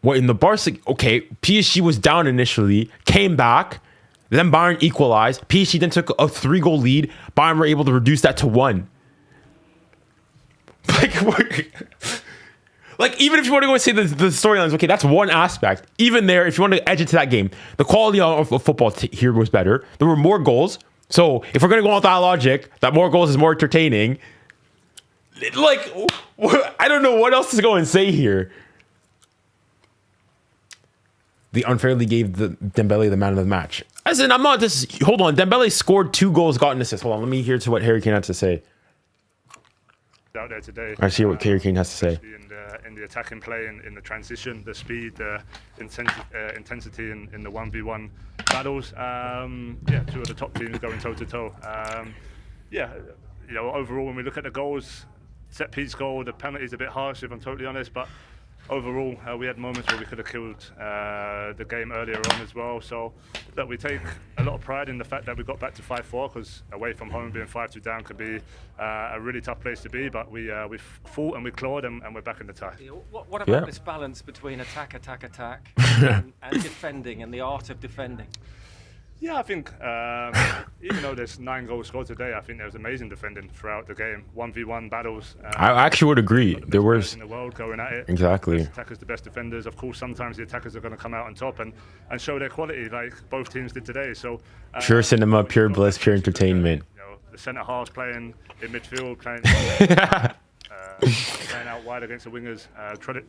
What, in the Barca? Okay, PSG was down initially, came back, then Bayern equalized. PSG then took a 3-goal lead. Bayern were able to reduce that to 1. Like, even if you want to go and say the storylines, okay, that's one aspect. Even there, if you want to edge it to that game, the quality of football here was better. There were more goals. So if we're going to go on with that logic, that more goals is more entertaining, like, I don't know what else to go and say here. They unfairly gave Dembele the man of the match. As in, I'm not just... Hold on. Dembele scored 2 goals, got an assist. Hold on. Let me hear to what 𝙬𝙬𝘾𝘼𝘎 had to say. Out there today. I see what 𝙬𝙬𝘾𝘼𝘎 has to say. In the attacking play, in the transition, the speed, the intensity in the 1v1 battles. Yeah, 2 of the top teams going toe to toe. Yeah, you know, overall, when we look at the goals, set piece goal, the penalty is a bit harsh, if I'm totally honest, but overall, we had moments where we could have killed the game earlier on as well. So, look, we take a lot of pride in the fact that we got back to 5-4, because away from home, being 5-2 down could be a really tough place to be. But we fought and we clawed, and we're back in the tie. What about this balance between attack, and defending, and the art of defending? Yeah, I think even though there's 9 goals scored today, I think there was amazing defending throughout the game. 1v1 battles. I actually would agree. There was in the world going at it. Exactly. The attackers, the best defenders. Of course, sometimes the attackers are going to come out on top and show their quality, like both teams did today. So pure cinema, pure bliss, pure entertainment. You know, the centre halves playing in midfield, playing out wide against the wingers.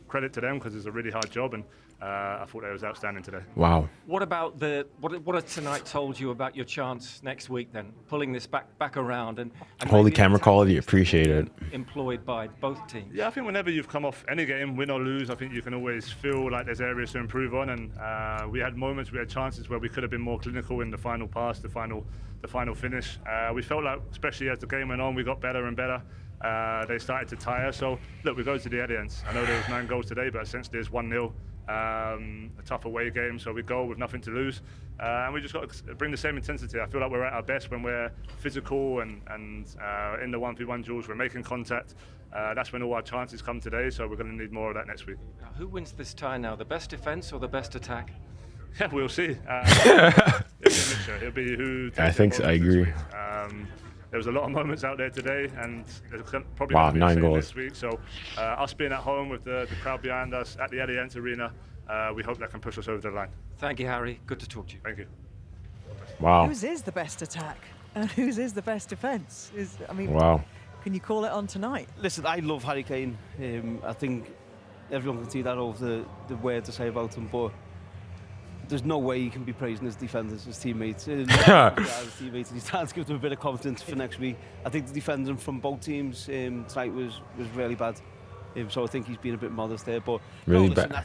Credit to them, because it's a really hard job, and I thought they was outstanding today. Wow. What about what has tonight told you about your chance next week then, pulling this back around and holy camera quality, appreciate it. Employed by both teams. Yeah, I think whenever you've come off any game, win or lose, I think you can always feel like there's areas to improve on, and we had moments, we had chances where we could have been more clinical in the final pass, the final finish. We felt like, especially as the game went on, we got better and better. They started to tire. So look, we go to the Allianz. I know there was 9 goals today, but essentially there's 1-0. A tough away game, so we go with nothing to lose, and we just got to bring the same intensity. I feel like we're at our best when we're physical and in the 1v1 duels, we're making contact. That's when all our chances come today, so we're going to need more of that next week. Who wins this tie now, the best defence or the best attack? Yeah, we'll see. It'll be a mixture. It'll be who takes I think I agree. There was a lot of moments out there today, and there's probably 9 goals this week. So us being at home with the crowd behind us at the Allianz Arena, we hope that can push us over the line. Thank you, Harry. Good to talk to you. Thank you. Wow. Whose is the best attack and whose is the best defence? I mean, Wow. can you call it on tonight? Listen, I love Harry Kane. I think everyone can see that over the word to say about him, but there's no way he can be praising his defenders, his teammates. His teammates. He's trying to give them a bit of confidence for next week. I think the defending from both teams tonight was really bad. So I think he's been a bit modest there, but really no, listen, bad. I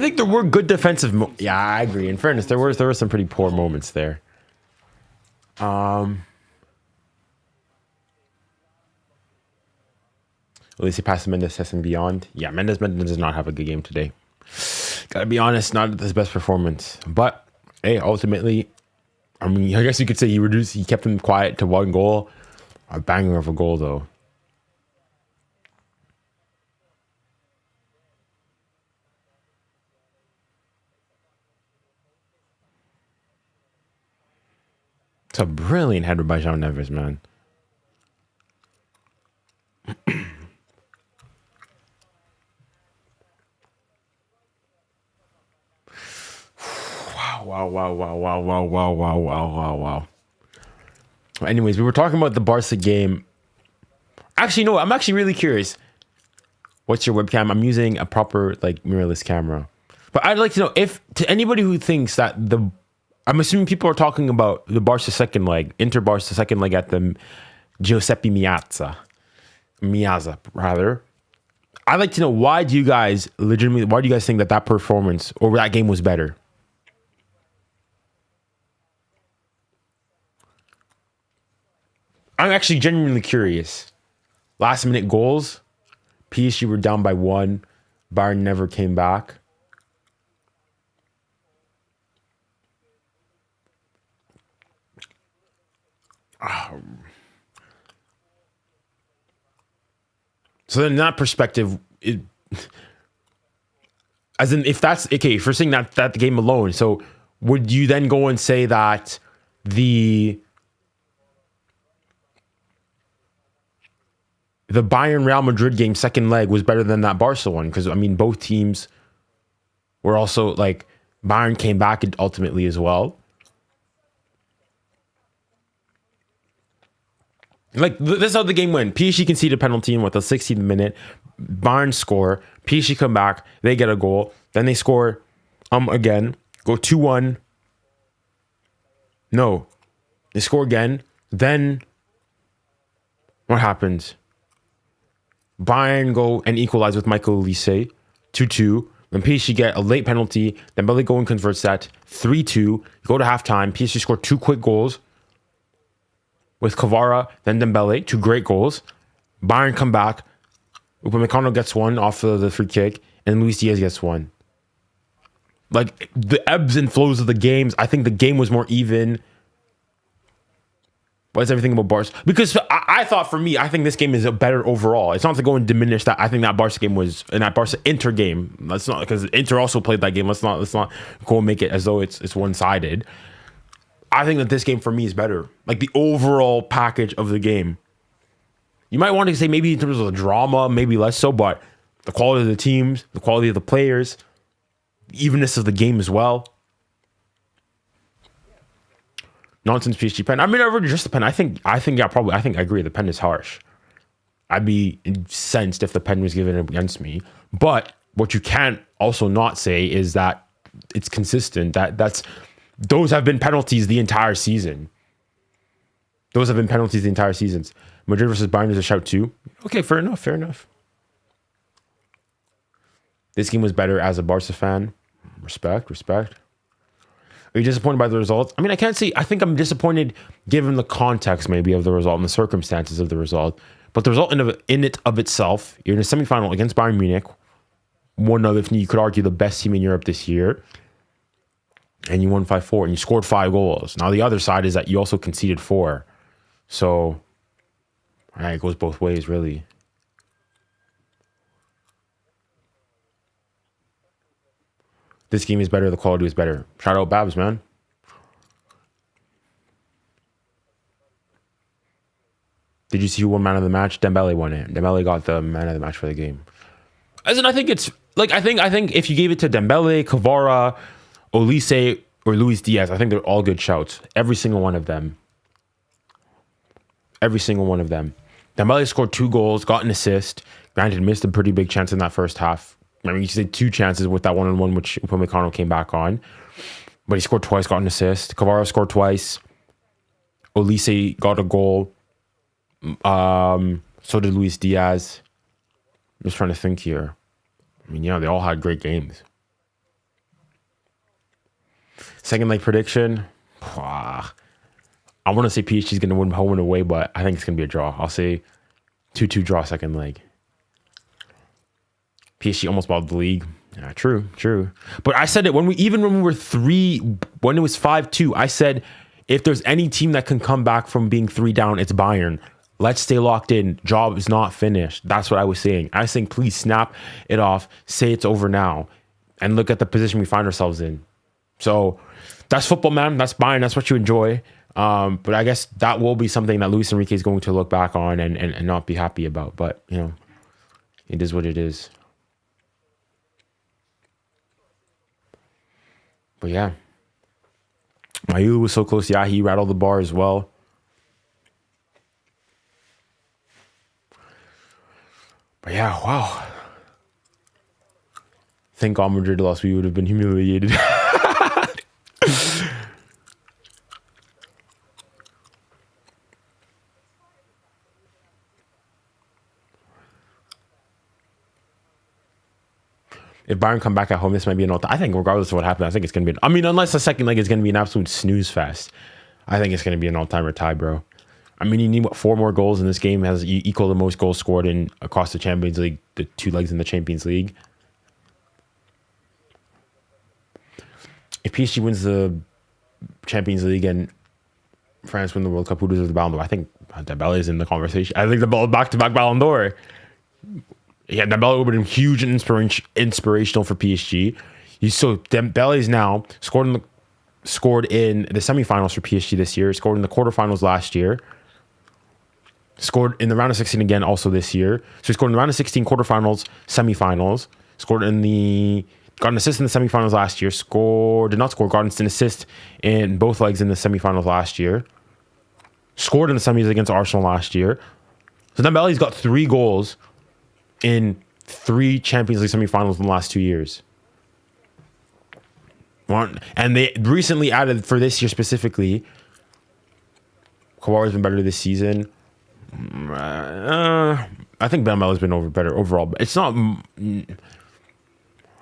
think there were good defensive. Yeah, I agree. In fairness, there were some pretty poor moments there. At least he passed Mendes test and beyond. Yeah, Mendes does not have a good game today. Gotta be honest, not his best performance. But hey, ultimately, I mean, I guess you could say he kept him quiet to 1 goal. A banger of a goal though. It's a brilliant header by João Neves, man. Wow. Anyways, we were talking about the Barca game. Actually, no, I'm actually really curious. What's your webcam? I'm using a proper like mirrorless camera. But I'd like to know if to anybody who thinks that I'm assuming people are talking about the Barca second leg, Inter Barca second leg at the Giuseppe Meazza rather. I'd like to know why do you guys think that performance or that game was better? I'm actually genuinely curious. Last minute goals. PSG were down by 1. Bayern never came back. So in that perspective, as in if that's okay, if you're saying that game alone, so would you then go and say that the Bayern Real Madrid game second leg was better than that Barca one? Because I mean, both teams were also like Bayern came back ultimately as well. Like this is how the game went. PSG conceded a penalty in the 16th minute. Bayern score. PSG come back. They get a goal. Then they score again. Go 2-1. No. They score again. Then what happens? Bayern go and equalize with 𝙋𝙊𝘿𝘾𝘼𝙎 2-2. Then PSG get a late penalty. Then Dembele go and converts that 3-2. Go to halftime. PSG score 2 quick goals. With Kvara, then Dembele, 2 great goals. Bayern come back. Upamecano gets 1 off of the free kick, and Luis Diaz gets 1. Like the ebbs and flows of the games, I think the game was more even. What's everything about Barca? Because I thought for me, I think this game is a better overall. It's not to go and diminish that. I think that Barca game was, and that Barca Inter game. Let's not, because Inter also played that game. Let's not go and make it as though it's one-sided. I think that this game for me is better. Like the overall package of the game. You might want to say maybe in terms of the drama, maybe less so, but the quality of the teams, the quality of the players, the evenness of the game as well. Nonsense PSG pen. I mean, already just the pen. I think I agree. The pen is harsh. I'd be incensed if the pen was given against me. But what you can't also not say is that it's consistent. Those have been penalties the entire season. Madrid versus Bayern is a shout too. Okay, fair enough. This game was better as a Barca fan. Respect. Are you disappointed by the result? I mean, I can't say. I think I'm disappointed given the context maybe of the result and the circumstances of the result. But the result in it of itself, you're in a semifinal against Bayern Munich. One of, if you could argue, the best team in Europe this year. And you won 5-4 and you scored 5 goals. Now, the other side is that you also conceded 4. So, it goes both ways, really. This game is better. The quality is better. Shout out Babs, man. Did you see who won man of the match? Dembele won it. Dembele got the man of the match for the game. As in, I think it's like I think if you gave it to Dembele, Kvara, Olise, or Luis Diaz. I think they're all good shouts. Every single one of them. Every single one of them. Dembele scored 2 goals, got an assist. Granted, missed a pretty big chance in that first half. I mean, you say 2 chances with that one-on-one, which 𝙀𝙀𝘾𝘼𝘎 came back on. But he scored twice, got an assist. 𝙬𝙬 scored twice. 𝙬𝙊𝘾𝘼𝘐 got a goal. So did Luis Diaz. I'm just trying to think here. I mean, yeah, they all had great games. Second leg prediction. I want to say PSG is going to win home and away, but I think it's going to be a draw. I'll say 2-2 draw second leg. PSG almost bought the league. Yeah, true. But I said it when we were 3, when it was 5-2, I said if there's any team that can come back from being 3 down, it's Bayern. Let's stay locked in. Job is not finished. That's what I was saying. I was saying, please snap it off. Say it's over now. And look at the position we find ourselves in. So that's football, man. That's Bayern. That's what you enjoy. But I guess that will be something that Luis Enrique is going to look back on and not be happy about. But, you know, it is what it is. But yeah. 𝙀𝙊𝘾𝘼𝘎𝘐 was so close. Yeah, he rattled the bar as well. But yeah, wow. Thank God Madrid lost. We would have been humiliated. If Bayern come back at home, this might be an all-time. I think regardless of what happens, I think it's going to be... I mean, unless the second leg is going to be an absolute snooze fest, I think it's going to be an all-timer tie, bro. I mean, you need, 4 more goals in this game has equal the most goals scored in across the Champions League, the 2 legs in the Champions League. If PSG wins the Champions League and France win the World Cup, who deserves the Ballon d'Or? I think Dembele is in the conversation. I think the back-to-back Ballon d'Or. Yeah, Dembele would have been huge and inspirational for PSG. So Dembele is now scored in the semifinals for PSG this year, scored in the quarterfinals last year, scored in the round of 16 again also this year. So he scored in the round of 16, quarterfinals, semifinals, got an assist in the semifinals last year, got an assist in both legs in the semifinals last year, scored in the semis against Arsenal last year. So Dembele's got 3 goals in 3 Champions League semifinals in the last 2 years. And they recently added, for this year specifically, 𝙬𝙬 has been better this season. I think Dembele has been better overall. But it's not... I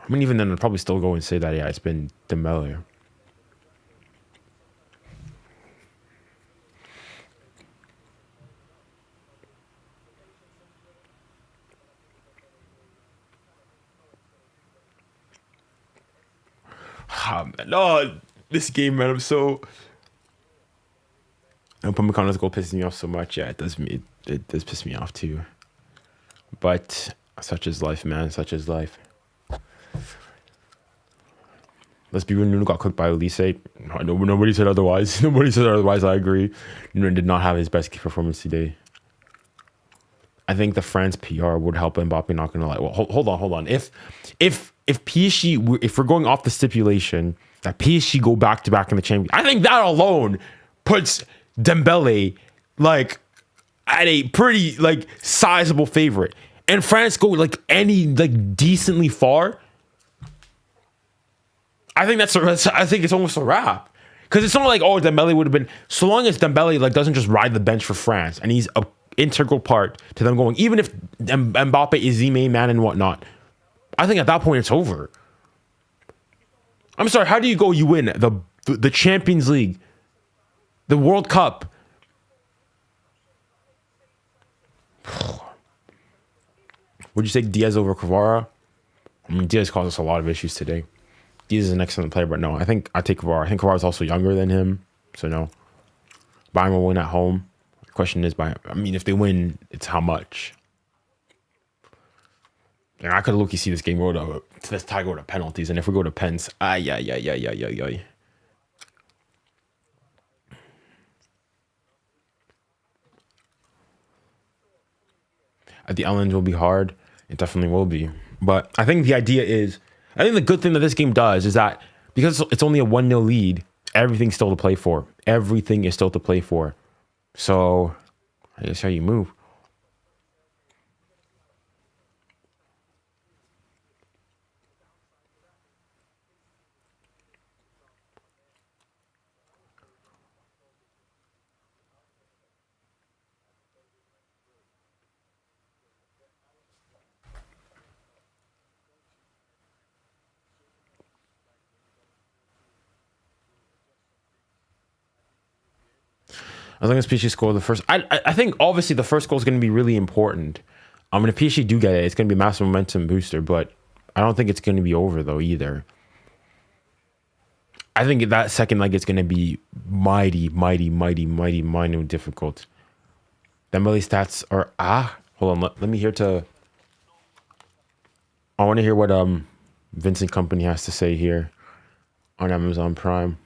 mean, even then, I'd probably still go and say that, yeah, it's been Dembele. No, this game, man, I'm so... 𝙀𝙀𝘾𝘼𝑎's goal pisses me off so much. Yeah, it does piss me off too. But such is life, man. Such is life. Let's be real. Nuno got cooked by 𝙬𝙬𝘾𝑝𝑒. No, nobody said otherwise. Nobody said otherwise. I agree. Nuno did not have his best performance today. I think the France PR would help Mbappe. Not gonna lie. Well, hold on. If PSG, if we're going off the stipulation that PSG go back to back in the Champions, I think that alone puts Dembele like at a pretty like sizable favorite. And France go like decently far. I think I think it's almost a wrap. Because it's not like, oh, Dembele would have been, so long as Dembele like doesn't just ride the bench for France and he's a integral part to them going, even if Mbappe is the main man and whatnot, I think at that point it's over. I'm sorry, how do you go? You win the Champions League, the World Cup. Would you say Diaz over 𝙬𝙬𝘾𝑝𝑒? I mean, Diaz caused us a lot of issues today. Diaz is an excellent player, but no, I think I take 𝙬𝙬𝘾𝑝𝑒. I think 𝙬𝙬𝘾𝑝𝑒 is also younger than him, so no. Bayern will win at home. The question is, I mean, if they win, it's how much. And I could look-y see this game go to this tie go to penalties, and if we go to pens, yeah. At the Ellen will be hard. It definitely will be. But I think the idea is, I think the good thing that this game does is that because it's only a 1-0 lead, everything's still to play for. Everything is still to play for. So I guess how you move. As long as PSG score the first, I think obviously the first goal is going to be really important. I mean, if PSG do get it, it's going to be a massive momentum booster, but I don't think it's going to be over though either. I think that second leg is going to be mighty difficult. Dembele's stats are hold on, let me hear to. I want to hear what Vincent Kompany has to say here on Amazon Prime.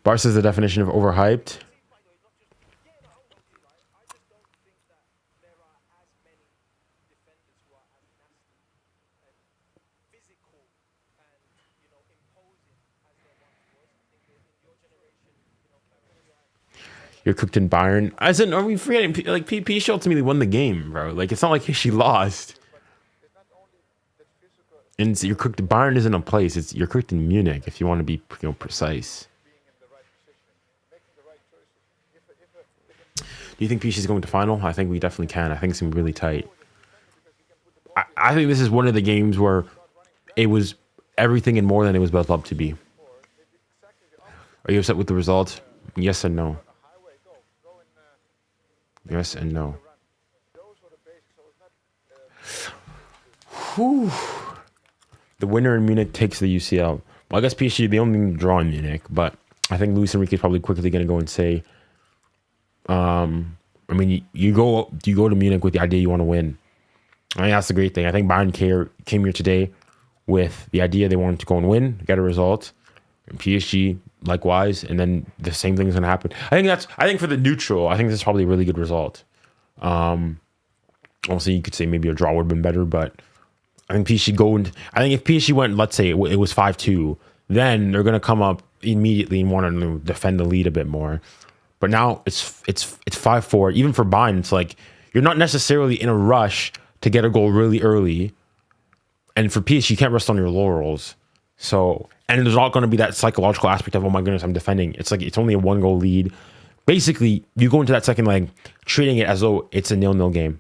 Barca is the definition of overhyped. You're cooked in Bayern. As in, are we forgetting? Like PSG ultimately won the game, bro. Like it's not like she lost. And you're cooked. Bayern isn't a place. You're cooked in Munich. If you want to be, precise. Do you think PSG is going to final? I think we definitely can. I think it's going to be really tight. I think this is one of the games where it was everything and more than it was built up to be. Are you upset with the result? Yes and no. Yes and no. Whew. The winner in Munich takes the UCL. Well, I guess PSG, they only draw in Munich, but I think Luis Enrique is probably quickly going to go and say, I mean, you go to Munich with the idea you want to win. I think that's the great thing. I think Bayern came here today with the idea they wanted to go and win, get a result. And PSG, likewise, and then the same thing is going to happen. I think for the neutral, I think this is probably a really good result. Also, you could say maybe a draw would have been better, but I think PSG I think if PSG went, let's say it was 5-2, then they're going to come up immediately and want to defend the lead a bit more. But now it's 5-4. Even for Bayern, it's like you're not necessarily in a rush to get a goal really early. And for PSG, you can't rest on your laurels. So, and there's not going to be that psychological aspect of, oh my goodness, I'm defending. It's like it's only a 1-goal lead. Basically, you go into that second leg treating it as though it's a 0-0 game.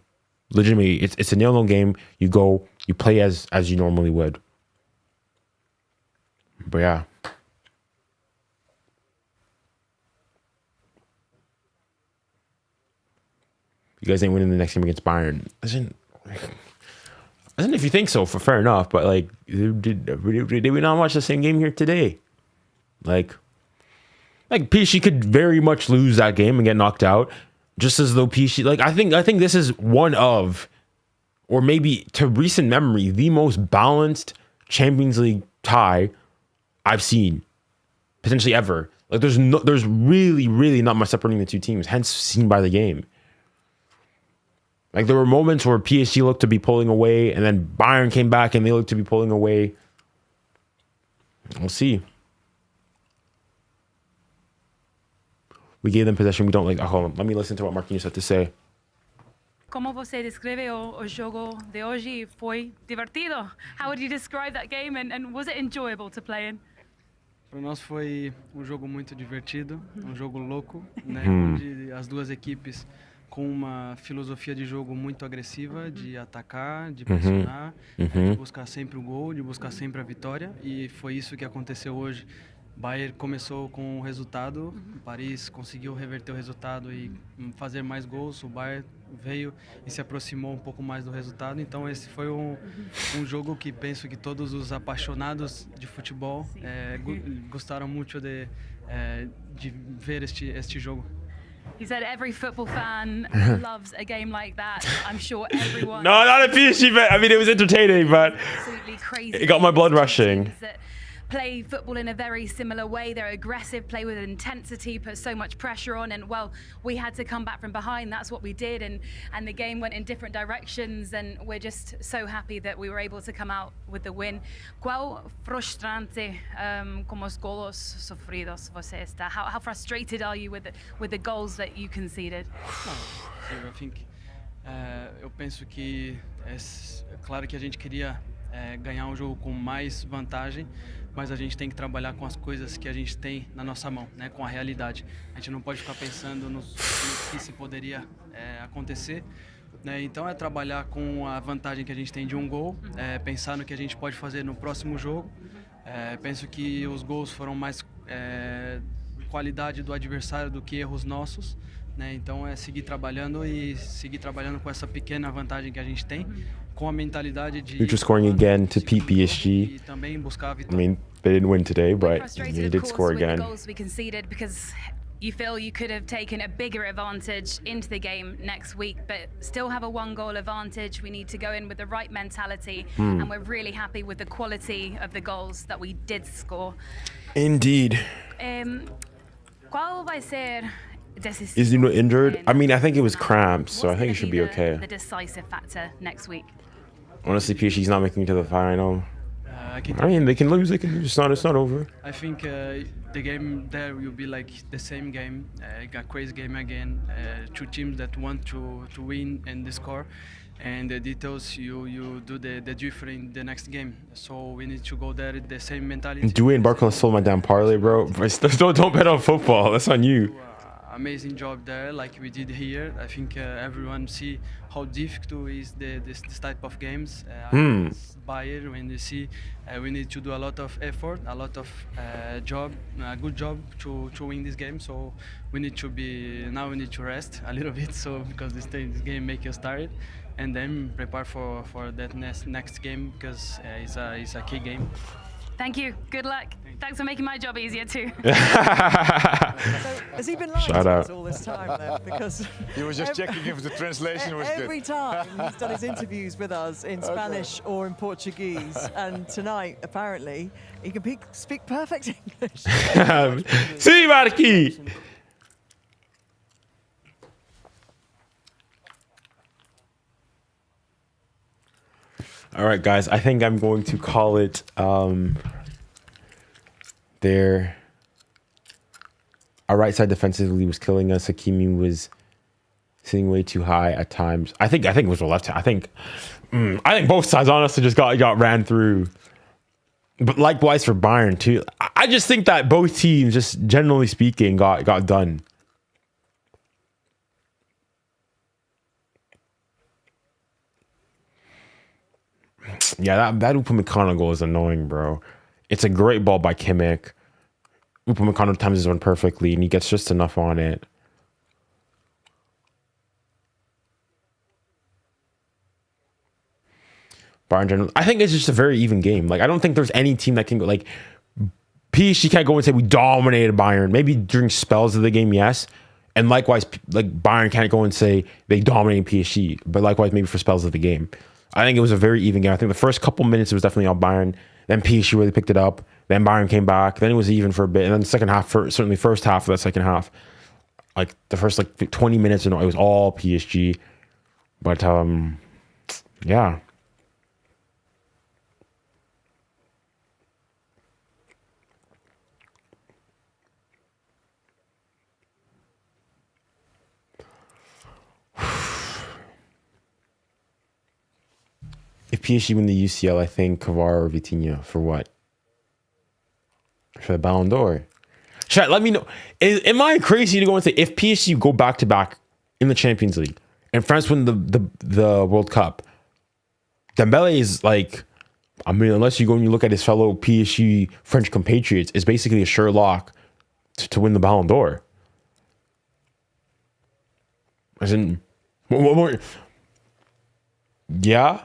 Legitimately, it's a 0-0 game. You go, you play as you normally would. But yeah. You guys ain't winning the next game against Bayern. Isn't if you think so, fair enough. But like, did we not watch the same game here today? Like PSG could very much lose that game and get knocked out, just as though PSG. Like I think this is one of, or maybe to recent memory, the most balanced Champions League tie I've seen, potentially ever. Like there's really not much separating the two teams. Hence, seen by the game. Like there were moments where PSG looked to be pulling away, and then Bayern came back and they looked to be pulling away. We'll see. We gave them possession. We don't like. Hold on. Let me listen to what Marquinhos had to say. Como você descreve o jogo de hoje? Foi divertido. How would you describe that game, and was it enjoyable to play in? Para nós foi jogo muito divertido, jogo louco, né? Onde as duas equipes com uma filosofia de jogo muito agressiva, de atacar, de pressionar, de buscar sempre o gol, de buscar sempre a vitória, e foi isso que aconteceu hoje. Bayern começou com o resultado, o Paris conseguiu reverter o resultado e fazer mais gols, o Bayern veio e se aproximou um pouco mais do resultado, então esse foi um jogo que penso que todos os apaixonados de futebol gostaram muito de ver este jogo. He said every football fan loves a game like that. I'm sure everyone... No, not a PSG fan. I mean, it was entertaining, but absolutely crazy. It got my blood rushing. play football in a very similar way. They're aggressive, play with intensity, put so much pressure on, and well, we had to come back from behind. That's what we did, and the game went in different directions, and we're just so happy that we were able to come out with the win. Quão frustrante como os golos sofridos você está? How frustrated are you with the goals that you conceded? Eu think, eu penso que é claro que a gente queria ganhar um jogo com mais vantagem, mas a gente tem que trabalhar com as coisas que a gente tem na nossa mão, né, com a realidade. A gente não pode ficar pensando no que se poderia acontecer, né? Então é trabalhar com a vantagem que a gente tem de um gol, pensar no que a gente pode fazer no próximo jogo. Penso que os gols foram mais qualidade do adversário do que erros nossos, né? Então é seguir trabalhando com essa pequena vantagem que a gente tem, com a mentalidade de You're just scoring again to beat PSG. E também buscar a vitória. I mean, they didn't win today, but you did score again. Goals we conceded because you feel you could have taken a bigger advantage into the game next week, but still have a 1-goal advantage. We need to go in with the right mentality, and we're really happy with the quality of the goals that we did score. Indeed. ¿Cuál va a ser decisivo? Is he not injured? I mean, I think it was cramps, so I think it should be okay. The decisive factor next week. Honestly, PSG's not making it to the final. I mean, they can lose. It's not over. I think the game there will be like the same game, a crazy game again. Two teams that want to win and score, and the details you do the different the next game. So we need to go there with the same mentality. 𝙀𝙬𝘋𝘼𝘋𝘼 stole my damn parlay, bro. Don't bet on football. That's on you. Amazing job there, like we did here. I think everyone see how difficult is this type of games. Bayern, when they see we need to do a lot of effort, a lot of good job to win this game. So we need to rest a little bit. So because this game make us tired, and then prepare for that next game because it's a key game. Thank you. Good luck. Thanks for making my job easier too. So has he been lying Shout to out. us all this time then? Because He was just checking if the translation was every good. time he's done his interviews with us in Spanish or in Portuguese, and tonight apparently he can speak perfect English. See, Marquis. All right, guys. I think I'm going to call it there. Our right side defensively was killing us. Hakimi was sitting way too high at times. I think it was the left side. I think both sides honestly just got ran through. But likewise for Bayern too. I just think that both teams, just generally speaking, got done. Yeah, that 𝙀𝙀𝘾𝘼𝘾𝘼 goal is annoying, bro. It's a great ball by Kimmich. 𝙀𝙀𝘾𝘼𝘾 times his one perfectly, and he gets just enough on it. Bayern generally, I think it's just a very even game. Like, I don't think there's any team that can go, like, PSG can't go and say we dominated Bayern. Maybe during spells of the game, yes. And likewise, like, Bayern can't go and say they dominated PSG. But likewise, maybe for spells of the game. I think it was a very even game. I think the first couple minutes, it was definitely all Bayern. Then PSG really picked it up. Then Bayern came back. Then it was even for a bit. And then the second half, certainly first half of that second half, like the first like 20 minutes, it was all PSG. But yeah. If PSG win the UCL, I think 𝙬𝙬𝘾𝘼𝘎𝘶 or 𝙬𝙬𝘾𝘼𝘎𝑎 for what? For the Ballon d'Or. Chat, let me know. Am I crazy to go and say if PSG go back to back in the Champions League and France win the World Cup, Dembele is like, I mean, unless you go and you look at his fellow PSG French compatriots, is basically a sure lock to win the Ballon d'Or. As in, what more? Yeah.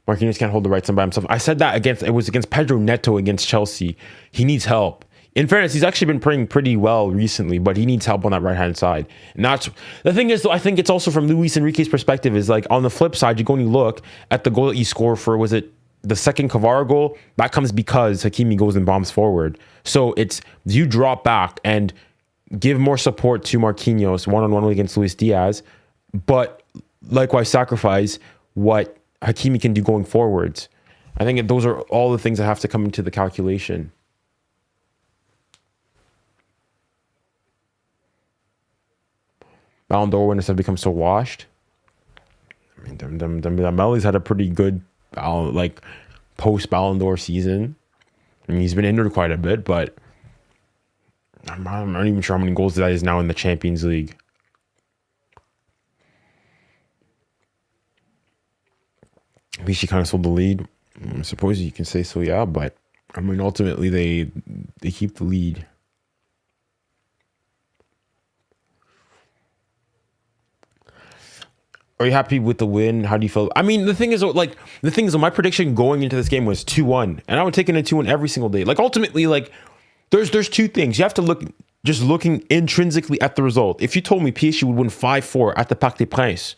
Marquinhos can't hold the right side by himself. I said that it was against Pedro Neto against Chelsea. He needs help. in fairness, he's actually been playing pretty well recently, but he needs help on that right-hand side. And that's the thing is, though, I think it's also from Luis Enrique's perspective is like on the flip side, you go and you look at the goal that you score for, was it the second 𝙬𝙬 goal? That comes because 𝙬𝙀𝘋𝑖 goes and bombs forward. So it's you drop back and give more support to Marquinhos one-on-one against Luis Diaz, but likewise sacrifice what 𝙬𝙬𝘋𝑖 can do going forwards. I think those are all the things that have to come into the calculation. Ballon d'Or winners have become so washed. I mean, Dembele's had a pretty good like post Ballon d'Or season. I mean, he's been injured quite a bit, but I'm not even sure how many goals that is now in the Champions League. At least he kind of sold the lead. I suppose you can say so, yeah, but I mean, ultimately they keep the lead. Are you happy with the win? How do you feel? I mean, the thing is, my prediction going into this game was 2-1, and I would take it a 2-1 every single day. Like ultimately, like there's two things. You have to look, just looking intrinsically at the result. If you told me PSG would win 5-4 at the Parc des Princes,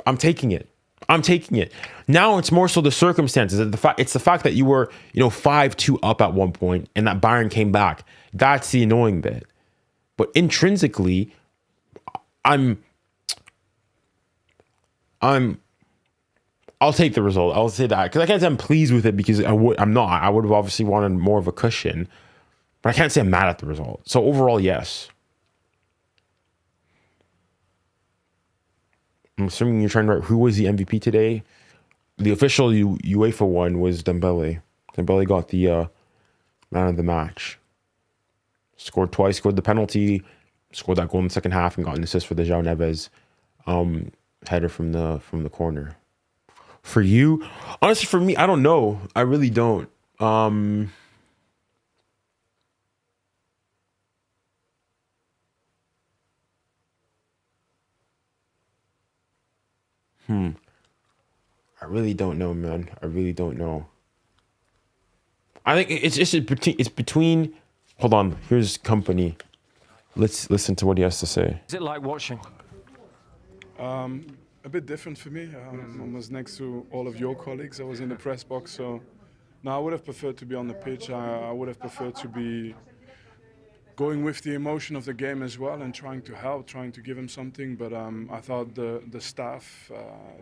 I'm taking it. I'm taking it. Now it's more so the circumstances. It's the fact that you were, 5-2 up at one point and that Bayern came back. That's the annoying bit. But intrinsically, I'll take the result. I'll say that because I can't say I'm pleased with it because I'm not. I would have obviously wanted more of a cushion, but I can't say I'm mad at the result. So overall, yes. I'm assuming you're trying to write who was the MVP today. The official UEFA one was Dembele. Dembele got the man of the match. Scored twice, scored the penalty, scored that goal in the second half, and got an assist for the 𝙎𝙬𝘾𝑖 header from the corner. For you, honestly, for me, I don't know. I really don't. I really don't know, man. I really don't know. I think it's between. Hold on. Here's company. Let's listen to what he has to say. Is it like watching? A bit different for me. I was next to all of your colleagues. I was in the press box, so no, I would have preferred to be on the pitch. I would have preferred to be going with the emotion of the game as well and trying to help, trying to give him something. But I thought the staff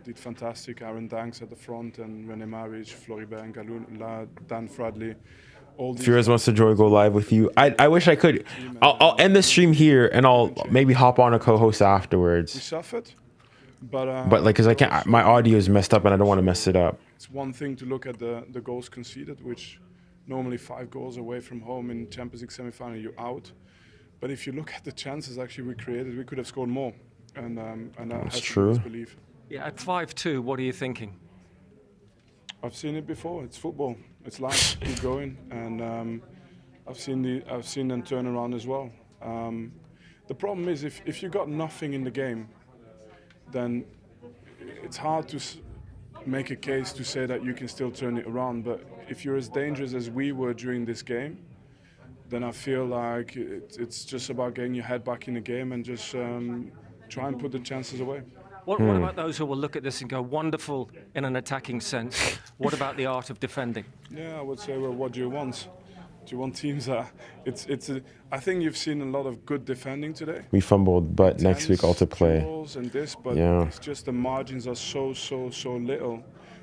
did fantastic. Aaron Danks at the front and 𝙀𝙊𝘾𝑖, 𝙀𝙬𝙾𝘼𝑎𝑟, Gali, Dan Fradley. Viewers wants to go live with you. I wish I could. I'll end the stream here and I'll maybe hop on a co-host afterwards. We suffered, but like, cause I can't. My audio is messed up and I don't want to mess it up. It's one thing to look at the goals conceded, which normally 5 goals away from home in Champions League semi-final you're out. But if you look at the chances actually we created, we could have scored more, and that's true. Believe. Yeah, at 5-2, what are you thinking? I've seen it before. It's football. It's life. Keep going, and I've seen them turn around as well. The problem is if you got nothing in the game, then it's hard to make a case to say that you can still turn it around. But if you're as dangerous as we were during this game, then I feel like it's just about getting your head back in the game and just try and put the chances away. What about those who will look at this and go, wonderful in an attacking sense? What about the art of defending? Yeah, I would say, well, what do you want? Do you want teams that I think you've seen a lot of good defending today. We fumbled, but next week all to play. And this, but yeah. It's just the margins are so little,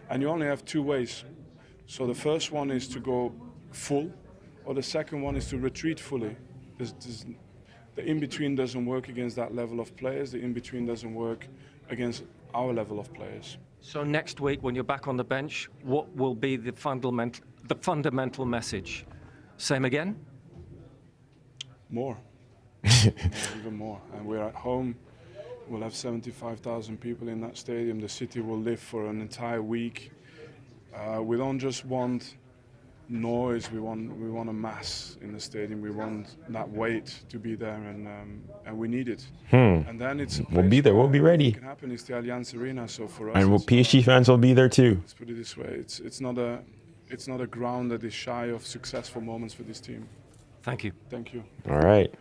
and you only have 2 ways. So the first one is to go full, or the second one is to retreat fully. The in-between doesn't work against that level of players. The in-between doesn't work against our level of players. So next week, when you're back on the bench, what will be the fundamental message? Same again? More. Even more. And we're at home. We'll have 75,000 people in that stadium. The city will live for an entire week. We don't just want noise. We want a mass in the stadium. We want that weight to be there, and we need it. And then we'll be there. We'll be ready. What can happen is the Allianz Arena. So for us, and PSG fans will be there too. Let's put it this way: it's not a ground that is shy of successful moments for this team. Thank you. Thank you. All right.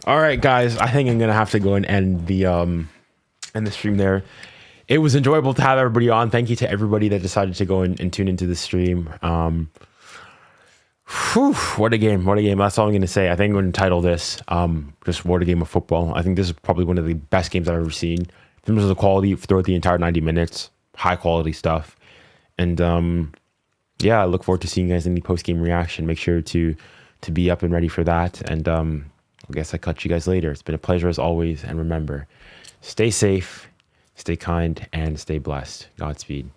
All right, guys. I think I'm gonna have to go and end the stream there. It was enjoyable to have everybody on. Thank you to everybody that decided to go and tune into the stream. What a game. What a game. That's all I'm going to say. I think I'm going to title this just what a game of football. I think this is probably one of the best games I've ever seen in terms of the quality throughout the entire 90 minutes. High quality stuff. And yeah, I look forward to seeing you guys in the post-game reaction. Make sure to be up and ready for that. And I guess I'll catch you guys later. It's been a pleasure as always. And remember, stay safe, stay kind, and stay blessed. Godspeed.